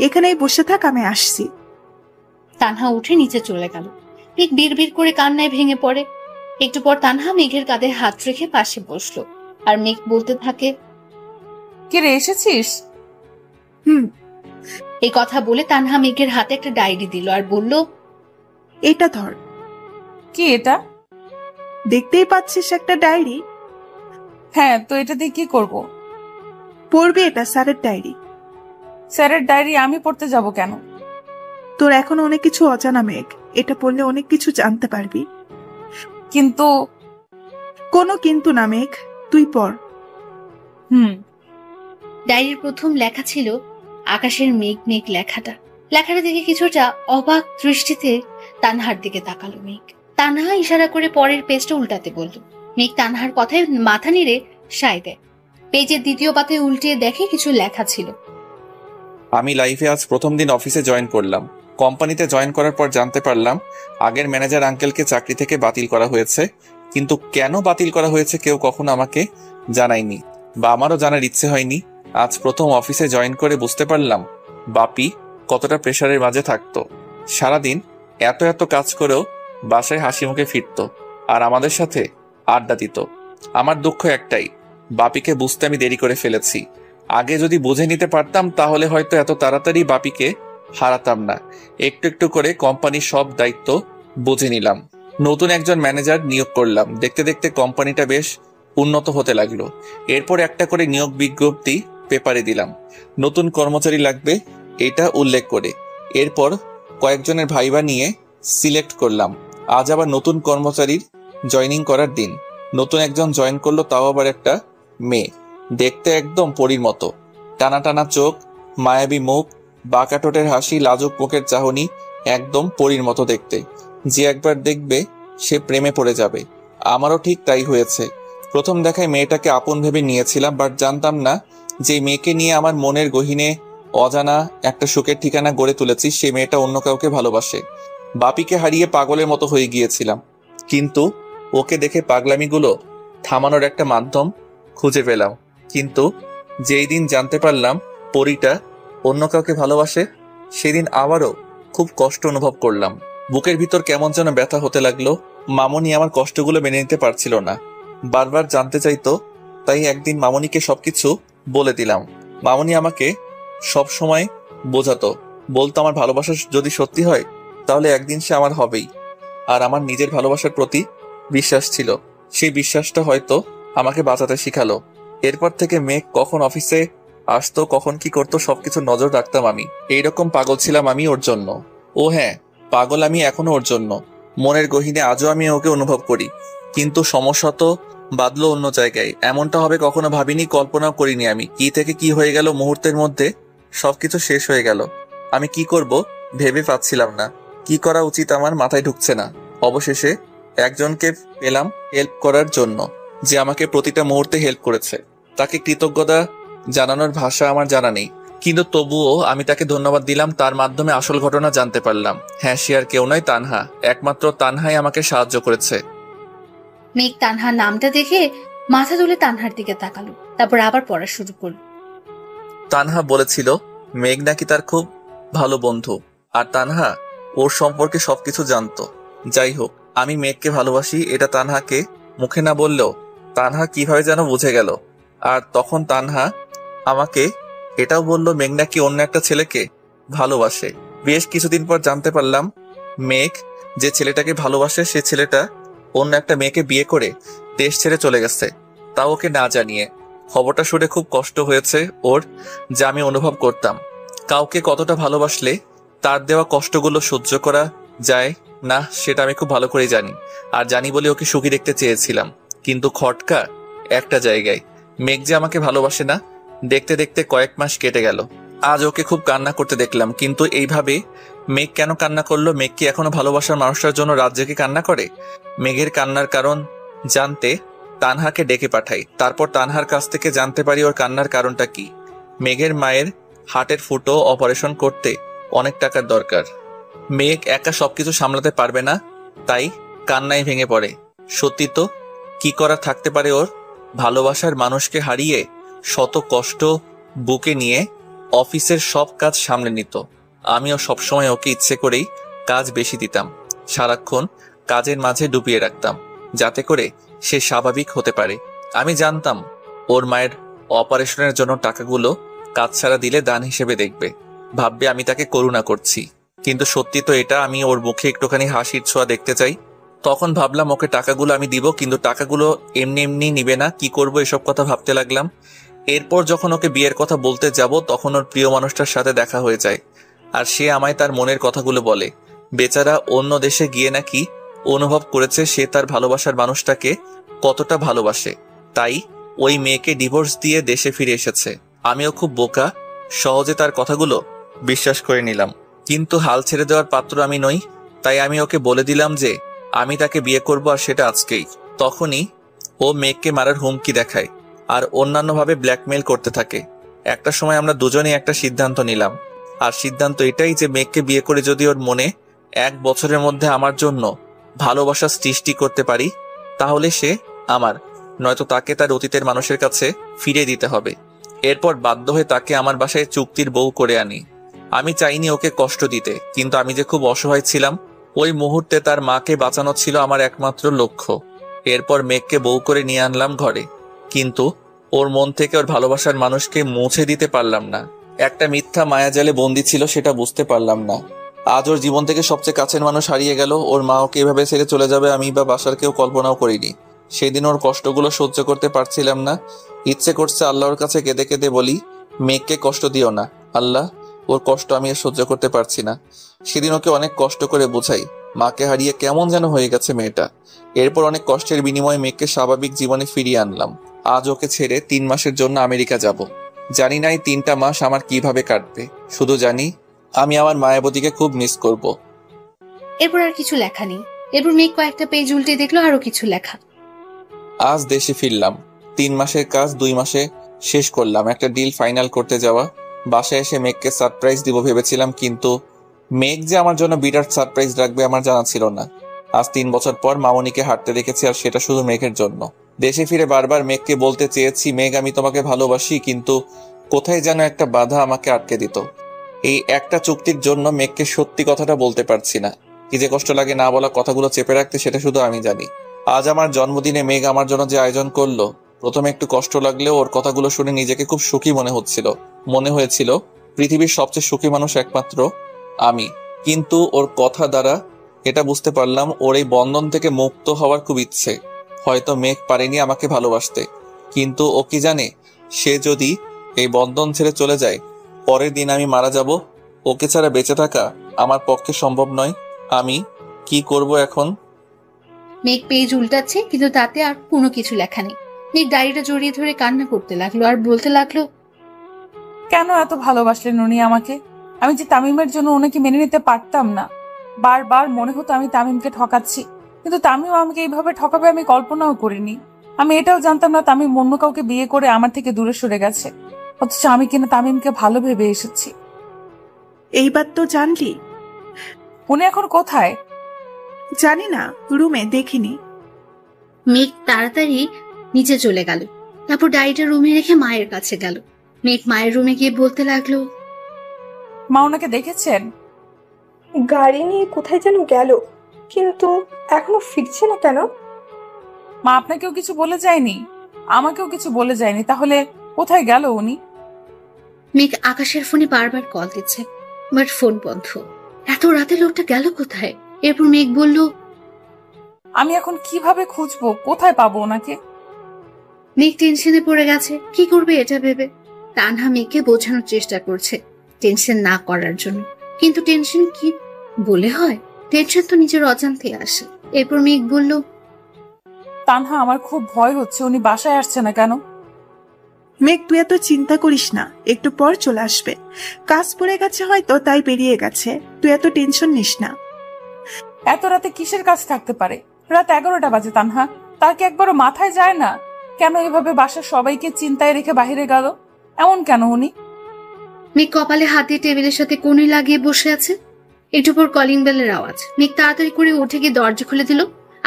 এখানেই বসে থাক, আমি আসছি। তানহা উঠে নিচে চলে গেল। মেঘ বিড়বিড় করে কান্নায় ভেঙে পড়ে। একটু পর তানহা মেঘের কাঁধে হাত রেখে পাশে বসলো, আর মেঘ বলতে থাকে, কে রে, এসেছিস? এই কথা বলে তানহা মেঘের হাতে একটা ডায়েরি দিল আর বলল, এটা ধর। কি এটা? দেখতেই পাচ্ছিস একটা ডায়েরি। হ্যাঁ, তো এটা দিয়ে কি করব? পড়বি, এটা স্যারের ডায়েরি। স্যারের ডায়েরি আমি পড়তে যাব কেন? তোর এখন অনেক কিছু অজানা মেঘ, এটা পড়লে অনেক কিছু জানতে পারবি। কিন্তু? কোনো কিন্তু না মেঘ, তুই পড়। ডায়েরির প্রথম লেখা ছিল আকাশের মেঘ মেঘ। লেখাটা দেখে কিছুটা অবাক দৃষ্টিতে তানহার দিকে তাকালো মেঘ। তানহা ইশারা করে পরের পেজটা উল্টাতে বলল। মেঘ তানহার কথায় মাথা নেড়ে সায় দেয়। পেজের দ্বিতীয় পাতায় উল্টিয়ে দেখে কিছু লেখা ছিল, আমি লাইফে আজ প্রথম দিন অফিসে জয়েন করলাম। কোম্পানিতে জয়েন করার পর জানতে পারলাম আগের ম্যানেজার আঙ্কেলকে চাকরি থেকে বাতিল করা হয়েছে, কিন্তু কেন বাতিল করা হয়েছে কেউ কখনো আমাকে জানায়নি, বা আমারও জানার ইচ্ছে হয়নি। আজ প্রথম অফিসে জয়েন করে বুঝতে পারলাম বাপি কতটা প্রেশারের মাঝে থাকতো। সারাদিন এত এত কাজ করেও বাসায় হাসি মুখে ফিরতো আর আমাদের সাথে আড্ডা দিত। আমার দুঃখ একটাই, বাপিকে বুঝতে আমি দেরি করে ফেলেছি। আগে যদি বুঝে নিতে পারতাম তাহলে হয়তো এত তাড়াতাড়ি বাপিকে হারাতাম না। একটু একটু করে কোম্পানির সব দায়িত্ব বুঝে নিলাম। নতুন একজন ম্যানেজার নিয়োগ করলাম। দেখতে দেখতে কোম্পানিটা বেশ উন্নত হতে লাগলো। এরপর একটা করে নিয়োগ বিজ্ঞপ্তি পেপারে দিলাম, নতুন কর্মচারী লাগবে এটা উল্লেখ করে। এরপর কয়েকজনের ভাইবা নিয়ে সিলেক্ট করলাম। আজ আবার নতুন কর্মচারীর জয়েনিং করার দিন। নতুন একজন জয়েন করলো, তাও আবার একটা মেয়ে, দেখতে একদম পরীর মতো। টানা টানা চোখ, মায়াবী মুখ, বাঁকা ঠোঁটের হাসি, লাজুক মুখের চাহনি, একদম পরীর মতো দেখতে। যে একবার দেখবে সে প্রেমে পড়ে যাবে। আমারও ঠিক তাই হয়েছে। প্রথম দেখায় মেয়েটাকে আপন ভেবে নিয়েছিলাম, বাট জানতাম না যে মেয়েকে নিয়ে আমার মনের গহীনে অজানা একটা সুখের ঠিকানা গড়ে তুলেছি, সে মেয়েটা অন্য কাউকে ভালোবাসে। বাপিকে হারিয়ে পাগলের মতো হয়ে গিয়েছিলাম, কিন্তু ওকে দেখে পাগলামিগুলো থামানোর একটা মাধ্যম খুঁজে পেলাম। কিন্তু যেই দিন জানতে পারলাম পরীটা অন্য কাউকে ভালোবাসে, সেদিন আবারও খুব কষ্ট অনুভব করলাম। বুকের ভিতর কেমন যেন ব্যথা হতে লাগলো। মামনি আমার কষ্টগুলো মেনে নিতে পারছিল না, বারবার জানতে চাইতো। তাই একদিন মামনিকে সবকিছু বলে দিলাম। মামনি আমাকে সব সময় বোঝাতো, বলতো আমার ভালোবাসা যদি সত্যি হয় তাহলে একদিন সে আমার হবেই। আর আমার নিজের ভালোবাসার প্রতি বিশ্বাস ছিল, সেই বিশ্বাসটা হয়তো আমাকে বাঁচাতে শিখালো। এরপর থেকে মেঘ কখন অফিসে আসতো, কখন কি করতো, সবকিছু নজর রাখতাম আমি। এইরকম পাগল ছিলাম আমি ওর জন্য। ও হ্যাঁ, পাগল আমি এখনো ওর জন্য। মনের গহীনে আজও আমি ওকে অনুভব করি, কিন্তু সমস্যা তো বাদলো অন্য জায়গায়। এমনটা হবে কখনো ভাবিনি, কল্পনাও করিনি আমি। কি থেকে কি হয়ে গেল, মুহূর্তের মধ্যে সবকিছু শেষ হয়ে গেল। আমি কি করব ভেবে পাচ্ছিলাম না, কি করা উচিত আমার মাথায় ঢুকছে না। অবশেষে একজনকে পেলাম হেল্প করার জন্য, যে আমাকে প্রতিটা মুহূর্তে হেল্প করেছে। তাকে কৃতজ্ঞতা জানানোর ভাষা আমার জানা নেই, কিন্তু তবুও আমি তাকে ধন্যবাদ দিলাম। তার মাধ্যমে আসল ঘটনা জানতে পারলাম। হ্যাঁ, সে আর কেউ নয়, তানহা। একমাত্র তানহাই আমাকে সাহায্য করেছে। মেঘ তানহার নামটা দেখে মাথা তুলে তানহার দিকে তাকালো, তারপর আবার পড়া শুরু করলো। তানহা বলেছিল মেঘ নাকি তার খুব ভালো বন্ধু, আর তানহা ওর সম্পর্কে সবকিছু জানতো। যাই হোক, আমি মেঘকে ভালোবাসি এটা তানহাকে মুখে না বললেও তানহা কিভাবে যেন বুঝে গেল। আর তখন তানহা আমাকে এটাও বলল মেঘ নাকি অন্য একটা ছেলেকে ভালোবাসে। বেশ কিছুদিন পর জানতে পারলাম মেঘ যে ছেলেটাকে ভালোবাসে সে ছেলেটা অন্য একটা মেয়েকে বিয়ে করে দেশ ছেড়ে চলে গেছে, তাও ওকে না জানিয়ে। খবরটা শুনে খুব কষ্ট হয়েছে ওর, যা আমি অনুভব করতাম। কাউকে কতটা ভালোবাসলে তার দেওয়া কষ্টগুলো সহ্য করা যায় না সেটা আমি খুব ভালো করে জানি। আর জানি বলে ওকে সুখী দেখতে চেয়েছিলাম, কিন্তু খটকা একটা জায়গায়, মেঘ যে আমাকে ভালোবাসে না। দেখতে দেখতে কয়েক মাস কেটে গেল। আজ ওকে খুব কান্না করতে দেখলাম, কিন্তু এইভাবে মেঘ কেন কান্না করলো? মেঘ কি এখনো ভালোবাসার মানুষটার জন্য রাত জেগে কান্না করে? মেঘের কান্নার কারণ জানতে তানহাকে ডেকে পাঠাই। তারপর তানহার কাছ থেকে জানতে পারি ওর কান্নার কারণটা কি। মেঘের মায়ের হার্টের ফুটো অপারেশন করতে অনেক টাকার দরকার। মেঘ একা সবকিছু সামলাতে পারবে না, তাই কান্নায় ভেঙে পড়ে। সত্যি তো, কি করা থাকতে পারে ওর? ভালোবাসার মানুষকে হারিয়ে শত কষ্ট বুকে নিয়ে অফিসের সব কাজ সামলে নিত। আমিও সবসময় ওকে ইচ্ছে করেই কাজ বেশি দিতাম, সারাক্ষণ কাজের মাঝে ডুবিয়ে রাখতাম, যাতে করে সে স্বাভাবিক হতে পারে। আমি জানতাম ওর মায়ের অপারেশনের জন্য টাকাগুলো কাজ ছাড়া দিলে দান হিসেবে দেখবে, ভাববে আমি তাকে করুণা করছি। কিন্তু সত্যি তো এটা, আমি ওর মুখে একটুখানি হাসির ছোঁয়া দেখতে চাই। তখন ভাবলাম ওকে টাকাগুলো আমি দিব, কিন্তু টাকাগুলো এমনি এমনি নিবে না। কি করব এসব কথা ভাবতে লাগলাম। এরপর যখন ওকে বিয়ের কথা বলতে যাব, তখন ওর প্রিয় মানুষটার সাথে দেখা হয়ে যায়, আর সে আমায় তার মনের কথাগুলো বলে। বেচারা অন্য দেশে গিয়ে নাকি অনুভব করেছে সে তার ভালোবাসার মানুষটাকে কতটা ভালোবাসে, তাই ওই মেয়েকে ডিভোর্স দিয়ে দেশে ফিরে এসেছে। আমিও খুব বোকা, সহজে তার কথাগুলো বিশ্বাস করে নিলাম। কিন্তু হাল ছেড়ে দেওয়ার পাত্র আমি নই, তাই আমি ওকে বলে দিলাম যে আমি তাকে বিয়ে করব, আর সেটা আজকেই। তখনই ও মেঘকে মারার হুমকি দেখায় আর অন্যান্যভাবে ব্ল্যাকমেইল করতে থাকে। একটা সময় আমরা দুজনেই একটা সিদ্ধান্ত নিলাম, আর সিদ্ধান্ত এটাই যে মেঘকে বিয়ে করে যদি ওর মনে 1 বছরের মধ্যে আমার জন্য ভালোবাসা সৃষ্টি করতে পারি, তাহলে সে আমার, নয়তো তাকে তার অতীতের মানুষের কাছে ফিরে দিতে হবে। এরপর বাধ্য হয়ে তাকে আমার বাসায় চুক্তির বউ করে আনি। আমি চাইনি ওকে কষ্ট দিতে, কিন্তু আমি যে খুব অসহায় ছিলাম, ওই মুহূর্তে তার মাকে বাঁচানো ছিল আমার একমাত্র লক্ষ্য। এরপর মেঘকে বউ করে নিয়ে আনলাম ঘরে, কিন্তু ওর মন থেকে ওর ভালোবাসার মানুষকে মুছে দিতে পারলাম না। একটা মিথ্যা মায়াজালে বন্দী ছিল, সেটা বুঝতে পারলাম না। আজ ওর জীবন থেকে সবচেয়ে কাছের মানুষ হারিয়ে গেল। ওর মা ওকে এভাবে ছেড়ে চলে যাবে আমি বা বাসার কেউ কল্পনাও করিনি। সেদিন ওর কষ্টগুলো সহ্য করতে পারছিলাম না। ইচ্ছে করছে আল্লাহর কাছে কেঁদে কেঁদে বলি, মেঘকে কষ্ট দিও না আল্লাহ, ওর কষ্ট আমি আর সহ্য করতে পারছি না। সেদিন ওকে অনেক কষ্ট করে বোঝাই, মাকে হারিয়ে কেমন যেন হয়ে গেছে মেয়েটা। এরপর অনেক কষ্টের বিনিময়ে মেয়েকে স্বাভাবিক জীবনে ফিরিয়ে আনলাম। আজ ওকে ছেড়ে 3 মাসের জন্য আমেরিকা যাব। জানি না এই 3টা মাস আমার কিভাবে কাটবে, শুধু জানি আমি আমার মায়াবতীকে খুব মিস করব। এরপর আর কিছু লেখা নেই। এরপর মেঘ কয়েকটা পেজ উল্টে দেখলো আরো কিছু লেখা। আজ দেশে ফিরলাম। 3 মাসের কাজ 2 মাসে শেষ করলাম। একটা ডিল ফাইনাল করতে যাওয়া। বাসায় এসে মেঘকে সারপ্রাইজ দিব ভেবেছিলাম, কিন্তু মেঘ যে আমার জন্য বিরাট সারপ্রাইজ রাখবে আমার জানা ছিল না। আজ 3 বছর পর মামনিকে হাঁটতে দেখেছি, আর সেটা শুধু মেঘের জন্য। দেশে ফিরে বারবার মেঘকে বলতে চেয়েছি, মেঘ আমি তোমাকে ভালোবাসি, কিন্তু কোথায় যেন একটা বাধা আমাকে আটকে দিত। এই একটা চুক্তির জন্য মেঘকে সত্যি কথাটা বলতে পারছি না। কি যে কষ্ট লাগে না বলা কথাগুলো চেপে রাখতে, সেটা শুধু আমি জানি। আজ আমার জন্মদিনে মেঘ আমার জন্য যে আয়োজন করলো, প্রথমে একটু কষ্ট লাগলেও ওর কথাগুলো শুনে নিজেকে খুব সুখী মনে হয়েছিল পৃথিবীর সবচেয়ে সুখী মানুষ একমাত্র আমি। কিন্তু ওর কথা দ্বারা এটা বুঝতে পারলাম ওর এই বন্ধন থেকে মুক্ত হওয়ার খুব ইচ্ছে। হয়তো মেঘ পারেনি আমাকে ভালোবাসতে, কিন্তু ও কি জানে সে যদি এই বন্ধন ছেড়ে চলে যায়, পরের দিন আমি মারা যাব। ওকে ছাড়া বেঁচে থাকা আমার পক্ষে সম্ভব নয়। আমি কি করব এখন? মেঘ পেজ উল্টাচ্ছে, কিন্তু তাতে আর কোনো কিছু লেখা নেই। মেঘ ডায়েরিটা জড়িয়ে ধরে কান্না করতে লাগলো আর বলতে লাগলো, কেন এত ভালোবাসলেন উনি আমাকে? আমি যে তামিমের জন্য ওনাকে মেনে নিতে পারতাম না। বারবার মনে হতো আমি তামিমকে ঠকাচ্ছি, কিন্তু তামিম আমাকে এইভাবে ঠকাবে আমি কল্পনাও করিনি। আমি এটাও জানতাম না তামিম অন্য কাউকে বিয়ে করে আমার থেকে দূরে সরে গেছে, অথচ আমি কিনা তামিমকে ভালো ভেবে এসেছি। এইবার তো জানলি। উনি এখন কোথায়? জানি না, রুমে দেখিনি। মেঘ তাড়াতাড়ি নিচে চলে গেল। তারপর ডায়েরিটা রুমে রেখে মায়ের কাছে গেল। মেঘ মায়ের রুমে গিয়ে বলতে লাগলো, মা ওনাকে দেখেছেন? গাড়ি নিয়ে কোথায় যেন গেল, কিন্তু এখনো ফিরছে না কেন? মা আপনাকেও কিছু বলে যায়নি? আমাকেও কিছু বলে যায়নি, তাহলে কোথায় গেল উনি? মেঘ আকাশের ফোনে বারবার কল দিচ্ছে, বাট ফোন বন্ধ। এত রাতে লোকটা গেল কোথায়? এরপর মেঘ বলল, আমি এখন কিভাবে খুঁজবো, কোথায় পাবো ওনাকে? মেঘ টেনশনে পড়ে গেছে, কি করবে এটা ভেবে। তানহা মেঘকে বোঝানোর চেষ্টা করছে টেনশন না করার জন্য, কিন্তু টেনশন কি বলে হয়? টেনশন তো নিজের অজান্তে আসে। এরপর মেঘ বলল, তানহা আমার খুব ভয় হচ্ছে, উনি বাসায় আসছে না কেন? মেঘ তুই এত চিন্তা করিস না, একটু পর চলে আসবে। কাজ পড়ে গেছে হয়তো, তাই বেরিয়ে গেছে। তুই এত টেনশন নিস না। এত রাতে কিসের কাজ থাকতে পারে? রাত 11টা বাজে তানহা, তার কি একবারও মাথায় যায় না? কেন এভাবে বাসার সবাইকে চিন্তায় রেখে বাহিরে গেল? এমন কেন উনি? মেঘ কপালে হাত দিয়ে টেবিলের সাথে কোণে লাগিয়ে বসে আছে। একটু পর কলিং বেলের আওয়াজ। মেঘ তাড়াতাড়ি করে উঠে গিয়ে দরজা খুলে দিল।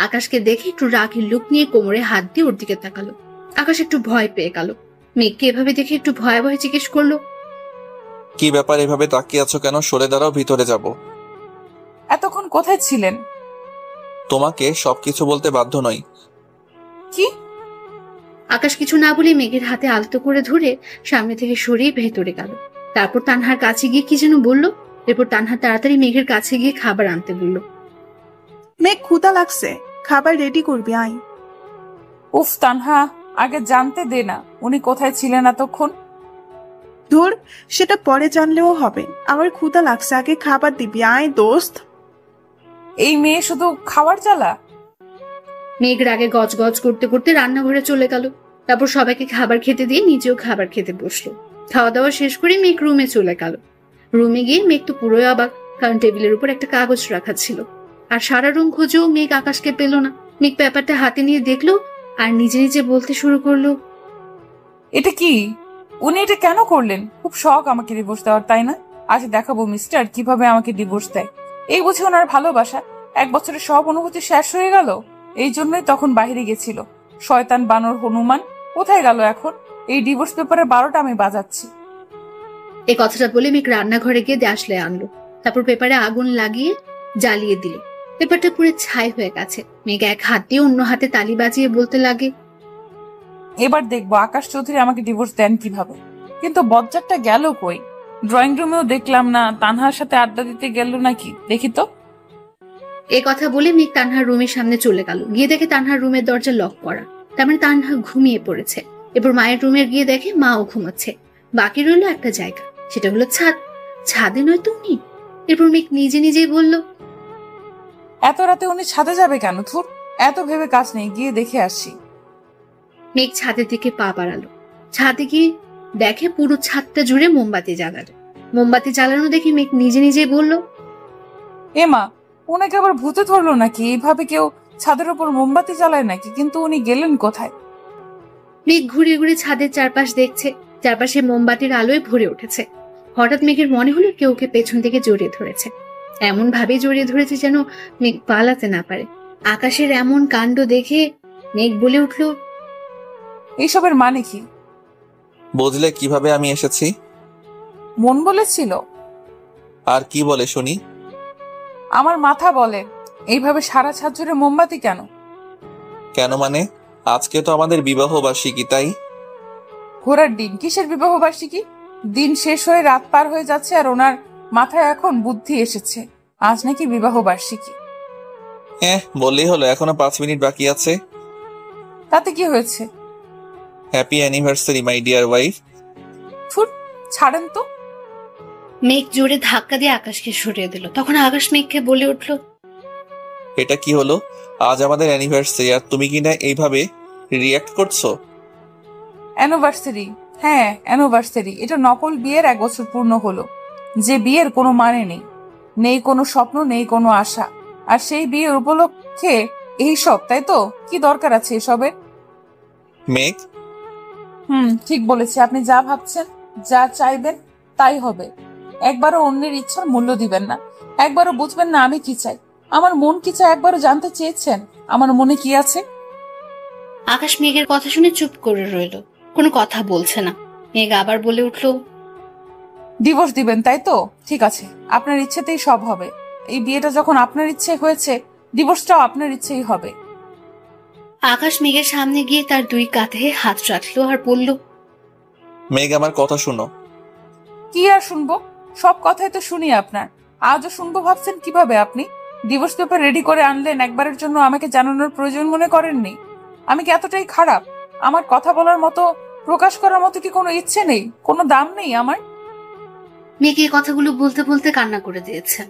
আকাশকে দেখে একটু রাগের লুক নিয়ে কোমরে হাত দিয়ে ওর দিকে তাকালো। আকাশ একটু ভয় পেয়ে গেল। মেঘকে এভাবে দেখে একটু ভয়ে ভয়ে জিজ্ঞেস করলো, কি ব্যাপার, এভাবে তাকিয়ে আছো কেন? সরে দাঁড়াও, ভিতরে যাব। এতক্ষণ কোথায় ছিলেন? তোমাকে সবকিছু বলতে বাধ্য নই। কি? আকাশ কিছু না বলে মেঘের হাতে আলতো করে ধরে সামনে থেকে সরিয়ে ভেতরে গেল। তারপর তানহার কাছে গিয়ে কি যেন বলল। এরপর তানহা তাড়াতাড়ি মেঘের কাছে গিয়ে খাবার আনতে বলল। মেঘ ক্ষুধা লাগছে, খাবার রেডি করবি, আয়। উফ তানহা, আগে জানতে দে না উনি কোথায় ছিলেন এতক্ষণ। ধুর, সেটা পরে জানলেও হবে। আমার ক্ষুধা লাগছে, আগে খাবার দিবি, আয় দোস্ত। এই মেয়ে শুধু খাবার জ্বালা। মেঘ রাগে গজ গজ করতে করতে রান্নাঘরে চলে গেল। তারপর সবাইকে খাবার খেতে দিয়ে নিজেও খাবার খেতে বসলো। খাওয়া দাওয়া শেষ করে মেঘ রুমে চলে গেল। রুমে গিয়ে মেঘ তো পুরোই অবাক, কারণ টেবিলের উপর একটা কাগজ রাখা ছিল। আর সারা রুম খুঁজেও মেঘ আকাশকে পেল না। মেঘ পেপারটা হাতে নিয়ে দেখলো আর নিজে নিজে বলতে শুরু করলো, এটা কি? উনি এটা কেন করলেন? খুব শখ আমাকে ডিভোর্স দেওয়ার, তাই না? আজ দেখাবো মিস্টার কিভাবে আমাকে ডিভোর্স দেয়। এই বুঝে ওনার ভালোবাসা। 1 বছরের সব অনুভূতি শেষ হয়ে গেল। এই জন্যই তখন বাইরে গেছিল। শয়তান বানর হনুমান কোথায় গেল এখন? এই ডিভোর্স পেপারে 12টা আমি বাজাচ্ছি। এই কথাটা বলে মেঘ রান্নাঘরে গিয়ে দেশলে আনলো। তারপর পেপারে আগুন লাগিয়ে জ্বালিয়ে দিল। পেপারটা পুরো ছাই হয়ে গেছে। মেঘ এক হাত দিয়ে অন্য হাতে তালি বাজিয়ে বলতে লাগে, এবার দেখবো আকাশ চৌধুরী আমাকে ডিভোর্স দেন কিভাবে। কিন্তু বজ্জারটা গেল কই? ড্রয়িং রুমেও দেখলাম না। তানহার সাথে আড্ডা দিতে গেল নাকি, দেখি তো। এই কথা বলে মেঘ তানহার রুমের সামনে চলে গেল। গিয়ে দেখে তানহার রুমের দরজা লক করা। তার মানে তানহা ঘুমিয়ে পড়েছে। এরপর মায়ের রুমের গিয়ে দেখে মাও ঘুমাচ্ছে। বাকি রইল একটা জায়গা, সেটা হলো ছাদ। ছাদে নয় তো উনি। এরপর মেঘ নিজে নিজেই বলল, এত রাতে উনি ছাদে যাবে কেন? ধুর, এত ভেবে কাজ নেই, গিয়ে দেখে আসি। মেঘ ছাদের দিকে পা বাড়ালো। ছাদে গিয়ে দেখে পুরো ছাদটা জুড়ে মোমবাতি জ্বালানো। মোমবাতি জ্বালানো দেখে মেঘ নিজে নিজেই বলল, এমা, ওনাকে আবার ভূতে ধরলো নাকি? এইভাবে কেউ ছাদের উপর মোমবাতি জ্বালায় নাকি? কিন্তু উনি গেলেন কোথায়? মেঘ ঘুরে ঘুরে ছাদের চারপাশ দেখছে। চারপাশে মোমবাতির আলোয় ভরে উঠেছে। হঠাৎ মেঘের মনে হলো কেউ ওকে পেছন থেকে জড়িয়ে ধরেছে। এমন ভাবে জড়িয়ে ধরেছে যেন মেঘ পালাতে না পারে। আকাশের এমন কাণ্ড দেখে মেঘ বলে উঠল, এইসবের মানে কি? বুঝলে কিভাবে আমি এসেছি? মন বলেছিল। আর কি বলে শুনি? আমার মাথা বলে। এইভাবে সারা ছাদ জুড়ে মোমবাতি কেন? কেন মানে? আজকে তো আমাদের বিবাহ বার্ষিকী, তাই? ঘোড়ার ডিম, কিসের বিবাহ বার্ষিকী? দিন শেষ হয়ে রাত পার হয়ে যাচ্ছে আর ওনার মাথায় এখন বুদ্ধি এসেছে আজ নাকি বিবাহ বার্ষিকী। বললেই হলো, এখনো 5 মিনিট বাকি আছে। তাতে কি হয়েছে? Happy anniversary my dear wife. ছাড়েন তো। মেঘ জোরে ধাক্কা দিয়ে আকাশকে সরিয়ে দিল। তখন আকাশ মেঘকে বলে উঠল, এটা কি হলো? আজ আমাদের অ্যানিভার্সারি আর তুমি কিনা এইভাবে রিয়াক্ট করছো? অ্যানিভার্সারি? হ্যাঁ, অ্যানিভার্সারি। এটা নকল বিয়ের 1 বছর পূর্ণ হলো, যে বিয়ের কোনো মানে নেই, নেই কোনো স্বপ্ন, নেই কোনো আশা। আর সেই বিয়ের উপলক্ষে এই সব, তাই তো? কি দরকার আছে এসবের? মেঘ, ঠিক বলেছি। আপনি যা ভাবছেন, যা চাইবেন তাই হবে। একবারও অন্যের ইচ্ছার মূল্য দিবেন না। একবারও বুঝবেন না আমি কি চাই, আমার মন কি চাই। একবারও জানতে চেয়েছেন আমার মনে কি আছে? আকাশ মেঘের কথা শুনে চুপ করে রইল, কোনো কথা বলছে না। মেঘ আবার বলে উঠল, ডিভোর্স দিবেন তাই তো? ঠিক আছে, আপনার ইচ্ছেতেই সব হবে। এই বিয়েটা যখন আপনার ইচ্ছে হয়েছে, ডিভোর্সটাও আপনার ইচ্ছেই হবে। আকাশ মেঘের সামনে গিয়ে তার 2 কাঁধে হাত রাখলো আর বলল, মেঘ আমার কথা শুনো। কি আর শুনবো? সব কথাই তো শুনি আপনার। আজও শুনবো ভাবছেন কিভাবে? আপনি ডিভোর্স পেপার রেডি করে আনলেন, একবারের জন্য আমাকে জানানোর প্রয়োজন মনে করেননি? আমি কি এতটাই খারাপ? আমার কথা বলার মতো, প্রকাশ করার মতো কি কোনো ইচ্ছে নেই, কোনো দাম নেই আমার? মেঘ এই কথাগুলো বলতে বলতে কান্না করে দিয়েছে।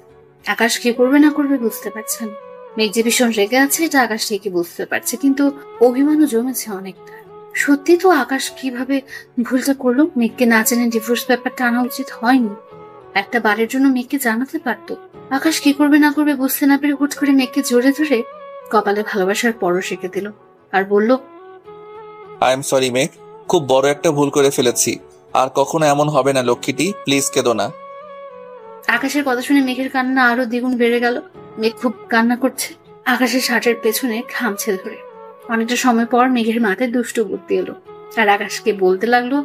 আকাশ কি করবে না করবে বুঝতে পারছেন। মেঘ যে ভীষণ রেগে আছে এটা আকাশ ঠিকই বুঝতে পারছে, কিন্তু অভিমানও জমেছে অনেকটা। সত্যি তো আকাশ কিভাবে ভুলটা করলো? মেঘকে না জেনে ডিভোর্স পেপারটা আনা উচিত হয়নি। একটা বারের জন্য মেঘকে জানাতে পারতো। আকাশ কি করবে না করবে বুঝতে না পেরে হুট করে মেঘকে জোরে ধরে কপালে ভালোবাসার পরশ রেখে দিল আর বলল, আই এম সরি মেঘ, খুব বড় একটা ভুল করে ফেলেছি। আর কখনো এমন হবে না লক্ষ্মীটি, প্লিজ কেঁদো না। আকাশের কথা শুনে মেঘের কান্না আরো দ্বিগুণ বেড়ে গেল। মেঘ খুব কান্না করছে, আকাশের শার্টের পেছনে খামছে ধরে। অনেকটা সময় পর মেঘের মাথায় দুষ্টু বুদ্ধি এলো আর আকাশকে বলতে লাগলো,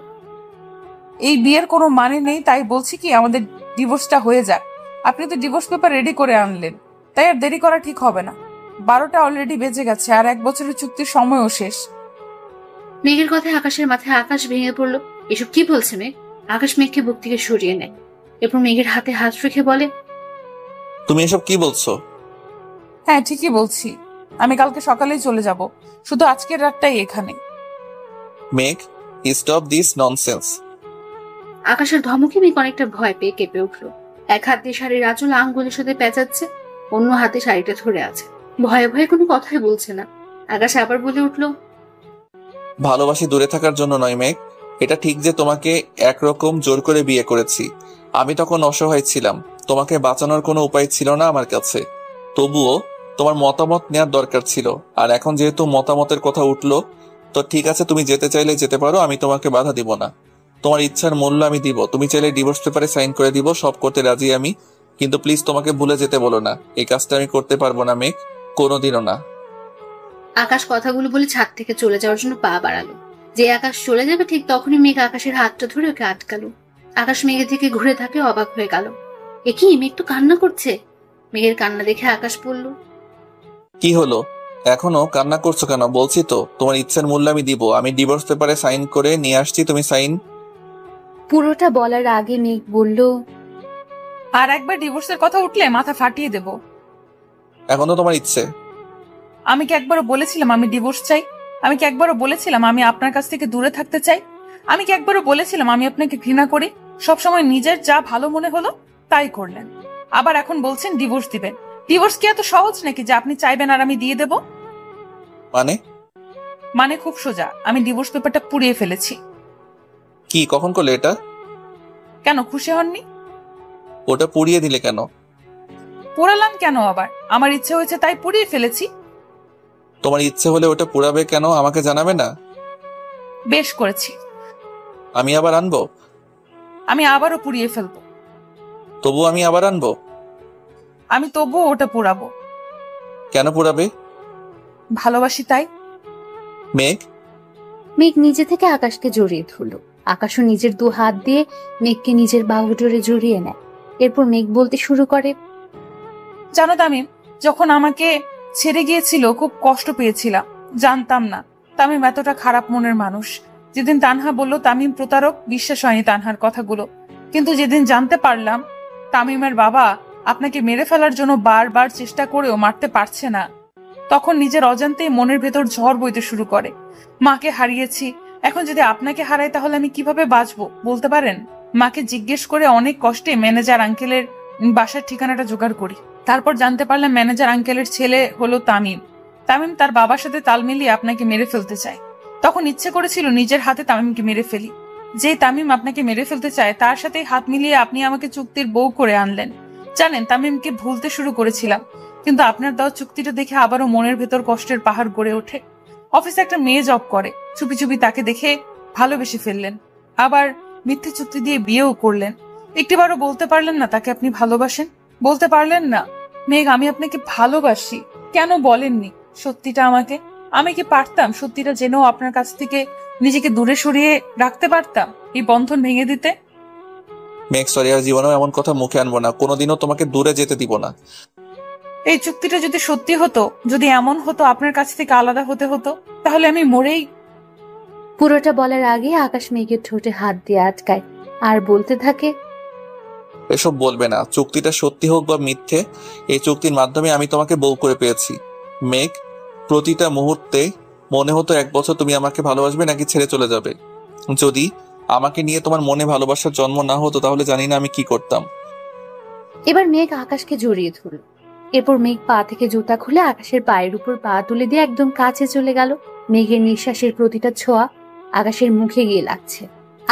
এই বিয়ের কোনো মানে নেই, তাই বলছি কি আমাদের ডিভোর্সটা হয়ে যাক। আপনি তো ডিভোর্স পেপার রেডি করে আনলেন, তাই আর দেরি করা ঠিক হবে না। 12টা অলরেডি বেজে গেছে আর 1 বছরের চুক্তির সময়ও শেষ। মেঘের কথায় আকাশের মাথায় আকাশ ভেঙে পড়লো। এসব কি বলছে মেঘ? আকাশ মেঘকে বুক থেকে সরিয়ে নেয়, এরপর মেঘের হাতে হাত রেখে বলে, তুমি এসব কি বলছো? হ্যাঁ, ঠিকই বলছি। আমি কালকে সকালেই চলে যাব, শুধু আজকের রাতটাই এখানে। মেঘ, স্টপ দিস ননসেন্স। আকাশের ধমকে মেঘ অনেকটা ভয় পেয়ে কেঁপে উঠলো। এক হাত দিয়ে শাড়ির আঁচল আঙ্গুলের সাথে পেঁচাচ্ছে, অন্য হাতে শাড়িটা ধরে আছে। ভয়ে ভয়ে কোনো কথাই বলছে না। আকাশ আবার বলে উঠলো, ভালোবাসি দূরে থাকার জন্য নয় মেঘ। এটা ঠিক যে তোমাকে একরকম জোর করে বিয়ে করেছি। আমি তখন অসহায় ছিলাম, তোমাকে বাঁচানোর কোনো উপায় ছিল না আমার কাছে। তবুও তোমার মতামত নেওয়ার দরকার ছিল। আর এখন যেহেতু মতামতের কথা উঠলো, তো ঠিক আছে, তুমি যেতে চাইলে যেতে পারো, আমি তোমাকে বাধা দিব না। তোমার ইচ্ছার মূল্য আমি দিব। তুমি চাইলে ডিভোর্স পেপারে সাইন করে দিব, সব করতে রাজি আমি। কিন্তু প্লিজ তোমাকে ভুলে যেতে বলো না, এই কাজটা আমি করতে পারবো না মেঘ, কোনোদিনও না। আকাশ কথাগুলো বলে ছাদ থেকে চলে যাওয়ার জন্য পা বাড়ালো। যে আকাশ চলে যাবে ঠিক তখনই মেঘ আকাশের হাতটা ধরে ওকে আটকালো। আকাশ মেঘের দিকে ঘুরে থাকে অবাক হয়ে গেল। এ কি, মেঘ তো কান্না করছে। মেঘের কান্না দেখে আকাশ বলল, কি হলো? এখনো কান্না করছো কেন? বলছি তো তোমার ইচ্ছার মূল্য আমি দিব। আমি ডিভোর্স পেপারে সাইন করে নিয়ে আসছি, তুমি সাইন। পুরোটা বলার আগে মেঘ বলল, আর একবার ডিভোর্সের কথা উঠলে মাথা ফাটিয়ে দেব। এখন তো তোমার ইচ্ছে। আমি কি একবারও বলেছিলাম আমি ডিভোর্স চাই? আমি কি একবারও বলেছিলাম আমি আপনার কাছ থেকে দূরে থাকতে চাই? আমি কি একবারও বলেছিলাম আমি আপনাকে ঘৃণা করি? সবসময় নিজের যা ভালো মনে হলো তাই করলেন। আবার এখন বলছেন ডিভোর্স দিবেন। ডিভোর্স কি এত সহজ নাকি যে আপনি চাইবেন আর আমি দিয়ে দেব? মানে খুব সোজা, আমি ডিভোর্স পেপারটা পুড়িয়ে ফেলেছি। কি, কখন করলে এটা? কেন, খুশি হননি? ওটা পুড়িয়ে দিলে কেন? পোড়ালাম কেন আবার? আমার ইচ্ছে হয়েছে তাই পুড়িয়ে ফেলেছি। তোমার ইচ্ছে হলে ওটা পুড়াবে কেন, আমাকে জানাবে না? বেশ করেছি। আমি আবার আনবো? আমি আবারও পুড়িয়ে ফেলবো। তবু আমি আবার আনবো? আমি তবুও ওটা পোড়াবো। কেন পুড়াবে? ভালোবাসি তাই। মেঘ মেঘ নিজে থেকে আকাশকে জড়িয়ে ধরলো। আকাশও নিজের 2 হাত দিয়ে মেঘকে নিজের বাহুডোরে জড়িয়ে নেয়। এরপর মেঘ বলতে শুরু করে, জানো তামিম, যখন আমাকে ছেড়ে গিয়েছিল খুব কষ্ট পেয়েছিলাম। জানতাম না তামিম এতটা খারাপ মনের মানুষ। যেদিন তানহা বলল তামিম প্রতারক, বিশ্বাস হয়নি তানহার কথাগুলো। কিন্তু যেদিন জানতে পারলাম তামিমের বাবা আপনাকে মেরে ফেলার জন্য বারবার চেষ্টা করেও মারতে পারছে না, তখন নিজের অজান্তেই মনের ভেতর ঝড় বইতে শুরু করে। মাকে হারিয়েছি, এখন যদি আপনাকে হারাই তাহলে আমি কিভাবে বাঁচবো বলতে পারেন? মাকে জিজ্ঞেস করে অনেক কষ্টে ম্যানেজার আঙ্কেলের বাসার ঠিকানাটা জোগাড় করি। তারপর জানতে পারলাম ম্যানেজার আঙ্কেলের ছেলে হলো তামিম। তামিম তার বাবার সাথে তাল মিলিয়ে আপনাকে মেরে ফেলতে চায়। তখন ইচ্ছে করেছিল নিজের হাতে তামিমকে মেরে ফেলি। যে তামিম আপনাকে মেরে ফেলতে চায় তার সাথে হাত মিলিয়ে আপনি আমাকে চুক্তির বউ করে আনলেন। জানেন, তামিমকে ভুলতে শুরু করেছিলাম, কিন্তু আপনার দেওয়া চুক্তিটা দেখে আবারও মনের ভেতর কষ্টের পাহাড় গড়ে ওঠে। অফিসে একটা মেয়ে জব করে, চুপি চুপি তাকে দেখে ভালোবেসে ফেললেন। আবার মিথ্যে চুক্তি দিয়ে বিয়েও করলেন। একটিবারও বলতে পারলেন না তাকে আপনি ভালোবাসেন? বলতে পারলেন না, মেঘ আমি আপনাকে ভালোবাসি। কেন বলেননি সত্যিটা আমাকে? আমি কি পারতাম সত্যিটা জেনেও আপনার কাছ থেকে নিজেকে দূরে সরিয়ে রাখতে পারতাম, এই বন্ধন ভেঙে দিতে? মেঘ সরি, আর জীবনেও এমন কথা মুখে আনবো না, কোনোদিনও তোমাকে দূরে যেতে দিব না। এই চুক্তিটা যদি সত্যি হতো, যদি এমন হতো আপনার কাছ থেকে আলাদা হতে হতো, তাহলে আমি মরেই। পুরোটা বলার আগে আকাশ মেঘের ঠোঁটে হাত দিয়ে আটকায় আর বলতে থাকে, এসব বলবে না। চুক্তিটা সত্যি হোক বা মিথ্যে, এই চুক্তির মাধ্যমে আমি তোমাকে বউ করে পেয়েছি। মেঘ, প্রতিটা মুহূর্তে মনে হতো 1 বছর তুমি আমাকে ভালোবাসবে নাকি ছেড়ে চলে যাবে। যদি আমাকে নিয়ে তোমার মনে ভালোবাসার জন্ম না হতো তাহলে জানি না আমি কি করতাম। এবার মেঘ আকাশকে জড়িয়ে ধরল। এরপর মেঘ পা থেকে জুতা খুলে আকাশের পায়ের উপর পা তুলে দিয়ে একদম কাছে চলে গেল। মেঘের নিঃশ্বাসের প্রতিটা ছোঁয়া আকাশের মুখে গিয়ে লাগছে।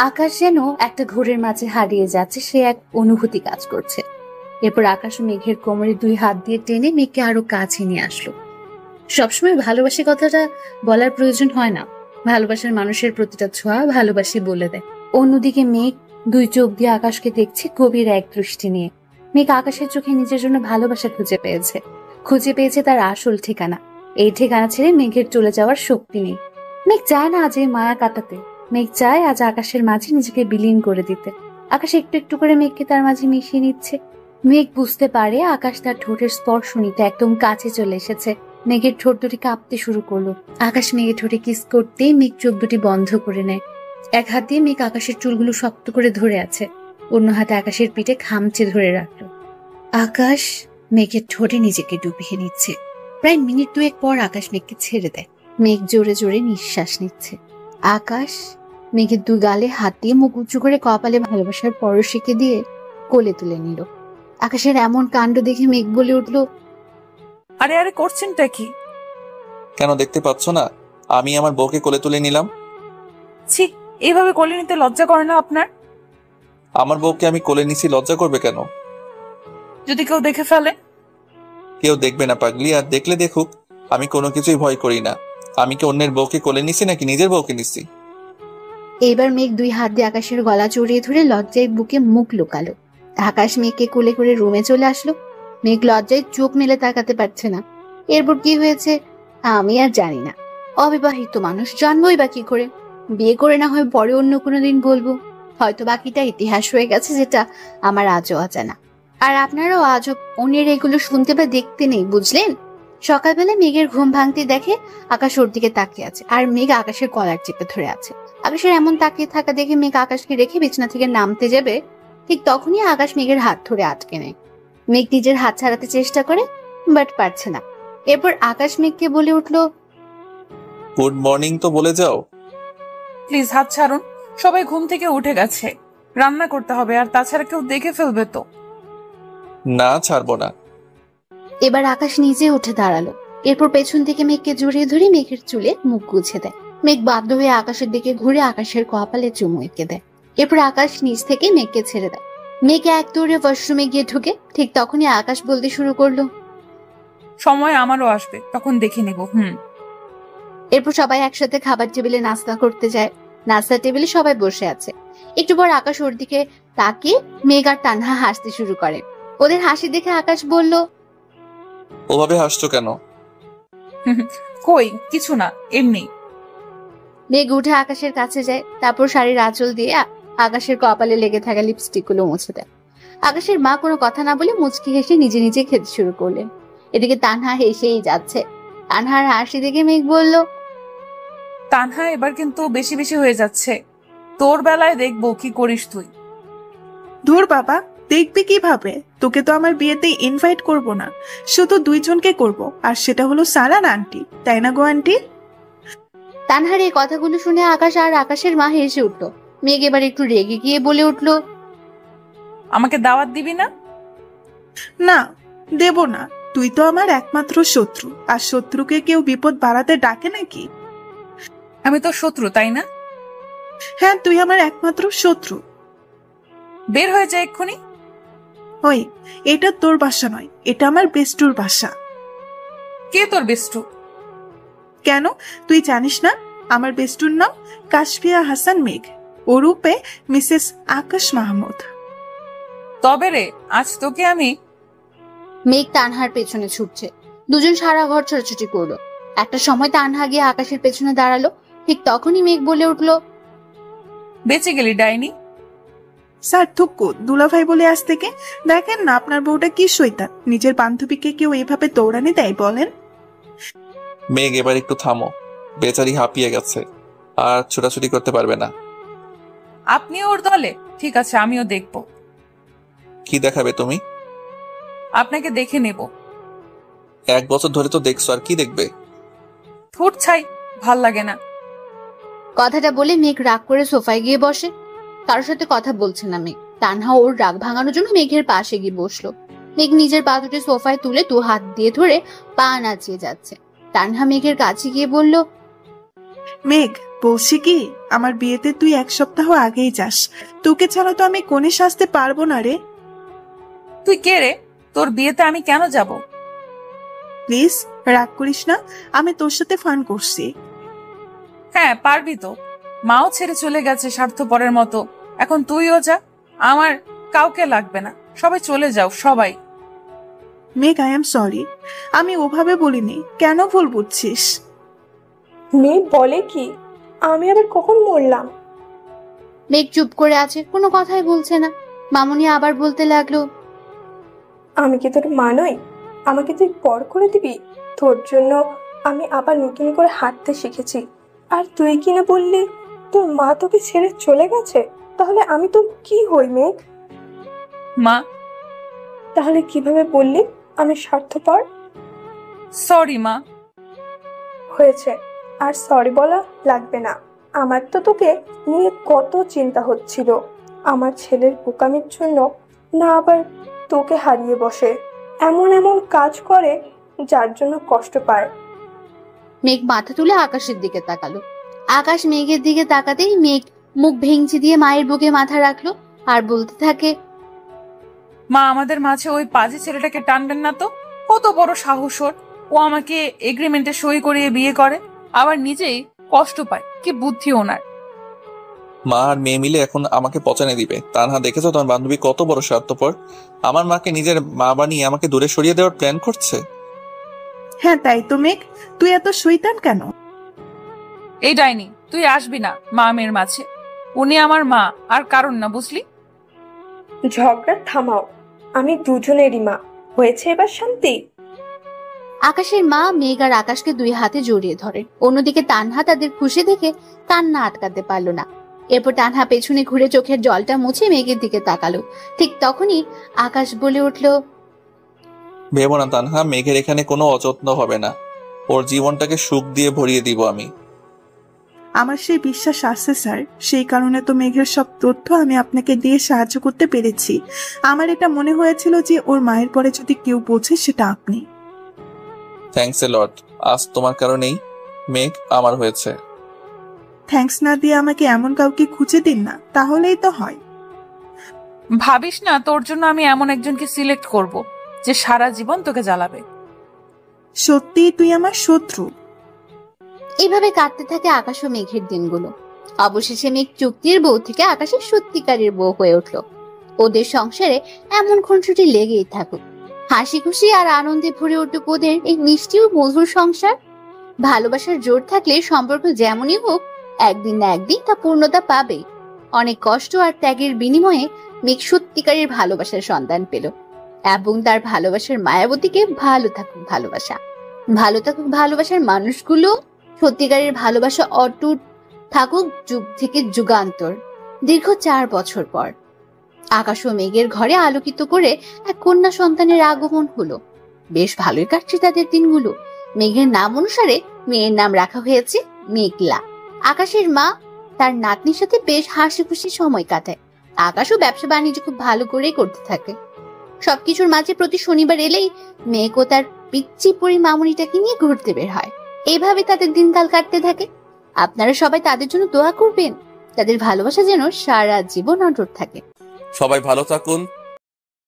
আকাশ যেন একটা ঘোরের মাঝে হারিয়ে যাচ্ছে, সে এক অনুভূতি কাজ করছে। এরপর আকাশ মেঘের কোমরে 2 হাত দিয়ে টেনে মেঘকে আরো কাছে নিয়ে আসলো। সবসময় ভালোবাসি কথাটা বলার প্রয়োজন হয় না, ভালোবাসার মানুষের প্রতিটা ছোঁয়া ভালোবাসি বলে দেয়। অন্যদিকে মেঘ 2 চোখ দিয়ে আকাশকে দেখছে গভীর এক দৃষ্টি নিয়ে। মেঘ আকাশের চোখে নিজের জন্য ভালোবাসা খুঁজে পেয়েছে তার আসল ঠিকানা। এই ঠিকানা ছেড়ে মেঘের চলে যাওয়ার শক্তি নেই। মেঘ চায় না আজ এই মায়া কাটাতে, মেঘ চায় আজ আকাশের মাঝে নিজেকে বিলীন করে দিতে। আকাশ একটু একটু করে মেঘকে তার মাঝে মিশিয়ে নিচ্ছে। মেঘ বুঝতে পারে আকাশ তার ঠোঁটের স্পর্শ নিতে একদম কাছে চলে এসেছে। মেঘের ঠোঁট দুটি কাঁপতে শুরু করলো। আকাশ মেঘের ঠোঁটে কিস করতেই মেঘ চোখ দুটি বন্ধ করে নেয়। এক হাত দিয়ে মেঘ আকাশের চুলগুলো শক্ত করে ধরে আছে, অন্য হাতে আকাশের পিঠে খামচে ধরে রাখলো। আকাশ মেঘের ঠোঁটে নিজেকে ডুবিয়ে নিচ্ছে। প্রায় মিনিট 2 পর আকাশ মেঘকে ছেড়ে দেয়। মেঘ জোরে জোরে নিঃশ্বাস নিচ্ছে। আকাশ মেঘের 2 গালে হাত দিয়ে মুখ উঁচু করে কপালে ভালোবাসার পরশিকে দিয়ে কোলে তুলে নিল। আকাশের এমন কাণ্ড দেখে মেঘ বলে উঠল, আরে আরে করছেনটা কি? কেন দেখতে পাচ্ছ না আমি আমার বউকে কোলে তুলে নিলাম? ছি, এইভাবে কোলে নিতে লজ্জা করে না আপনার? আমার বউকে আমি কোলে নিছি, লজ্জা করবে কেন? যদি কেউ দেখে ফেলে? কেউ দেখবে না পাগলি, আর দেখলে দেখুক, আমি কোনো কিছুই ভয় করি না। আমি কি অন্যের বউকে কোলে নিছি নাকি নিজের বউকে নিছি? এইবার মেঘ 2 হাত দিয়ে আকাশের গলা জড়িয়ে ধরে লজ্জায় বুকে মুখ লুকালো। আকাশ মেঘকে কোলে করে রুমে চলে আসলো। মেঘ লজ্জায় চোখ মেলে তাকাতে পারছে না। এরপর কি হয়েছে আমি আর জানি না। অবিবাহিত মানুষ, জানবোই বা কি করে? বিয়ে করে না হয় পরে অন্য কোনোদিন বলবো, হয়তো বাকিটা ইতিহাস হয়ে গেছে যেটা আমার আজও অজানা। আর আপনারাও আজও অন্যের এগুলো শুনতে বা দেখতে নেই, বুঝলেন? সকালবেলা মেঘের ঘুম ভাঙতে দেখে আকাশ ওর দিকে তাকিয়ে আছে, আর মেঘ আকাশের কলার চেপে ধরে আছে। আকাশের এমন তাকিয়ে থাকা দেখে মেঘ আকাশকে রেখে বিছানা থেকে নামতে যাবে, ঠিক তখনই আকাশ মেঘের হাত ধরে আটকে নেয়। মেঘ নিজের হাত ছাড়াতে চেষ্টা করে, বাট পারছে না। এরপর আকাশ মেঘকে বলে উঠলো, গুড মর্নিং তো বলে যাও। প্লিজ হাত ছাড়ুন, সবাই ঘুম থেকে উঠে গেছে, রান্না করতে হবে, আর তাছাড়া কেউ দেখে ফেলবে তো। না, ছাড়বো না। এবার আকাশ নিজে উঠে দাঁড়ালো। এরপর পেছন থেকে মেঘকে জড়িয়ে ধরে মেঘের চুলে মুখ গুছে দেয়। মেঘ বাধ্য হয়ে আকাশের দিকে ঘুরে আকাশের কপালে চুমু এঁকে দেয়। এরপর আকাশ নিচ থেকে মেঘকে ছেড়ে দেয়। মেঘ এক দৌড়ে ওয়াশরুমে গিয়ে ঢুকে। ঠিক তখনই আকাশ বলতে শুরু করলো, সময় আমারও আসবে, তখন দেখে নেব। এরপর সবাই একসাথে খাবার টেবিলে নাস্তা করতে যায়। নাস্তা টেবিলে সবাই বসে আছে। একটু পর আকাশ ওর দিকে তাকিয়ে মেঘ আর তানহা হাসতে শুরু করে। ওদের হাসি দেখে আকাশ বলল, ওভাবে হাসছো কেন? কই কিছু না, এমনি। মেঘ উঠে আকাশের কাছে যায়। তারপর শাড়ির আঁচল দিয়ে আকাশের কপালে লেগে থাকা লিপস্টিক গুলো মুছে দেয়। আকাশের মা কোনো কথা না বলে মুচকি হেসে নিজে নিজে খেতে শুরু করলেন। এদিকে তানহা হেসেই যাচ্ছে। তানহার হাসি দেখে মেঘ বলল, তানহা এবার কিন্তু বেশি বেশি হয়ে যাচ্ছে। তোর বেলায় দেখবো কি করিস তুই। ধুর বাবা, দেখবি কিভাবে? তোকে তো আমার বিয়েতে ইনভাইট করব না, শুধু দুইজনকে করব, আর সেটা হলো সারান আন্টি, তাই না গো আন্টি? তানহার এই কথাগুলো শুনে আকাশ আর আকাশের মা হেসে উঠলো। মেঘ এবার একটু রেগে গিয়ে বলে উঠলো, আমাকে দাওয়াত দিবি না? না, দেব না। তুই তো আমার একমাত্র শত্রু, আর শত্রুকে কেউ বিপদ বাড়াতে ডাকে নাকি? আমি তো শত্রু, তাই না? হ্যাঁ, তুই আমার একমাত্র শত্রু। বের হয়ে যায় এক্ষুনি। ওই, এটা তোর বাসা নয়, এটা আমার বেস্টুর বাসা। কে তোর বেস্টু? কেন, তুই জানিস না? আমার বেস্টুর নাম কাশফিয়া হাসান মেঘ, ওরূপে মিসেস আকাশ মাহমুদ। তবে রে, আজ তোকে আমি। মেঘ তানহার পেছনে ছুটছে। দুজন সারা ঘর ছোটাছুটি করলো। একটা সময় তানহা গিয়ে আকাশের পেছনে দাঁড়ালো। ঠিক তখনই মেঘ বলে উঠলো, বেঁচে গেলি ডাইনি। স্যার থুক্কু, দুলাভাই বলে আজ থেকে। দেখেন না আপনার বউটা কি শয়তান, নিজের বান্ধবীকে কেউ এভাবে দৌড়ানি দেয় বলেন? মেঘ, এবার একটু থামো। বেচারি হাঁপিয়ে গেছে, আর ছোটাছুটি করতে পারবে না। আপনিও ওর দলে? ঠিক আছে, আমিও দেখব। কি দেখাবে তুমি? আপনাকে দেখে নেব। 1 বছর ধরে তো দেখছো, আর কি দেখবে? ফুট ছাই, ভাল লাগে না। কথাটা বলে মেঘ রাগ করে সোফায় গিয়ে বসে। কারোর সাথে কথা বলছে না মেঘ। তানহা ওর রাগ ভাঙানোর জন্য মেঘের পাশে গিয়ে বসলো। মেঘ নিজের পা দুটি সোফায় তুলে 2 হাত দিয়ে ধরে পা নাচিয়ে যাচ্ছে। তানহা মেঘের কাছে গিয়ে বলল, মেঘ, বলছি কি, আমার বিয়েতে তুই 1 সপ্তাহ আগেই যাস। তোকে ছাড়া তো আমি কোণে সাজতে পারবো না রে। তুই কে রে? তোর বিয়েতে আমি কেন যাব? প্লিজ রাগ করিস না, আমি তোর সাথে ফান করছি। হ্যাঁ পারবি তো, মাও ছেড়ে চলে গেছে স্বার্থপরের মতো। এখন তুইও যা, আমার কাউকে লাগবে না। সবাই চলে যাও, সবাই। মেঘ, আই এম সরি, আমি ওভাবে বলিনি, কেন ভুল বুঝছিস? মেয়ে বলে কি? আমি আবার কখন মরলাম? মেঘ চুপ করে আছে, কোনো কথাই বলছে না। মামুনি আবার বলতে লাগলো, আমি কি তোর মা নই? আমাকে তুই পর করে দিবি? তোর জন্য আমি আবার নতুন করে হাঁটতে শিখেছি, আর তুই কিনা বললি তোর মা তোকে ছেড়ে চলে গেছে। তাহলে আমি তোর কি হই মেঘ? মা। তাহলে কিভাবে বললি আমি স্বার্থপর? সরি মা। হয়েছে, আর সরি বলা লাগবে না। আমার তো তোকে নিয়ে কত চিন্তা হচ্ছিল। আমার ছেলের বোকামির জন্য না আবার তোকে হারিয়ে বসে, এমন এমন কাজ করে যার জন্য কষ্ট পায়। মেঘ মাথা তুলে আকাশের দিকে তাকালো। আকাশ মেঘের দিকে তাকাতেই মেঘ মুখ ভেঙচি দিয়ে মায়ের বুকে মাথা রাখলো আর বলতে থাকে, মা, আমাদের মাঝে ওই পাজি ছেলেটাকে টানবেন না তো। কত বড় সাহস ওর! ও আমাকে এগ্রিমেন্টে সই করিয়ে বিয়ে করে, আবার নিজেই কষ্ট পায়। কি বুদ্ধি ওনার! মা আর মেয়ে মিলে এখন আমাকে পচানে দিবে। তানহা, দেখেছো তোমার বান্ধবী কত বড় স্বার্থপর? আমার মাকে নিজের মা বানিয়ে আমাকে দূরে সরিয়ে দেওয়ার প্ল্যান করছে। হ্যাঁ তাই তো মেঘ, তুই এত শয়তান কেন? এই ডাইনি, তুই আসবি না মা মেয়ের মাঝে। উনি আমার মা, আর কারণ না, বুঝলি? ঝগড়া থামাও, আমি দুজনেরই মা। হয়েছে এবার শান্তি? আকাশের মা মেঘ আর আকাশকে 2 হাতে জড়িয়ে ধরে। অন্যদিকে তানহা তাদের খুশি দেখে কান্না আটকাতে পারলো না। এরপর তানহা পেছনে ঘুরে চোখের জলটা মুছে মেঘের দিকে তাকালো। ঠিক তখনই আকাশ বলে উঠলো, ভেবো না তানহা, মেঘের এখানে কোনো অযত্ন হবে না। ওর জীবনটাকে সুখ দিয়ে ভরিয়ে দিব আমি। আমার সেই বিশ্বাস আছে স্যার, সেই কারণে তো মেঘের সব তথ্য আমি আপনাকে দিয়ে সাহায্য করতে পেরেছি। আমার এটা মনে হয়েছিল যে ওর মায়ের পরে যদি কেউ বোঝে সেটা আপনি। থ্যাঙ্কস এ লট। আজ তোমার কারণেই মেঘ আমার হয়েছে। থ্যাঙ্কস না দিয়ে আমাকে এমন কাউকে খুঁজে দিন না, তাহলেই তো হয়। ভাবিস না তোর জন্য আমি এমন একজনকে সিলেক্ট করব যে সারা জীবন তোকে জ্বালাবে। সত্যিই তুই আমার শত্রু। এইভাবে কাটতে থাকে আকাশ ও মেঘের দিনগুলো। অবশেষে মেঘ চুক্তির বউ থেকে আকাশের সত্যিকারের বউ হয়ে উঠল। ওদের সংসারে এমন খুনসুটি লেগেই থাকুক, হাসি খুশি আর আনন্দে ভরে উঠুক ওদের এই মিষ্টি ও মধুর সংসার। ভালোবাসার জোর থাকলে সম্পর্ক যেমনই হোক, একদিন না একদিন তা পূর্ণতা পাবে। অনেক কষ্ট আর ত্যাগের বিনিময়ে মেঘ সত্যিকারের ভালোবাসার সন্ধান পেল, এবং তার ভালোবাসার মায়াবতীকে ভালো থাকুক ভালোবাসা, ভালো থাকুক ভালোবাসার মানুষগুলো। সত্যিকারের ভালোবাসা অটুট থাকুক যুগ থেকে যুগান্তর। দীর্ঘ 4 বছর পর আকাশ ও মেঘের ঘরে আলোকিত করে এক কন্যা সন্তানের আগমন হলো। বেশ ভালোই কাটছে তাদের দিনগুলো। মেঘের নাম অনুসারে মেয়ের নাম রাখা হয়েছে মেঘলা। আকাশের মা তার নাতনির সাথে বেশ হাসি খুশি সময় কাটায়। আকাশও ব্যবসা বাণিজ্য খুব ভালো করেই করতে থাকে। সবকিছুর মাঝে প্রতি শনিবার এলেই মেঘ ও তার পিচ্চি পরি মামুনিটাকে নিয়ে ঘুরতে বের হয়। এইভাবে তাদের দিনকাল কাটতে থাকে। আপনারা সবাই তাদের জন্য দোয়া করবেন, তাদের ভালোবাসা যেন সারা জীবন অটুট থাকে। সবাই ভালো থাকুন।